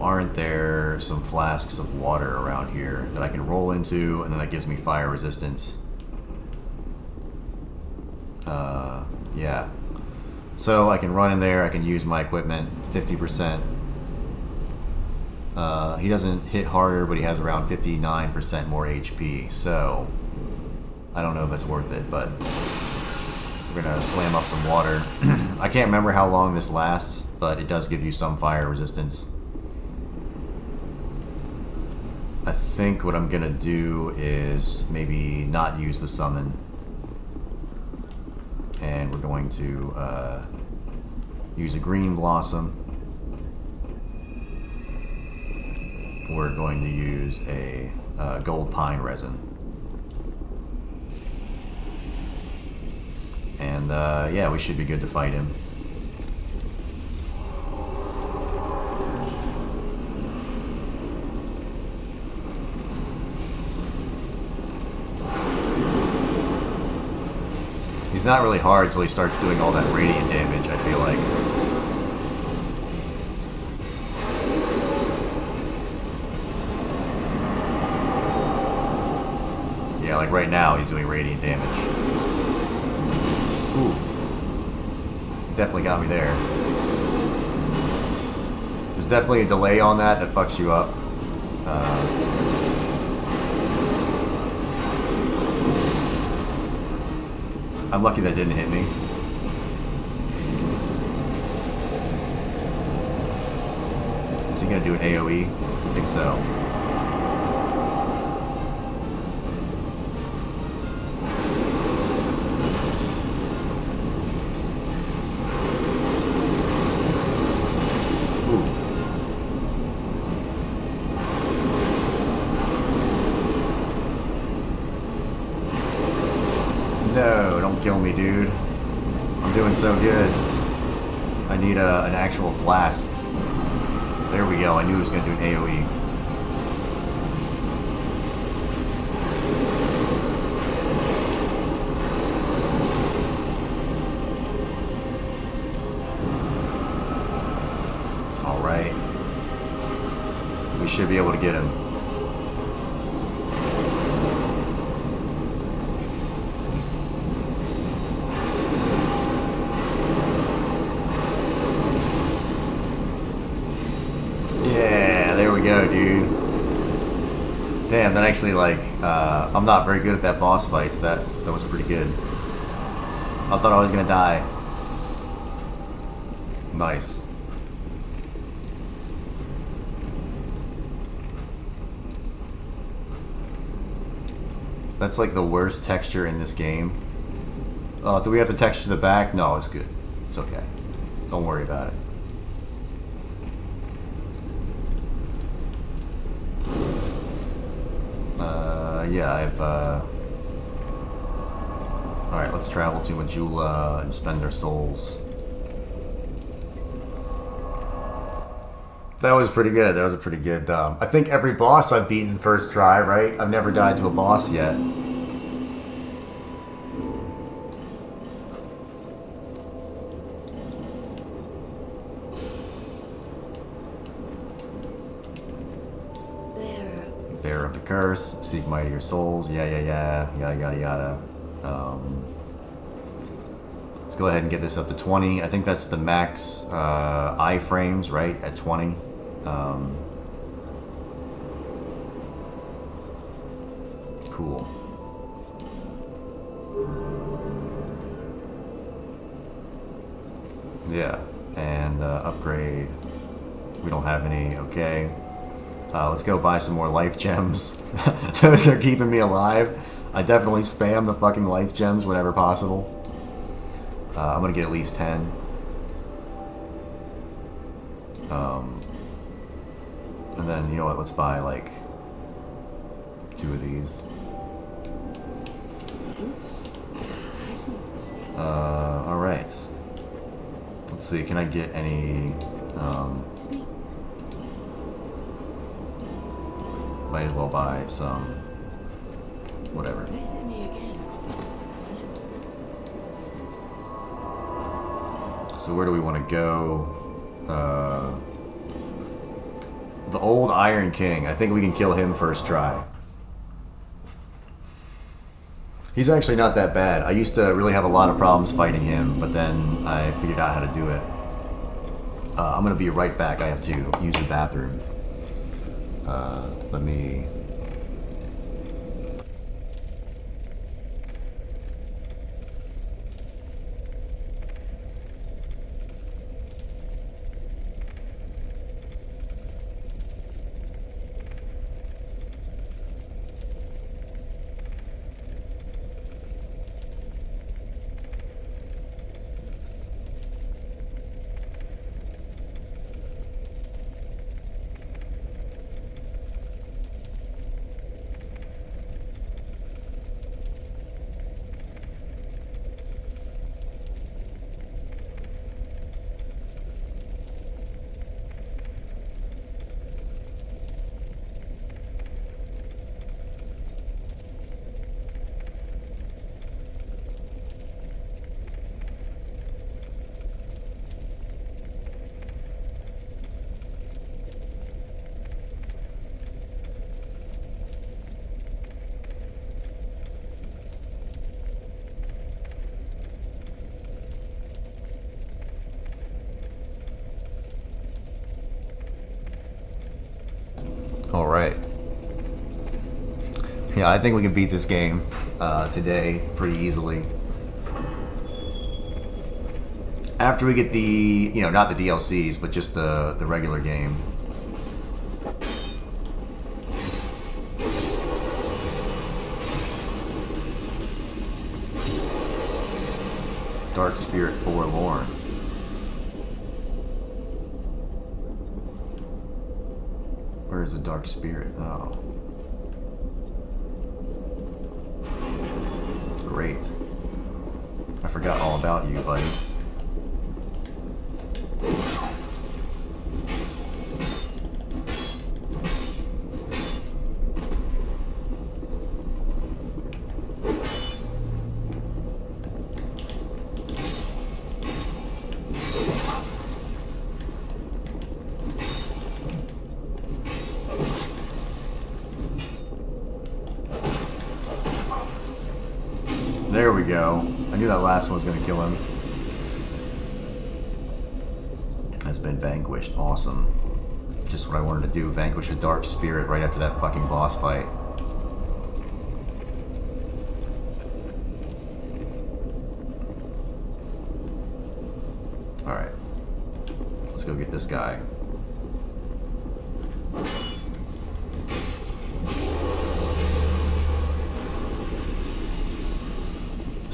Aren't there some flasks of water around here that I can roll into, and then that gives me fire resistance? Yeah. So I can run in there, I can use my equipment, 50%. He doesn't hit harder, but he has around 59% more HP, so I don't know if it's worth it, but we're gonna slam up some water. I can't remember how long this lasts, but it does give you some fire resistance. I think what I'm gonna do is maybe not use the summon, and we're going to use a green blossom. We're going to use a gold pine resin, and yeah, we should be good to fight him. He's not really hard until he starts doing all that radiant damage, I feel like. Yeah, like right now he's doing radiant damage. Ooh. Definitely got me there. There's definitely a delay on that fucks you up. I'm lucky that didn't hit me. Is he gonna do an AoE? I think so. No, don't kill me, dude. I'm doing so good. I need an actual flask. There we go. I knew it was going to do an AoE. Alright. We should be able to get him. Yeah, there we go, dude. Damn, that actually, like, I'm not very good at that boss fight, so that was pretty good. I thought I was gonna die. Nice. That's like the worst texture in this game. Do we have to texture the back? No, it's good. It's okay. Don't worry about it. Yeah, I've, Alright, let's travel to Majula and spend their souls. That was pretty good. That was a pretty good, I think every boss I've beaten first try, right? I've never died to a boss yet. Bearer of the Curse, seek mightier souls, yada yada. Let's go ahead and get this up to 20. I think that's the max iframes, right? At 20. Cool. Yeah, and upgrade. We don't have any. Okay. Let's go buy some more life gems. Those are keeping me alive. I definitely spam the fucking life gems whenever possible. I'm gonna get at least 10. And then, you know what, let's buy like 2 of these. Alright. Let's see, can I get any... might as well buy some... whatever. So where do we want to go? The old Iron King. I think we can kill him first try. He's actually not that bad. I used to really have a lot of problems fighting him, but then I figured out how to do it. I'm going to be right back. I have to use the bathroom. Let me... Alright. Yeah, I think we can beat this game today pretty easily. After we get the, you know, not the DLCs, but just the regular game. Dark Spirit Forlorn. Where's the Dark Spirit? Oh. Great. I forgot all about you, buddy. There we go. I knew that last one was going to kill him. Has been vanquished. Awesome. Just what I wanted to do. Vanquish a dark spirit right after that fucking boss fight. Alright. Let's go get this guy.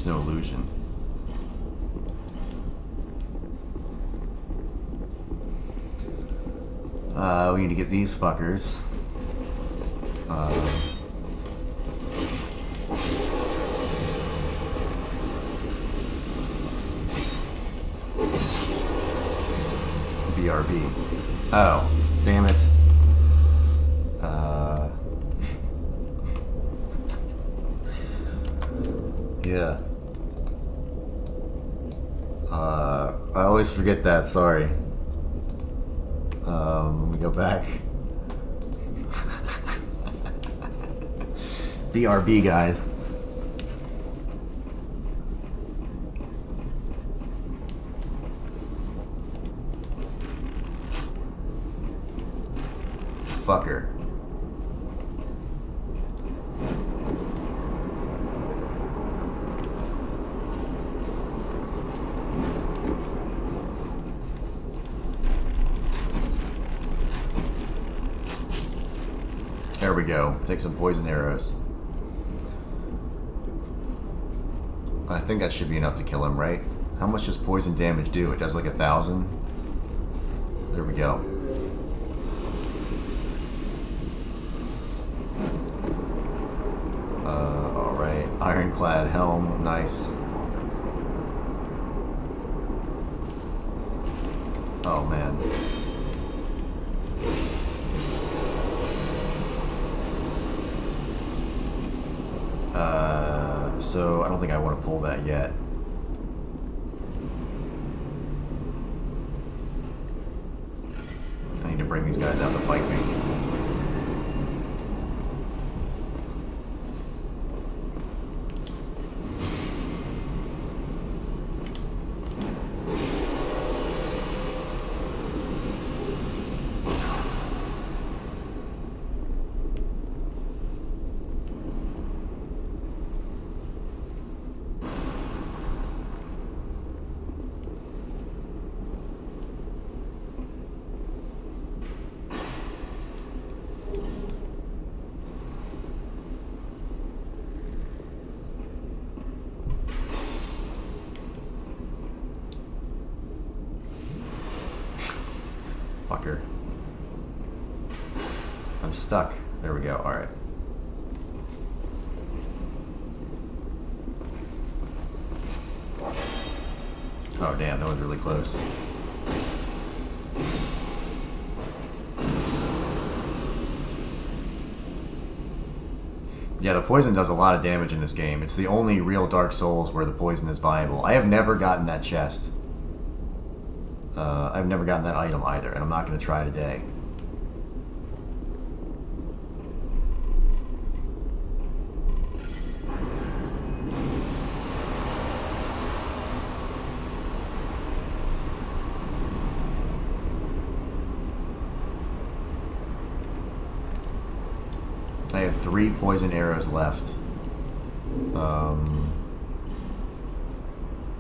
No illusion. We need to get these fuckers. BRB. Oh, damn it. Yeah. I always forget that, sorry. Let me go back. BRB, guys. Fucker. There we go. Take some poison arrows. I think that should be enough to kill him, right? How much does poison damage do? It does like 1,000. There we go. Alright. Ironclad helm. Nice. Oh, man. So I don't think I want to pull that yet. I need to bring these guys out to fight me. Fucker. I'm stuck. There we go. Alright. Oh damn, that was really close. Yeah, the poison does a lot of damage in this game. It's the only real Dark Souls where the poison is viable. I have never gotten that chest. I've never gotten that item either, and I'm not going to try today. I have 3 poison arrows left. Do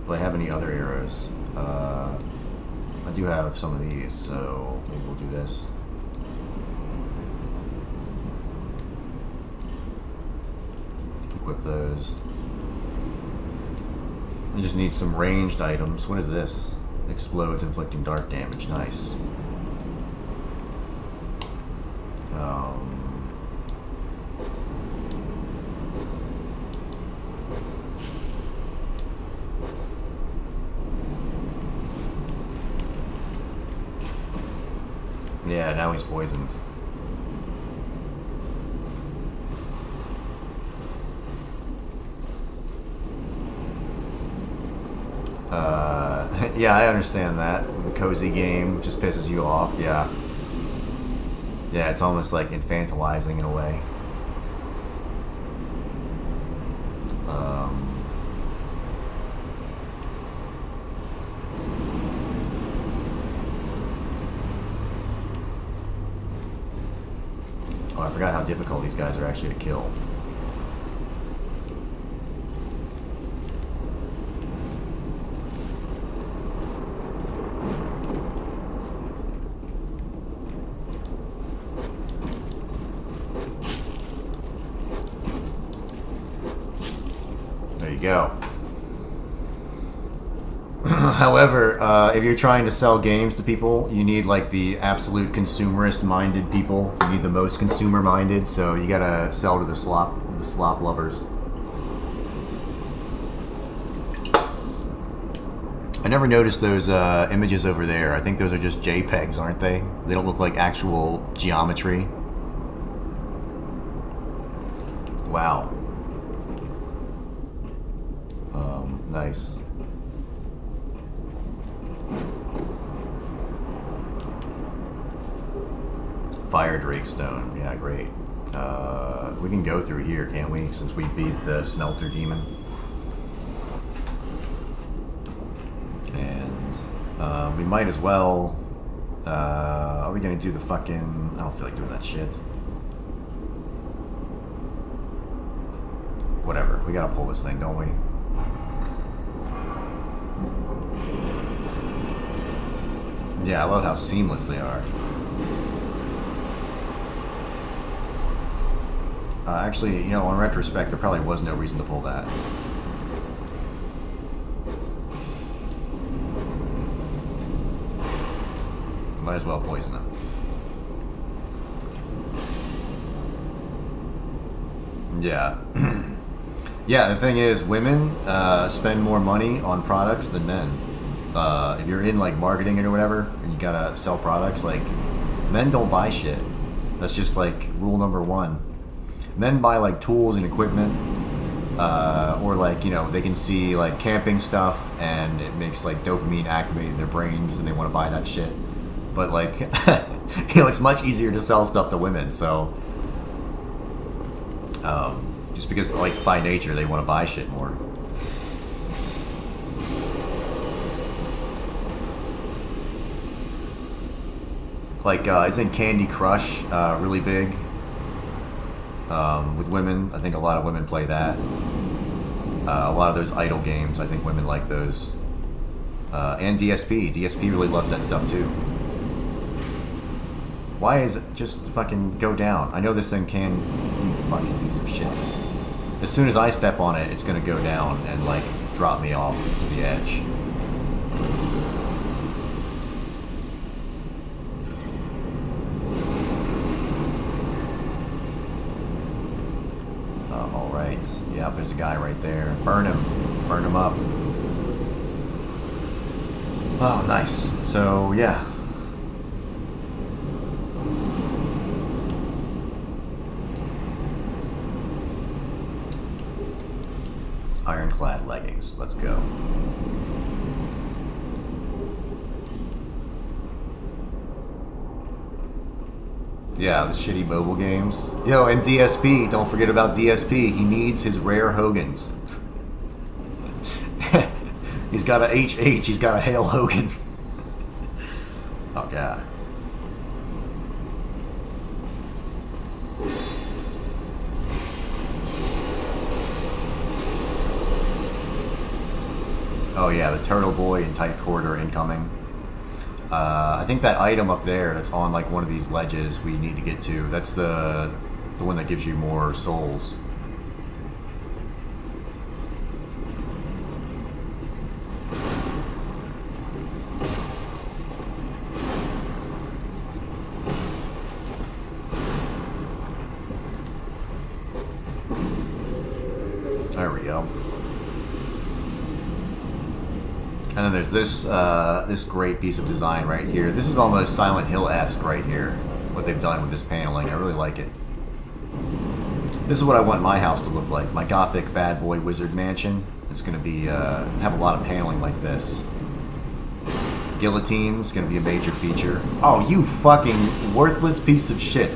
I have any other arrows? I do have some of these, so maybe we'll do this. Equip those. I just need some ranged items. What is this? Explodes, inflicting dark damage. Nice. Yeah, now he's poisoned. Yeah, I understand that. The cozy game just pisses you off, yeah. Yeah, it's almost like infantilizing in a way. Oh, I forgot how difficult these guys are actually to kill. There you go. However, if you're trying to sell games to people, you need like the absolute consumerist-minded people. You need the most consumer-minded, so you gotta sell to the slop lovers. I never noticed those images over there. I think those are just JPEGs, aren't they? They don't look like actual geometry. Wow. Nice. Fire Drake Stone. Yeah, great. We can go through here, can't we? Since we beat the Smelter Demon. And we might as well... are we going to do the fucking... I don't feel like doing that shit. Whatever. We gotta pull this thing, don't we? Yeah, I love how seamless they are. Actually, you know, in retrospect, there probably was no reason to pull that. Might as well poison them. Yeah. Yeah, the thing is, women spend more money on products than men. If you're in like marketing or whatever, and you gotta sell products, like men don't buy shit. That's just like rule number one. Men buy like tools and equipment, or like, you know, they can see like camping stuff, and it makes like dopamine activate in their brains, and they want to buy that shit. But like, you know, it's much easier to sell stuff to women. So, just because like by nature they want to buy shit more. Like, isn't Candy Crush really big with women? I think a lot of women play that. A lot of those idle games, I think women like those. And DSP. DSP really loves that stuff too. Why is it just fucking go down? I know this thing can... You fucking piece of shit. As soon as I step on it, it's gonna go down and like drop me off to the edge. Alright. Yeah, there's a guy right there. Burn him. Burn him up. Oh, nice. So, yeah. Ironclad leggings. Let's go. Yeah, the shitty mobile games. Yo, and DSP. Don't forget about DSP. He needs his rare Hogans. He's got a HH. He's got a Hail Hogan. Oh, God. Oh, yeah, the Turtle Boy and Tight Quarter incoming. I think that item up there that's on like one of these ledges we need to get to, that's the one that gives you more souls. There we go. And then there's this this great piece of design right here. This is almost Silent Hill-esque right here, what they've done with this paneling. I really like it. This is what I want my house to look like. My gothic bad boy wizard mansion. It's going to be have a lot of paneling like this. Guillotine's going to be a major feature. Oh, you fucking worthless piece of shit.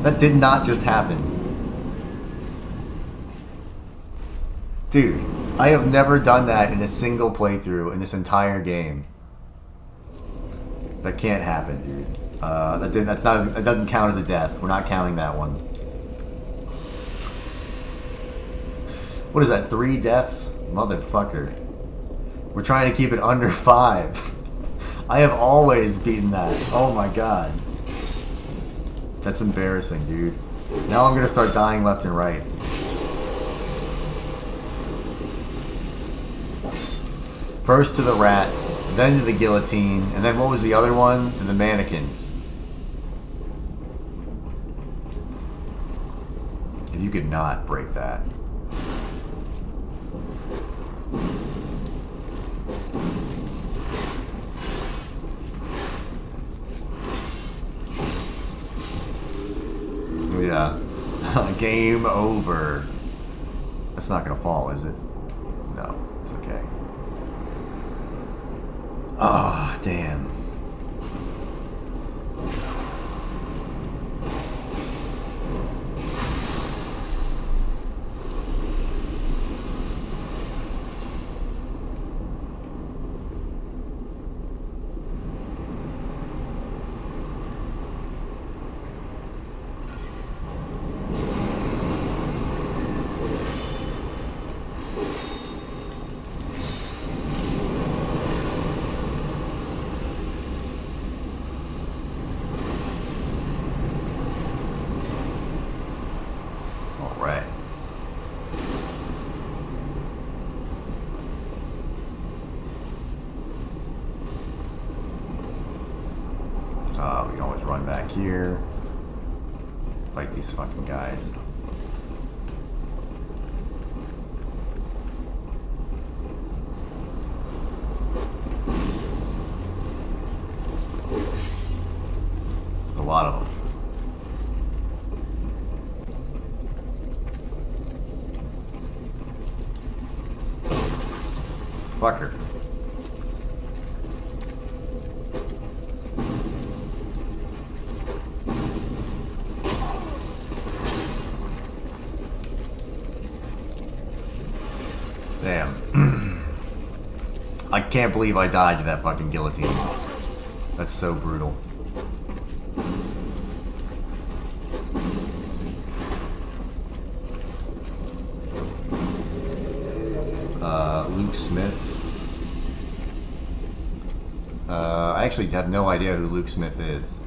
That did not just happen. Dude, I have never done that in a single playthrough in this entire game. That can't happen, dude. That's not. It doesn't count as a death. We're not counting that one. What is that? 3 deaths, motherfucker. We're trying to keep it under 5. I have always beaten that. Oh my god. That's embarrassing, dude. Now I'm gonna start dying left and right. First to the rats, then to the guillotine, and then what was the other one? To the mannequins. If you could not break that. Yeah. Game over. That's not gonna fall, is it? No, it's okay. Ah, oh, damn. We can always run back here. Fight these fucking guys. A lot of them. Fucker. Damn. I can't believe I died to that fucking guillotine. That's so brutal. Luke Smith. I actually have no idea who Luke Smith is.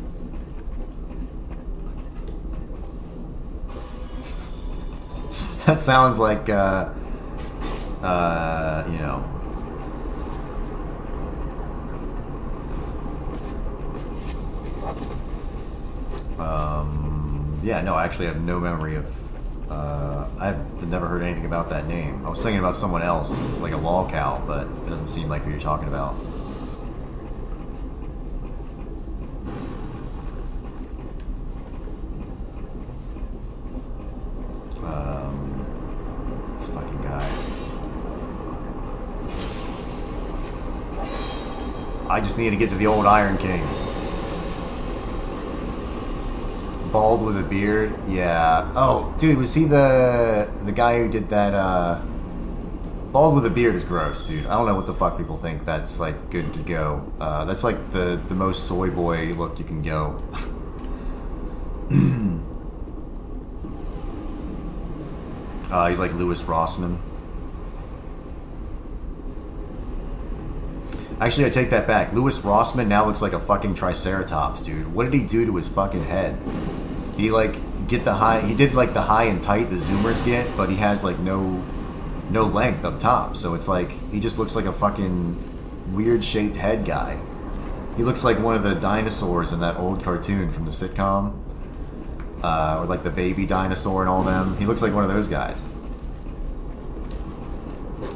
That sounds like, you know. Yeah, no, I actually have no memory of, I've never heard anything about that name. I was thinking about someone else, like a lolcow, but it doesn't seem like who you're talking about. This fucking guy. I just need to get to the old Iron King. Bald with a beard? Yeah. Oh, dude, was he the guy who did that, Bald with a beard is gross, dude. I don't know what the fuck people think that's, like, good to go. That's, like, the most soy boy look you can go. He's like Louis Rossman. Actually, I take that back. Louis Rossman now looks like a fucking Triceratops, dude. What did he do to his fucking head? He like get the high. He did like the high and tight the Zoomers get, but he has like no length up top. So it's like he just looks like a fucking weird shaped head guy. He looks like one of the dinosaurs in that old cartoon from the sitcom, or like the baby dinosaur and all them. He looks like one of those guys.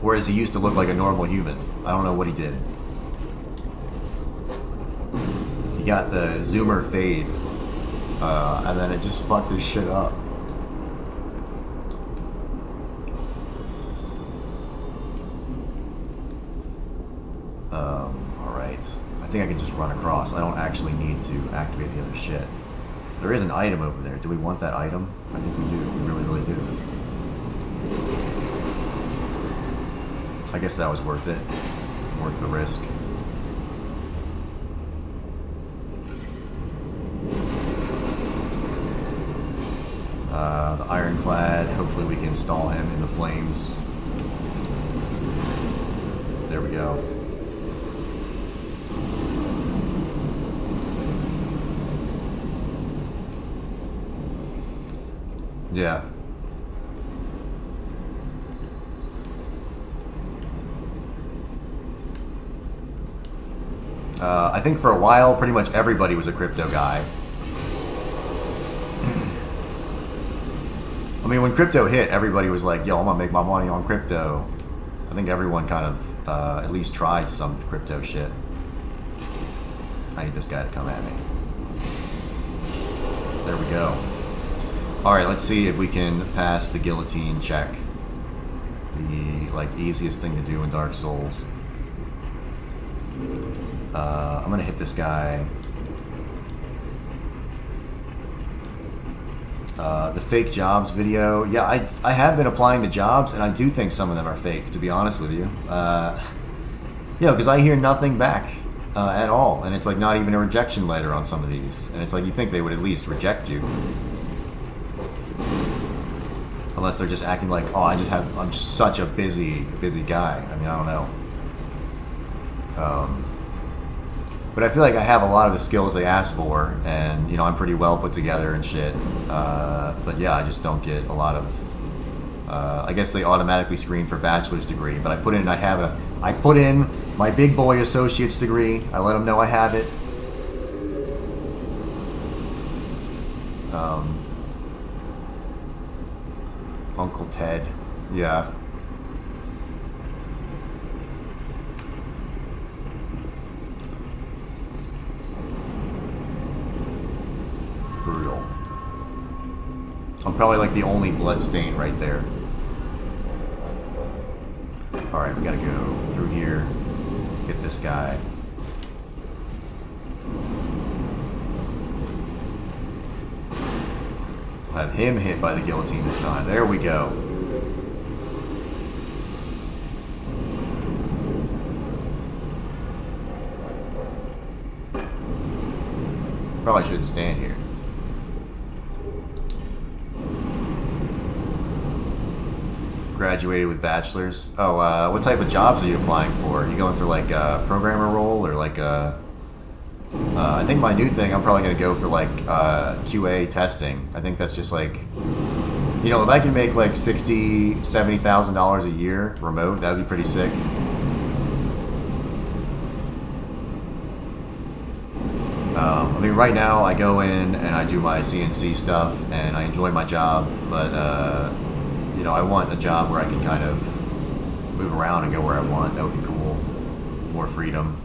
Whereas he used to look like a normal human. I don't know what he did. He got the zoomer fade, and then it just fucked his shit up. Alright. I think I can just run across. I don't actually need to activate the other shit. There is an item over there. Do we want that item? I think we do. We really, really do. I guess that was worth it. Worth the risk. The Ironclad. Hopefully we can stall him in the flames. There we go. Yeah. I think for a while, pretty much everybody was a crypto guy. I mean, when crypto hit, everybody was like, yo, I'm gonna make my money on crypto. I think everyone kind of at least tried some crypto shit. I need this guy to come at me. There we go. Alright, let's see if we can pass the guillotine check. The, like, easiest thing to do in Dark Souls. I'm gonna hit this guy. The fake jobs video. Yeah, I have been applying to jobs, and I do think some of them are fake, to be honest with you. Yeah, because I hear nothing back at all, and it's like not even a rejection letter on some of these. And it's like you think they would at least reject you. Unless they're just acting like, oh, I'm just such a busy guy. I mean, I don't know. But I feel like I have a lot of the skills they ask for, and you know, I'm pretty well put together and shit. But yeah, I just don't get a lot of. I guess they automatically screen for bachelor's degree, but I put in I put in my big boy associate's degree. I let them know I have it. Uncle Ted, yeah. Brutal. I'm probably like the only blood stain right there. Alright, we gotta go through here. Get this guy. Have him hit by the guillotine this time. There we go. Probably shouldn't stand here. Graduated with bachelor's. Oh, what type of jobs are you applying for? Are you going for like a programmer role or like a... I think my new thing, I'm probably going to go for like QA testing. I think that's just like, you know, if I can make like $60,000, $70,000 a year remote, that would be pretty sick. I mean, right now I go in and I do my CNC stuff and I enjoy my job, but you know, I want a job where I can kind of move around and go where I want. That would be cool. More freedom.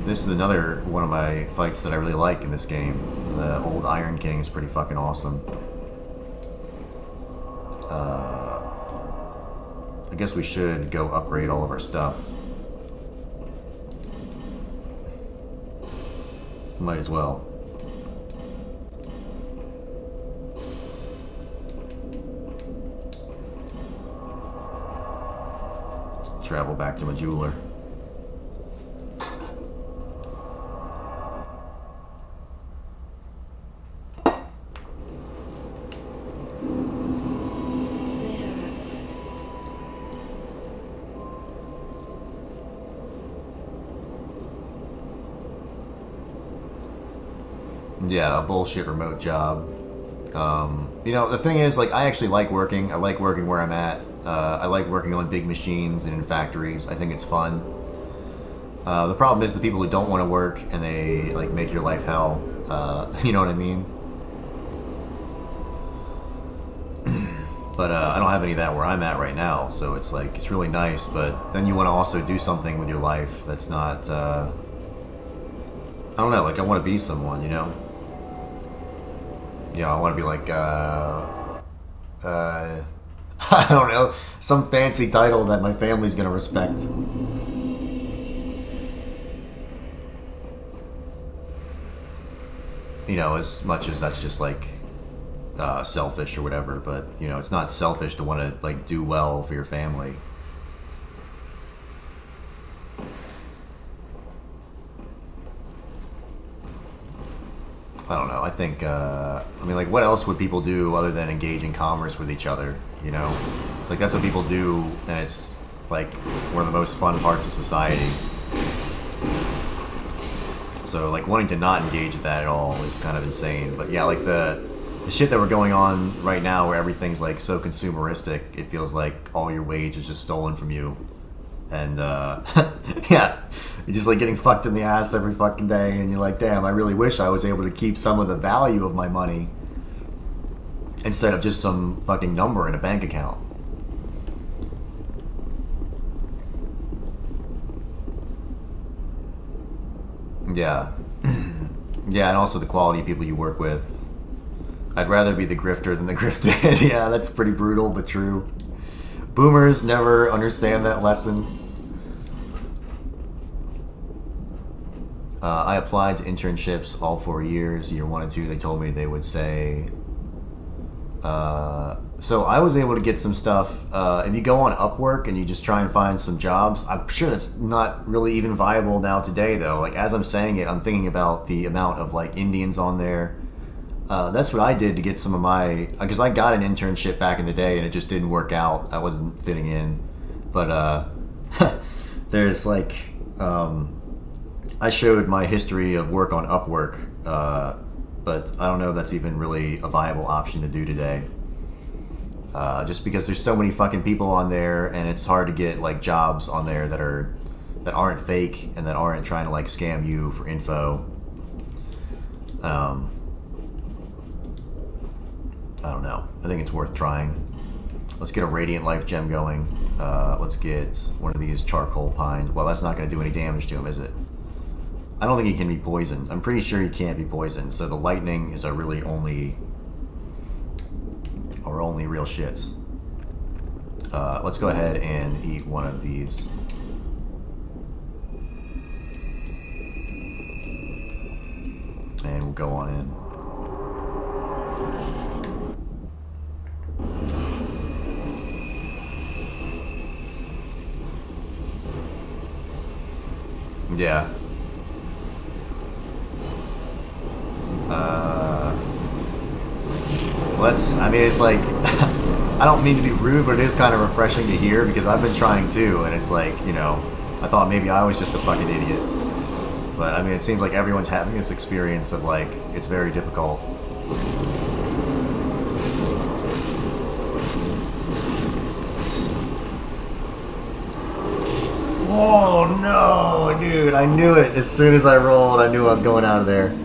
This is another one of my fights that I really like in this game. The old Iron King is pretty fucking awesome. I guess we should go upgrade all of our stuff. Might as well. Travel back to my jeweler. Yeah, a bullshit remote job. You know, the thing is, like, I actually like working. I like working where I'm at. I like working on big machines and in factories. I think it's fun. The problem is the people who don't want to work and they, like, make your life hell. You know what I mean? But I don't have any of that where I'm at right now, so it's like, it's really nice, but then you want to also do something with your life that's not, I don't know, like, I want to be someone, you know? Yeah, I want to be like, I don't know, some fancy title that my family's gonna respect. You know, as much as that's just like, selfish or whatever, but you know, it's not selfish to want to like do well for your family. I don't know. I think, I mean, like, what else would people do other than engage in commerce with each other? You know, it's like that's what people do, and it's like one of the most fun parts of society. So, like, wanting to not engage with that at all is kind of insane. But yeah, like the shit that we're going on right now, where everything's like so consumeristic, it feels like all your wage is just stolen from you, and yeah, you're just like getting fucked in the ass every fucking day, and you're like, damn, I really wish I was able to keep some of the value of my money instead of just some fucking number in a bank account. Yeah. Yeah, and also the quality of people you work with. I'd rather be the grifter than the grifted. Yeah, that's pretty brutal, but true. Boomers never understand that lesson. I applied to internships all 4 years. Year 1 and 2, they told me they would say... so I was able to get some stuff. If you go on Upwork and you just try and find some jobs, I'm sure that's not really even viable now today, though. Like, as I'm saying it, I'm thinking about the amount of, like, Indians on there. That's what I did to get some of my... Because I got an internship back in the day, and it just didn't work out. I wasn't fitting in. But, there's, like... I showed my history of work on Upwork, but I don't know if that's even really a viable option to do today. Just because there's so many fucking people on there, and it's hard to get, like, jobs on there that aren't fake and that aren't trying to, like, scam you for info. I don't know. I think it's worth trying. Let's get a Radiant Life gem going. Let's get one of these charcoal pines. Well, that's not going to do any damage to him, is it? I don't think he can be poisoned. I'm pretty sure he can't be poisoned. So the lightning is our really only real shits. Let's go ahead and eat one of these. And we'll go on in. Yeah. I mean, it's like, I don't mean to be rude, but it is kind of refreshing to hear, because I've been trying too, and it's like, you know, I thought maybe I was just a fucking idiot. But, I mean, it seems like everyone's having this experience of, like, it's very difficult. Oh, no, dude, I knew it. As soon as I rolled, I knew I was going out of there.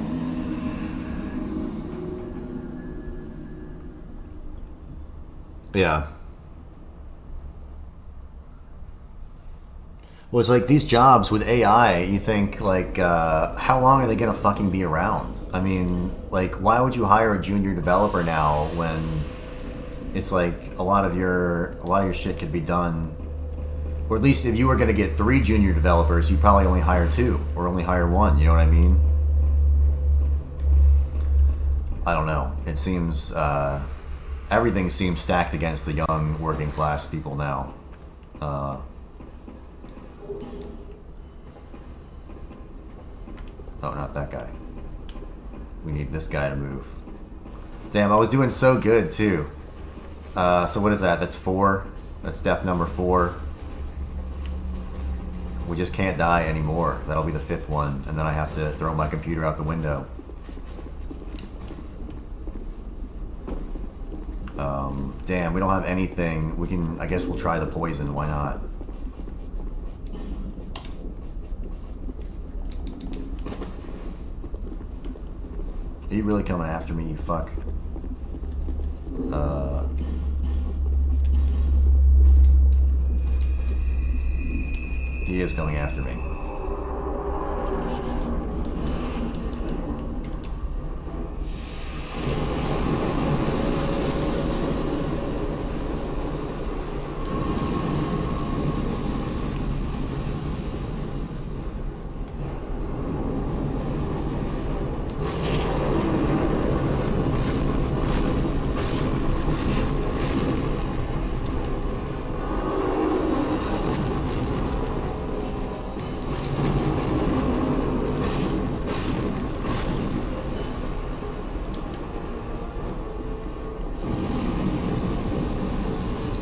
Yeah. Well, it's like these jobs with AI, you think, like, how long are they going to fucking be around? I mean, like, why would you hire a junior developer now when it's like a lot of your shit could be done? Or at least if you were going to get 3 junior developers, you'd probably only hire 2 or only hire 1, you know what I mean? I don't know. It seems, everything seems stacked against the young working class people now. Oh, not that guy. We need this guy to move. Damn, I was doing so good too. So what is that? That's 4. That's death number 4. We just can't die anymore. That'll be the 5th one, and then I have to throw my computer out the window. Damn, we don't have anything. We can, I guess we'll try the poison. Why not? Are you really coming after me, you fuck? He is coming after me.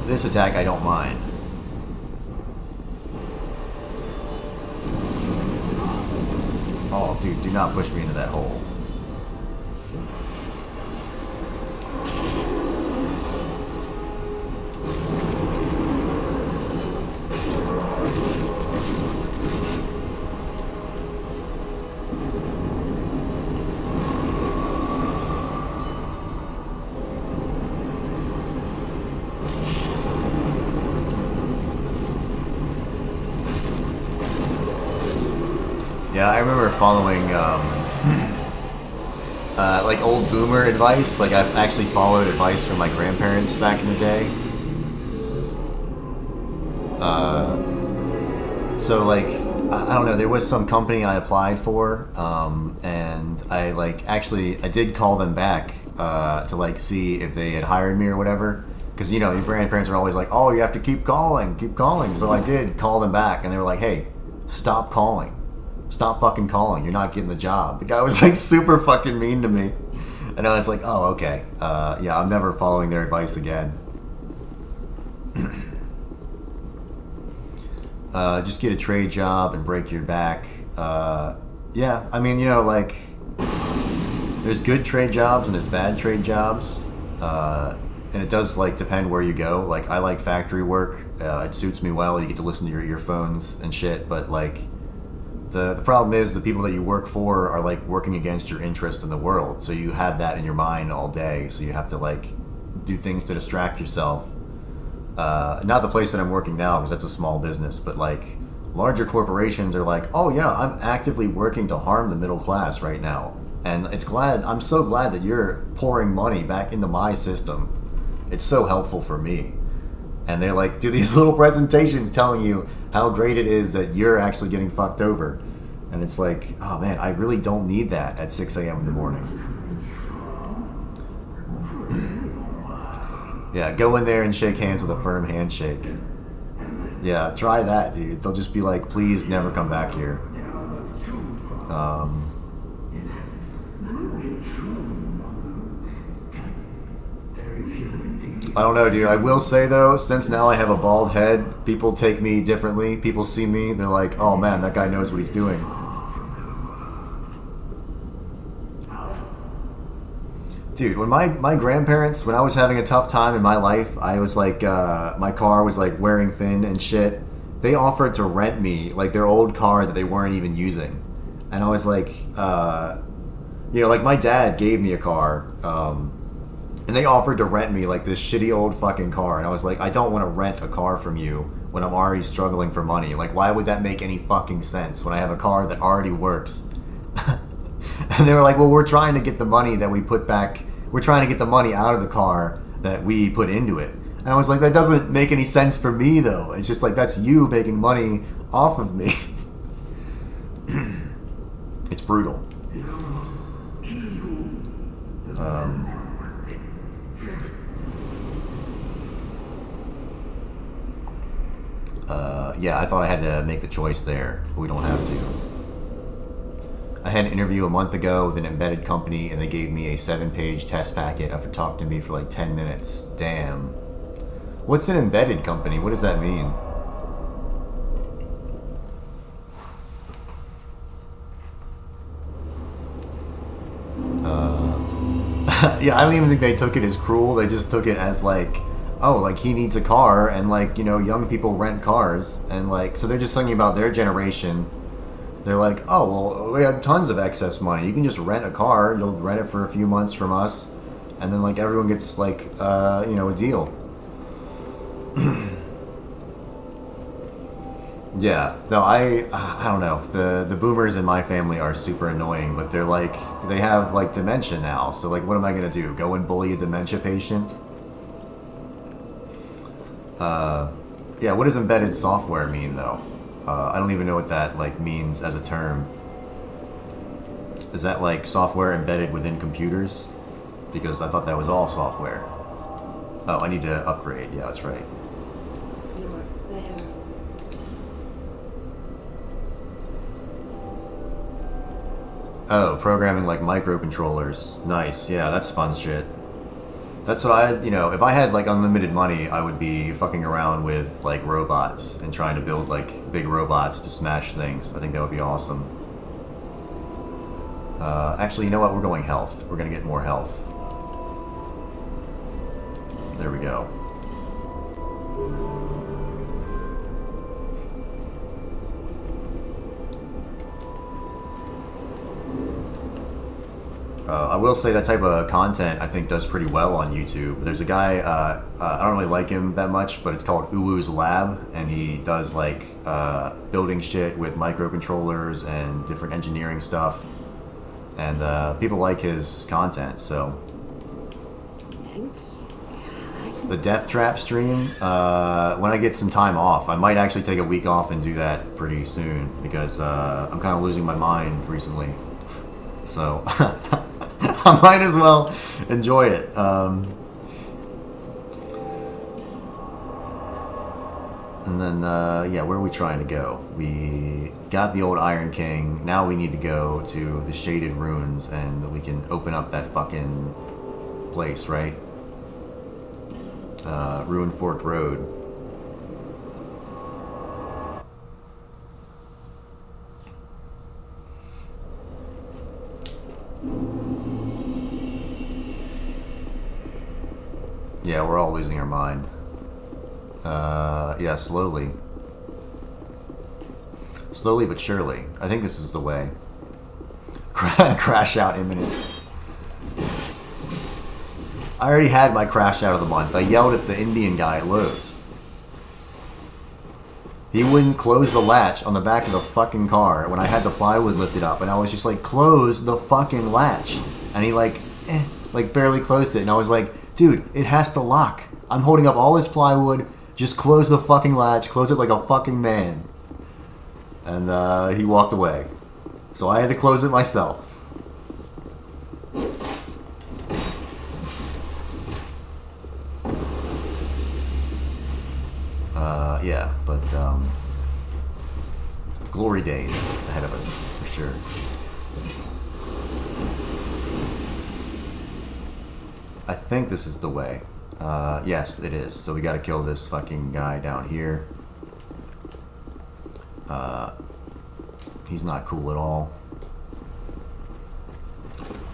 This attack I don't mind. Oh, dude, do not push me into that hole. Yeah, I remember following like old boomer advice. Like I've actually followed advice from my grandparents back in the day. So like I don't know, there was some company I applied for, and I I did call them back to like see if they had hired me or whatever. Because you know your grandparents are always like, oh, you have to keep calling, keep calling. So I did call them back, and they were like, hey, stop calling. Stop fucking calling. You're not getting the job. The guy was like super fucking mean to me. And I was like, oh, okay. Yeah, I'm never following their advice again. Just get a trade job and break your back. Yeah, I mean, you know, like, there's good trade jobs and there's bad trade jobs. And it does, like, depend where you go. Like, I like factory work. It suits me well. You get to listen to your earphones and shit. But, like, the problem is the people that you work for are like working against your interest in the world, so you have that in your mind all day, so you have to like do things to distract yourself. Not the place that I'm working now, because that's a small business, but like larger corporations are like, oh yeah, I'm actively working to harm the middle class right now, and I'm so glad that you're pouring money back into my system. It's so helpful for me. And they're like, do these little presentations telling you how great it is that you're actually getting fucked over. And it's like, oh man, I really don't need that at 6 a.m. in the morning. Yeah, go in there and shake hands with a firm handshake. Yeah, try that, dude. They'll just be like, please never come back here. I don't know, dude. I will say, though, since now I have a bald head, people take me differently. People see me, they're like, oh, man, that guy knows what he's doing. Dude, when my grandparents, when I was having a tough time in my life, I was like, my car was like wearing thin and shit. They offered to rent me like their old car that they weren't even using. And I was like, you know, like my dad gave me a car, and they offered to rent me like this shitty old fucking car. And I was like, I don't want to rent a car from you when I'm already struggling for money. Like, why would that make any fucking sense when I have a car that already works? And they were like, well, we're trying to get the money that we put back. We're trying to get the money out of the car that we put into it. And I was like, that doesn't make any sense for me, though. It's just like, that's you making money off of me. It's brutal. Yeah, I thought I had to make the choice there, but we don't have to. I had an interview a month ago with an embedded company, and they gave me a 7-page test packet after talking to me for like 10 minutes. Damn. What's an embedded company? What does that mean? Yeah, I don't even think they took it as cruel. They just took it as like, oh, like he needs a car, and like, you know, young people rent cars, and like, so they're just thinking about their generation. They're like, oh, well, we have tons of excess money. You can just rent a car. You'll rent it for a few months from us, and then like everyone gets like, you know, a deal. Yeah, no, I don't know. The boomers in my family are super annoying, but they're like, they have like dementia now. So like, what am I gonna do? Go and bully a dementia patient? Yeah, what does embedded software mean though? I don't even know what that like means as a term. Is that like software embedded within computers? Because I thought that was all software. Oh, I need to upgrade. Yeah, that's right. You're there. Oh, programming like microcontrollers. Nice. Yeah, that's fun shit. That's what I, you know, if I had like unlimited money, I would be fucking around with like robots and trying to build like big robots to smash things. I think that would be awesome. Actually, you know what? We're going health. We're gonna get more health. There we go. I will say that type of content I think does pretty well on YouTube. There's a guy, I don't really like him that much, but it's called Uwu's Lab, and he does like building shit with microcontrollers and different engineering stuff, and people like his content. So the Death Trap stream, when I get some time off, I might actually take a week off and do that pretty soon, because I'm kind of losing my mind recently. So I might as well enjoy it. And then, yeah, where are we trying to go? We got the old Iron King. Now we need to go to the Shaded Ruins, and we can open up that fucking place, right? Ruin Fork Road. Yeah, we're all losing our mind. Yeah, slowly. Slowly but surely. I think this is the way. Crash out imminent. I already had my crash out of the month. I yelled at the Indian guy at Lowe's. He wouldn't close the latch on the back of the fucking car when I had the plywood lifted up, and I was just like, close the fucking latch. And he like barely closed it, and I was like, dude, it has to lock. I'm holding up all this plywood. Just close the fucking latch. Close it like a fucking man. And he walked away. So I had to close it myself. Yeah, but glory days ahead of us, for sure. I think this is the way. Yes, it is. So we gotta kill this fucking guy down here. He's not cool at all.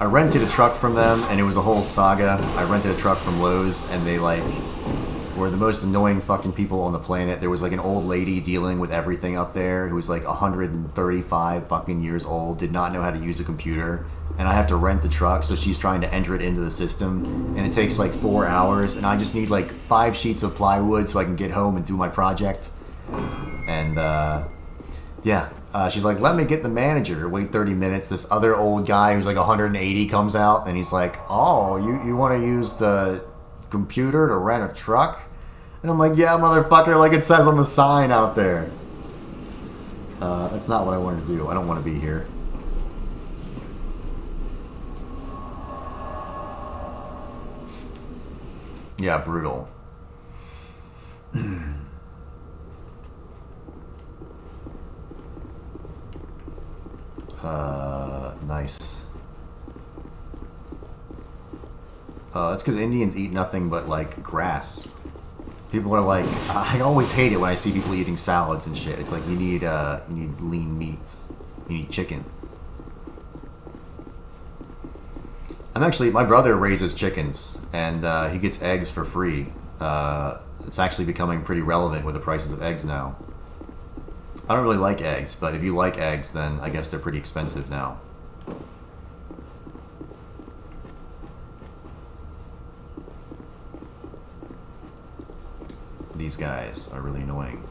I rented a truck from them, and it was a whole saga. I rented a truck from Lowe's, and they like were the most annoying fucking people on the planet. There was like an old lady dealing with everything up there who was like 135 fucking years old, did not know how to use a computer, and I have to rent the truck, so she's trying to enter it into the system, and it takes like 4 hours, and I just need like 5 sheets of plywood so I can get home and do my project. And yeah, she's like, let me get the manager. Wait 30 minutes. This other old guy who's like 180 comes out, and he's like, oh, you want to use the computer to rent a truck? And I'm like, yeah, motherfucker, like it says on the sign out there. That's not what I wanted to do. I don't want to be here. Yeah, brutal. Nice. That's because Indians eat nothing but like grass. People are like, I always hate it when I see people eating salads and shit. It's like you need lean meats. You need chicken. My brother raises chickens, and he gets eggs for free. It's actually becoming pretty relevant with the prices of eggs now. I don't really like eggs, but if you like eggs, then I guess they're pretty expensive now. These guys are really annoying.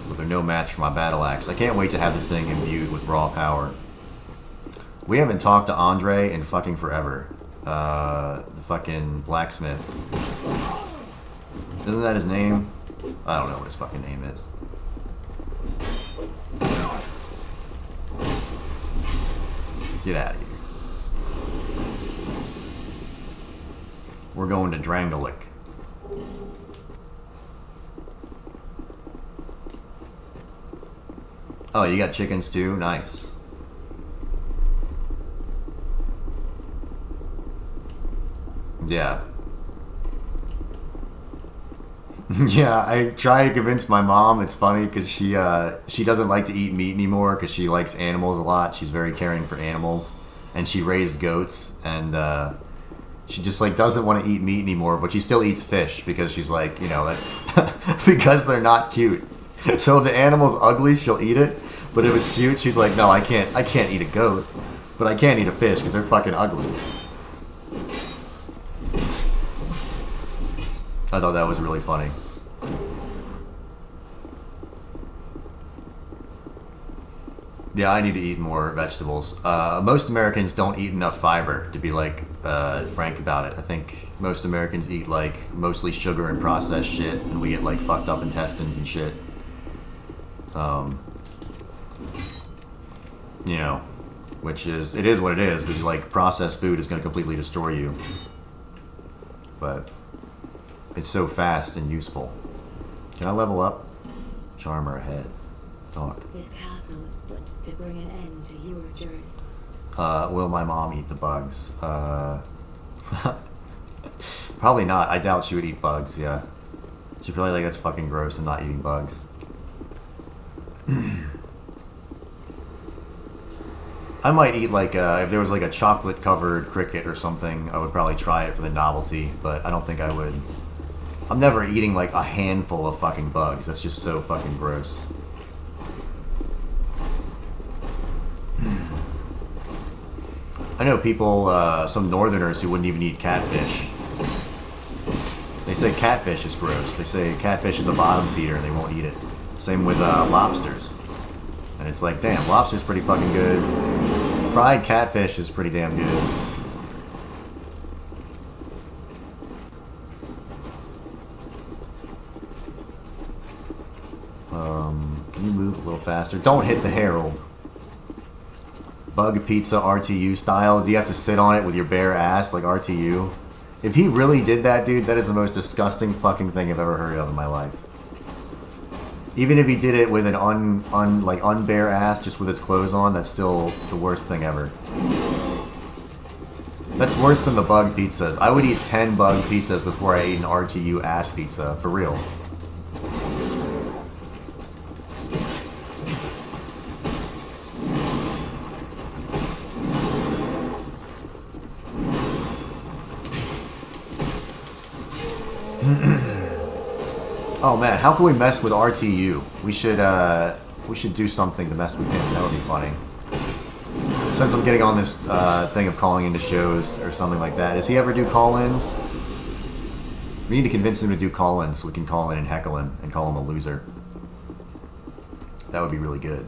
But they're no match for my battle axe. I can't wait to have this thing imbued with raw power. We haven't talked to Andre in fucking forever. The fucking blacksmith. Isn't that his name? I don't know what his fucking name is. Get out of here. We're going to Drangleic. Oh, you got chickens too? Nice. Yeah. Yeah, I try to convince my mom. It's funny because she doesn't like to eat meat anymore because she likes animals a lot. She's very caring for animals, and she raised goats, and she just like doesn't want to eat meat anymore. But she still eats fish because she's like, you know, that's because they're not cute. So if the animal's ugly, she'll eat it. But if it's cute, she's like, no, I can't eat a goat, but I can't eat a fish because they're fucking ugly. I thought that was really funny. Yeah, I need to eat more vegetables. Most Americans don't eat enough fiber to be like frank about it. I think most Americans eat like mostly sugar and processed shit, and we get like fucked up intestines and shit. You know, which is, it is what it is, because like processed food is going to completely destroy you. But it's so fast and useful. Can I level up? Charmer ahead. Talk. This castle to bring an end to your journey. Will my mom eat the bugs? Probably not. I doubt she would eat bugs, yeah. She'd probably like, that's fucking gross, and not eating bugs. I might eat like, if there was like a chocolate covered cricket or something, I would probably try it for the novelty, but I don't think I would. I'm never eating like a handful of fucking bugs. That's just so fucking gross. I know people, some northerners who wouldn't even eat catfish. They say catfish is gross. They say catfish is a bottom feeder and they won't eat it. Same with lobsters. And it's like, damn, lobster's pretty fucking good. Fried catfish is pretty damn good. Can you move a little faster? Don't hit the Herald. Bug pizza RTU style. Do you have to sit on it with your bare ass like RTU? If he really did that, dude, that is the most disgusting fucking thing I've ever heard of in my life. Even if he did it with an unbare ass, just with his clothes on, that's still the worst thing ever. That's worse than the bug pizzas. I would eat 10 bug pizzas before I ate an RTU ass pizza, for real. Oh man, how can we mess with RTU? We should do something to mess with him. That would be funny. Since I'm getting on this thing of calling into shows or something like that, does he ever do call-ins? We need to convince him to do call-ins so we can call in and heckle him and call him a loser. That would be really good.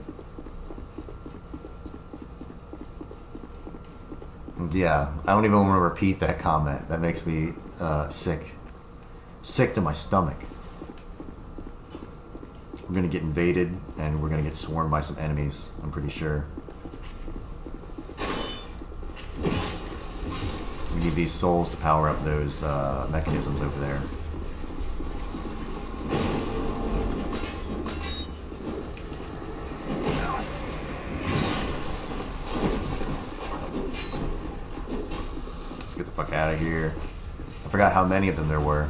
Yeah, I don't even want to repeat that comment. That makes me sick. Sick to my stomach. We're going to get invaded, and we're going to get swarmed by some enemies, I'm pretty sure. We need these souls to power up those mechanisms over there. Let's get the fuck out of here. I forgot how many of them there were.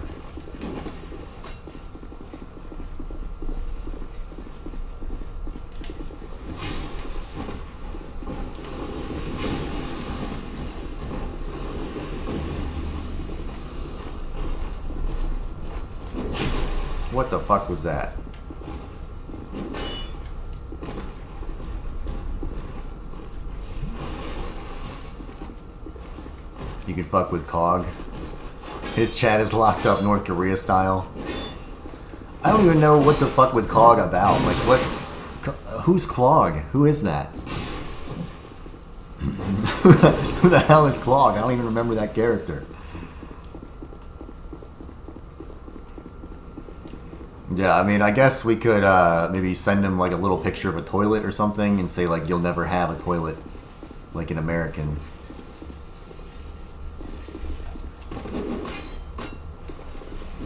What the fuck was that? You can fuck with Cog. His chat is locked up North Korea style. I don't even know what the fuck with Cog about. Like, what? Who's Clog? Who is that? Who the hell is Clog? I don't even remember that character. Yeah, I mean, I guess we could maybe send him like a little picture of a toilet or something and say like, you'll never have a toilet, like an American.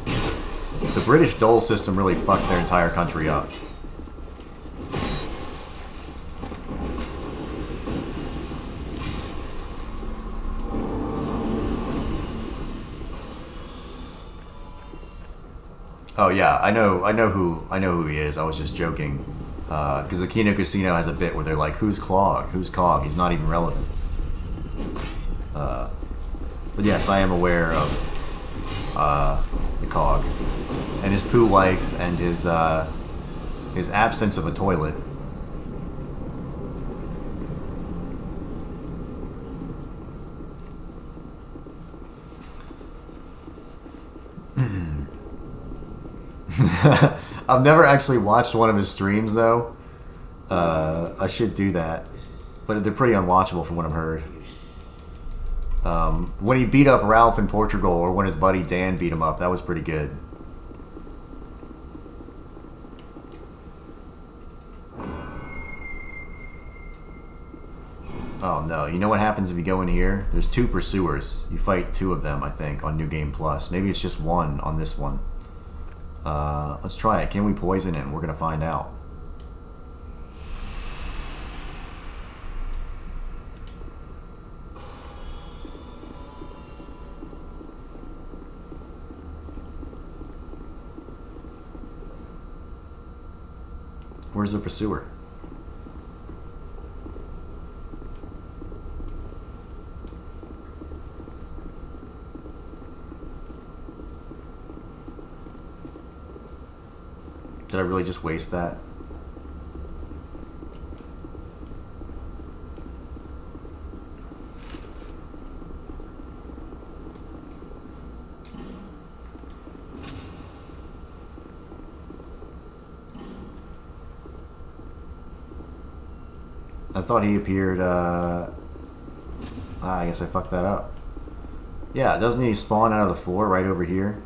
The British dole system really fucked their entire country up. Oh yeah, I know who he is. I was just joking, because the Kino Casino has a bit where they're like, "Who's Clog? Who's Cog? He's not even relevant." But yes, I am aware of the Cog and his poo wife and his absence of a toilet. I've never actually watched one of his streams though. I should do that, but they're pretty unwatchable from what I've heard. When he beat up Ralph in Portugal, or when his buddy Dan beat him up, that was pretty good. Oh no, you know what happens if you go in here? There's 2 pursuers. You fight 2 of them, I think, on New Game Plus. Maybe it's just 1 on this one. Let's try it. Can we poison him? We're gonna find out. Where's the pursuer? Did I really just waste that? I thought he appeared, I guess I fucked that up. Yeah, doesn't he spawn out of the floor right over here?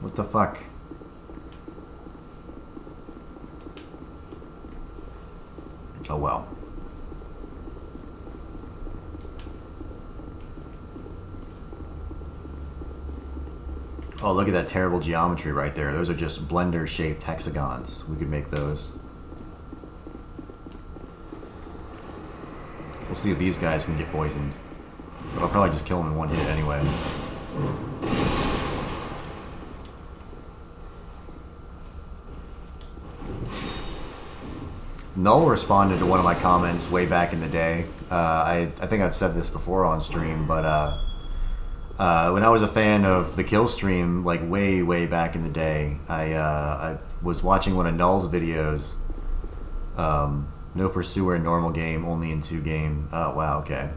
What the fuck? Oh well. Oh, look at that terrible geometry right there. Those are just blender-shaped hexagons. We could make those. We'll see if these guys can get poisoned. But I'll probably just kill them in one hit anyway. Null responded to one of my comments way back in the day. I think I've said this before on stream, but when I was a fan of the kill stream, like way back in the day, I was watching one of Null's videos. No pursuer in normal game, only in 2 game. Oh wow, okay.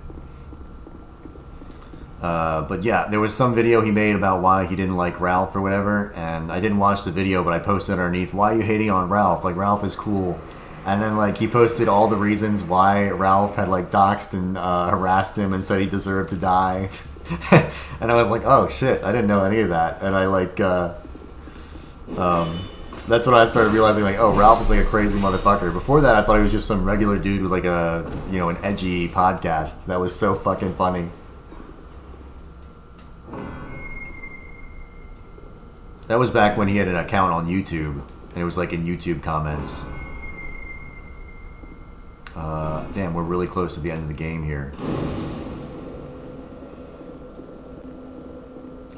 But yeah, there was some video he made about why he didn't like Ralph or whatever, and I didn't watch the video, but I posted underneath, "Why are you hating on Ralph? Like, Ralph is cool." And then like he posted all the reasons why Ralph had like doxed and harassed him and said he deserved to die. And I was like, oh shit, I didn't know any of that. And I like that's when I started realizing, like, oh, Ralph is like a crazy motherfucker. Before that, I thought he was just some regular dude with like a, you know, an edgy podcast that was so fucking funny. That was back when he had an account on YouTube, and it was like in YouTube comments. Damn, we're really close to the end of the game here.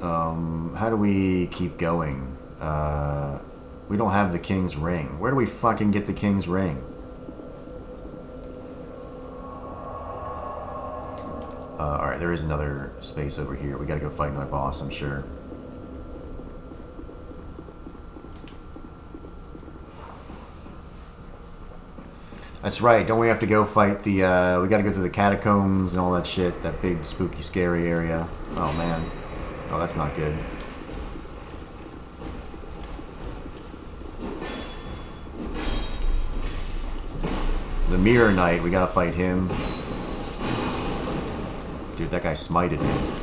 How do we keep going? We don't have the King's Ring. Where do we fucking get the King's Ring? Alright, there is another space over here. We gotta go fight another boss, I'm sure. That's right. Don't we have to go fight the, we gotta go through the catacombs and all that shit. That big, spooky, scary area. Oh, man. Oh, that's not good. The Mirror Knight, we gotta fight him. Dude, that guy smited me.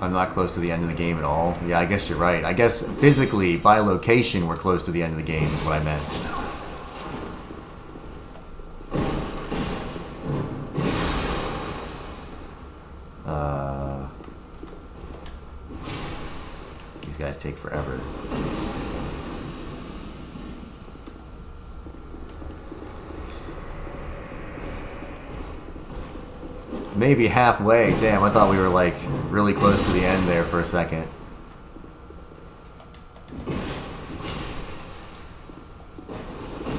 I'm not close to the end of the game at all. Yeah, I guess you're right. I guess physically, by location, we're close to the end of the game is what I meant. These guys take forever. Maybe halfway. Damn, I thought we were like really close to the end there for a second.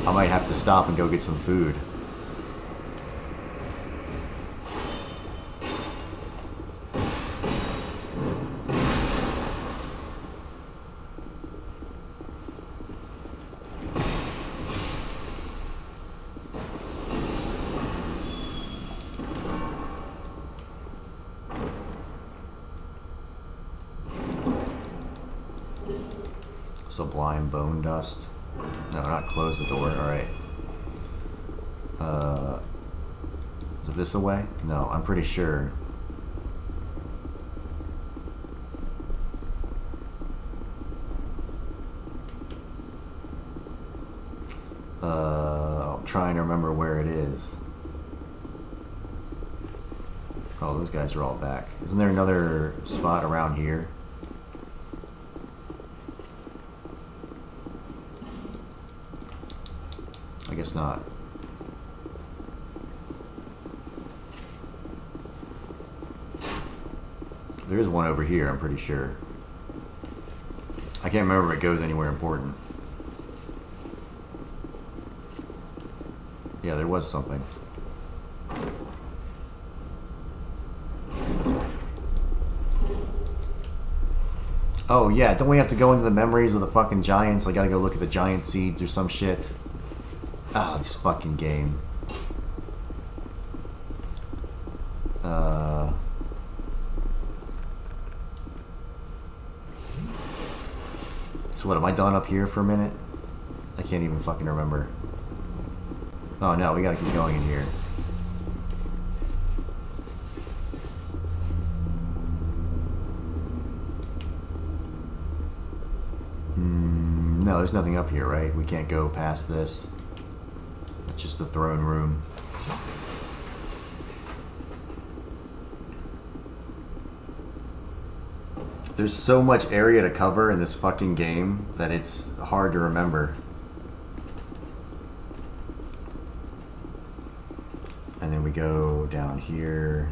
I might have to stop and go get some food. Sublime bone dust. No, not close the door. Alright. Is it this away? No, I'm pretty sure. I'm trying to remember where it is. Oh, those guys are all back. Isn't there another spot around here? I guess not. There is one over here, I'm pretty sure. I can't remember if it goes anywhere important. Yeah, there was something. Oh yeah, don't we have to go into the memories of the fucking giants? I gotta go look at the giant seeds or some shit. Ah, this fucking game. So what, am I done up here for a minute? I can't even fucking remember. Oh no, we gotta keep going in here. No, there's nothing up here, right? We can't go past this. It's just the throne room. There's so much area to cover in this fucking game that it's hard to remember. And then we go down here.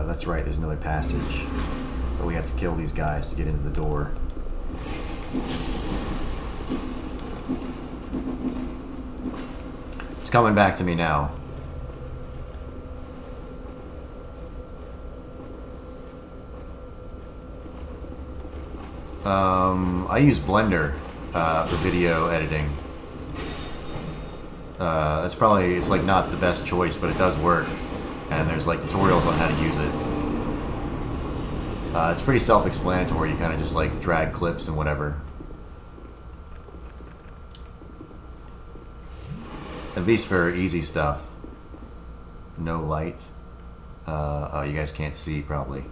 That's right, there's another passage. But we have to kill these guys to get into the door. It's coming back to me now. I use Blender for video editing. That's probably, it's like not the best choice, but it does work. And there's like tutorials on how to use it. It's pretty self-explanatory. You kind of just like drag clips and whatever. At least for easy stuff. No light. Oh, you guys can't see probably.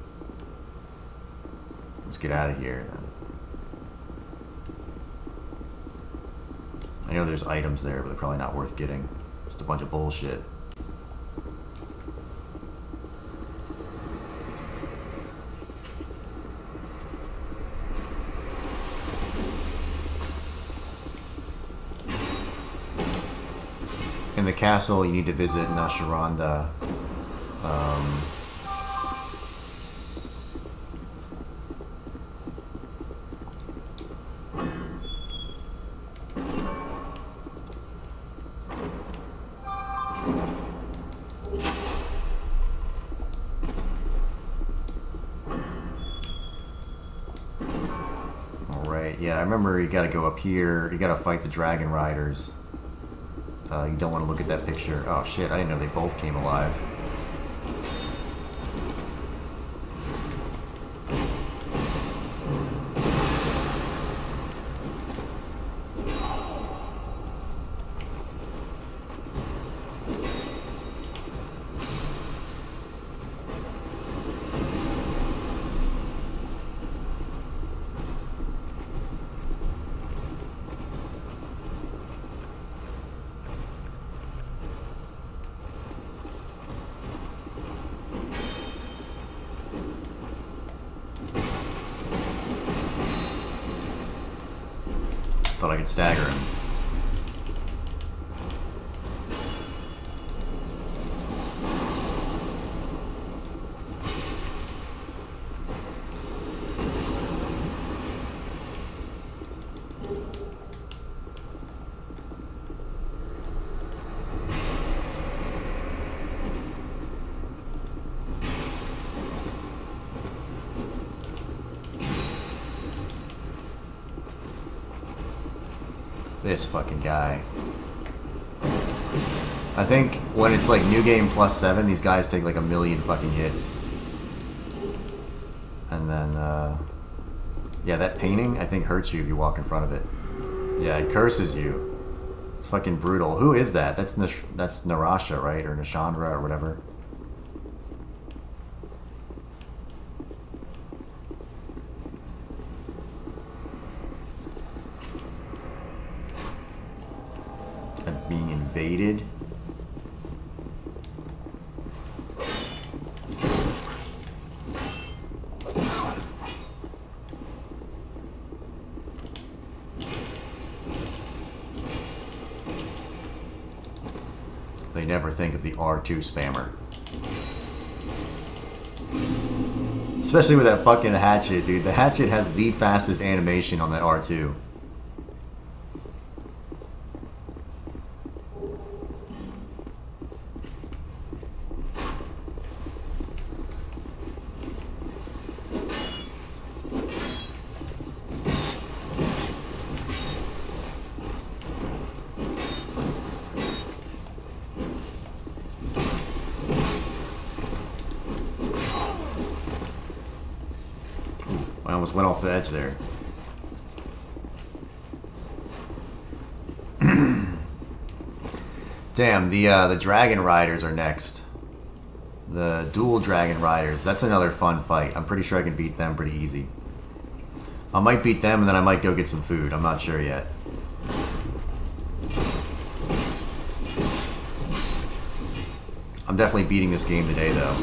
Let's get out of here then. I know there's items there, but they're probably not worth getting. Just a bunch of bullshit. In the castle, you need to visit Nasharanda. yeah, I remember you gotta go up here. You gotta fight the Dragon Riders. You don't want to look at that picture. Oh shit, I didn't know they both came alive. Thought I could stagger him. This fucking guy. I think when it's like new game +7, these guys take like 1,000,000 fucking hits. And then, yeah, that painting I think hurts you if you walk in front of it. Yeah, it curses you. It's fucking brutal. Who is that? That's Narasha, right? Or Nashandra or whatever. Being invaded. They never think of the R2 spammer. Especially with that fucking hatchet, dude. The hatchet has the fastest animation on that R2. I almost went off the edge there. Damn, the Dragon Riders are next. The dual Dragon Riders. That's another fun fight. I'm pretty sure I can beat them pretty easy. I might beat them and then I might go get some food. I'm not sure yet. I'm definitely beating this game today though.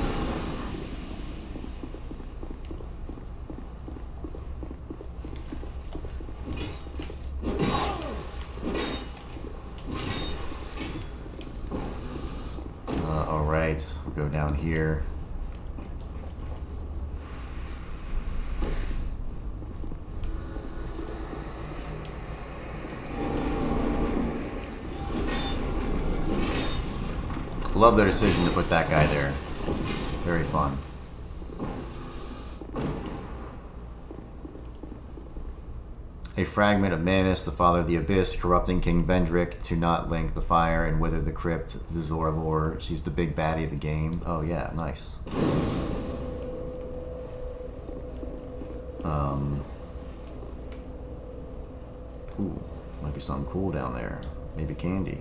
Alright, we'll go down here. Love their decision to put that guy there. Very fun. A fragment of Manus, the father of the Abyss, corrupting King Vendrick to not link the fire and wither the crypt, the Zorlor. She's the big baddie of the game. Oh yeah, nice. Ooh, might be something cool down there. Maybe candy.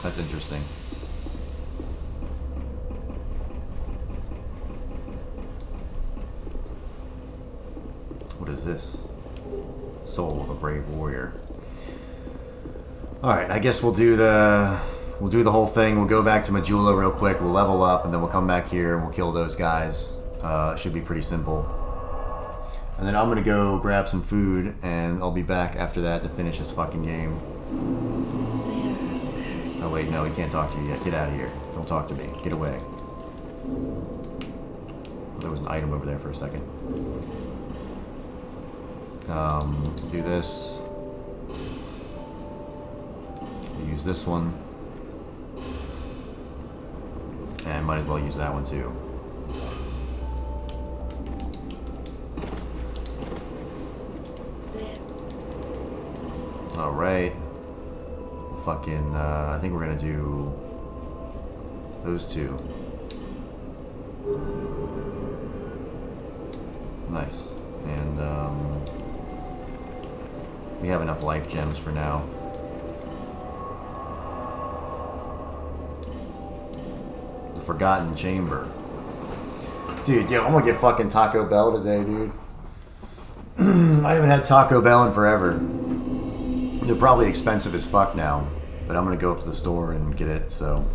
That's interesting. What is this? Soul of a brave warrior. Alright, I guess we'll do the whole thing. We'll go back to Majula real quick, we'll level up, and then we'll come back here and we'll kill those guys. It should be pretty simple. And then I'm gonna go grab some food, and I'll be back after that to finish this fucking game. Oh wait, no, he can't talk to you yet. Get out of here. Don't talk to me. Get away. There was an item over there for a second. Do this. Use this one. And might as well use that one too. Alright. Fucking, I think we're gonna do those two. Nice. And, we have enough life gems for now. The Forgotten Chamber. Dude, yeah, I'm gonna get fucking Taco Bell today, dude. I haven't had Taco Bell in forever. They're probably expensive as fuck now, but I'm gonna go up to the store and get it, so.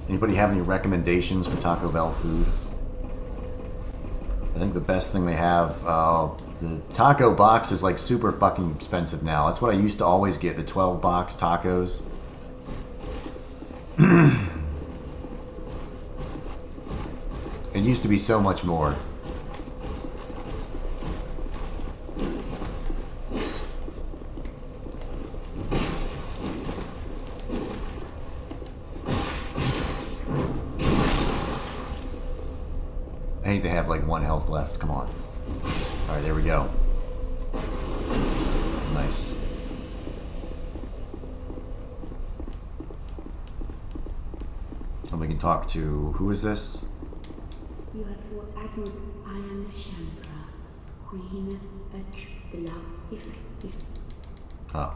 Anybody have any recommendations for Taco Bell food? I think the best thing they have, the taco box is like super fucking expensive now. That's what I used to always get, the 12 box tacos. It used to be so much more. I hate to have like 1 health left. Come on. Alright, there we go. Nice. And we can talk to... Who is this? You have fought Admiral. I am Chandra, Queen of Oh.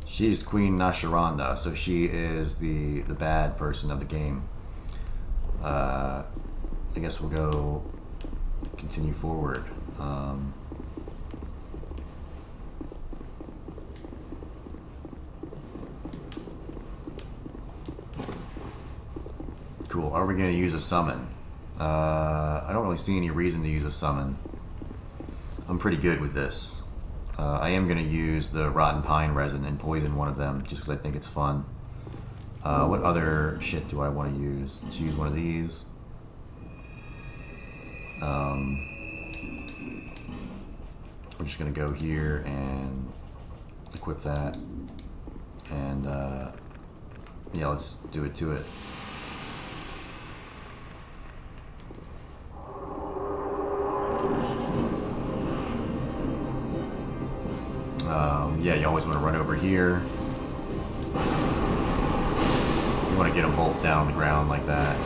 She's Queen Nasharanda, so she is the bad person of the game. I guess we'll go continue forward. Cool. Are we going to use a summon? I don't really see any reason to use a summon. I'm pretty good with this. I am going to use the Rotten Pine Resin and poison one of them just because I think it's fun. What other shit do I want to use? Let's use one of these. We're just going to go here and equip that. And yeah, let's do it to it. Yeah, you always want to run over here. You want to get them both down on the ground like that.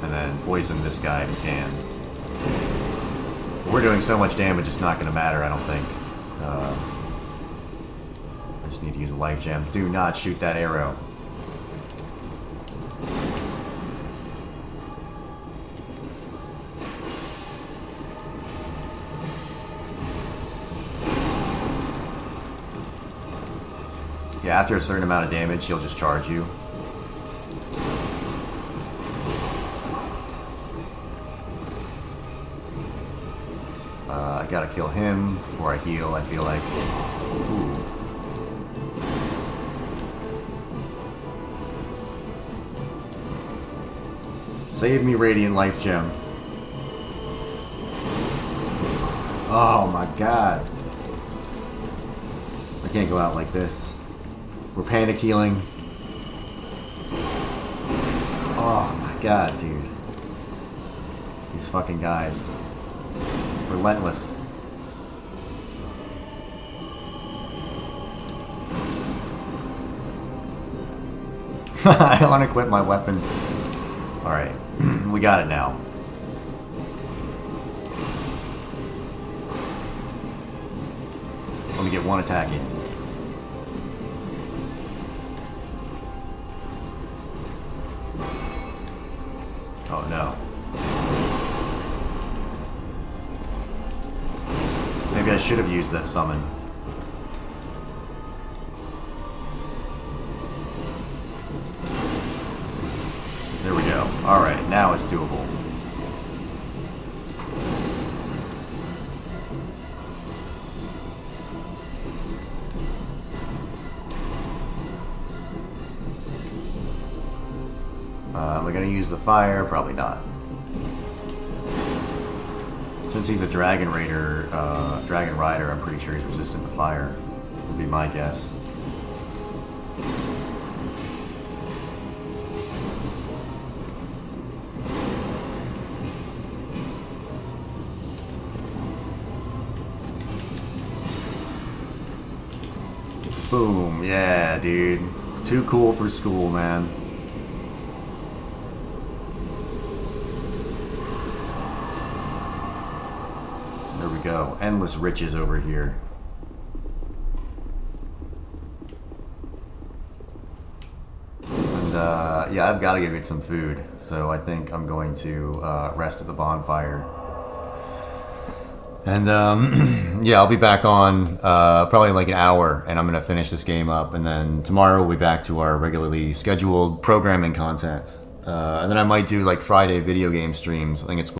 And then poison this guy if you can. But we're doing so much damage, it's not going to matter, I don't think. I just need to use a life gem. Do not shoot that arrow. Yeah, after a certain amount of damage, he'll just charge you. I gotta kill him before I heal, I feel like. Ooh. Save me, Radiant Life Gem. Oh my god. I can't go out like this. We're panic healing. Oh my god, dude. These fucking guys. Relentless. I unequip my weapon. Alright. We got it now. Let me get one attack in. Oh no. Maybe I should have used that summon. There we go. Alright, now it's doable. Am I going to use the fire? Probably not. Since he's a dragon rider, I'm pretty sure he's resistant to fire. Would be my guess. Boom, yeah, dude. Too cool for school, man. There we go. Endless riches over here. And, yeah, I've got to go get some food. So I think I'm going to rest at the bonfire. And, yeah, I'll be back on probably in like an hour, and I'm going to finish this game up. And then tomorrow we'll be back to our regularly scheduled programming content. And then I might do like Friday video game streams. I think it's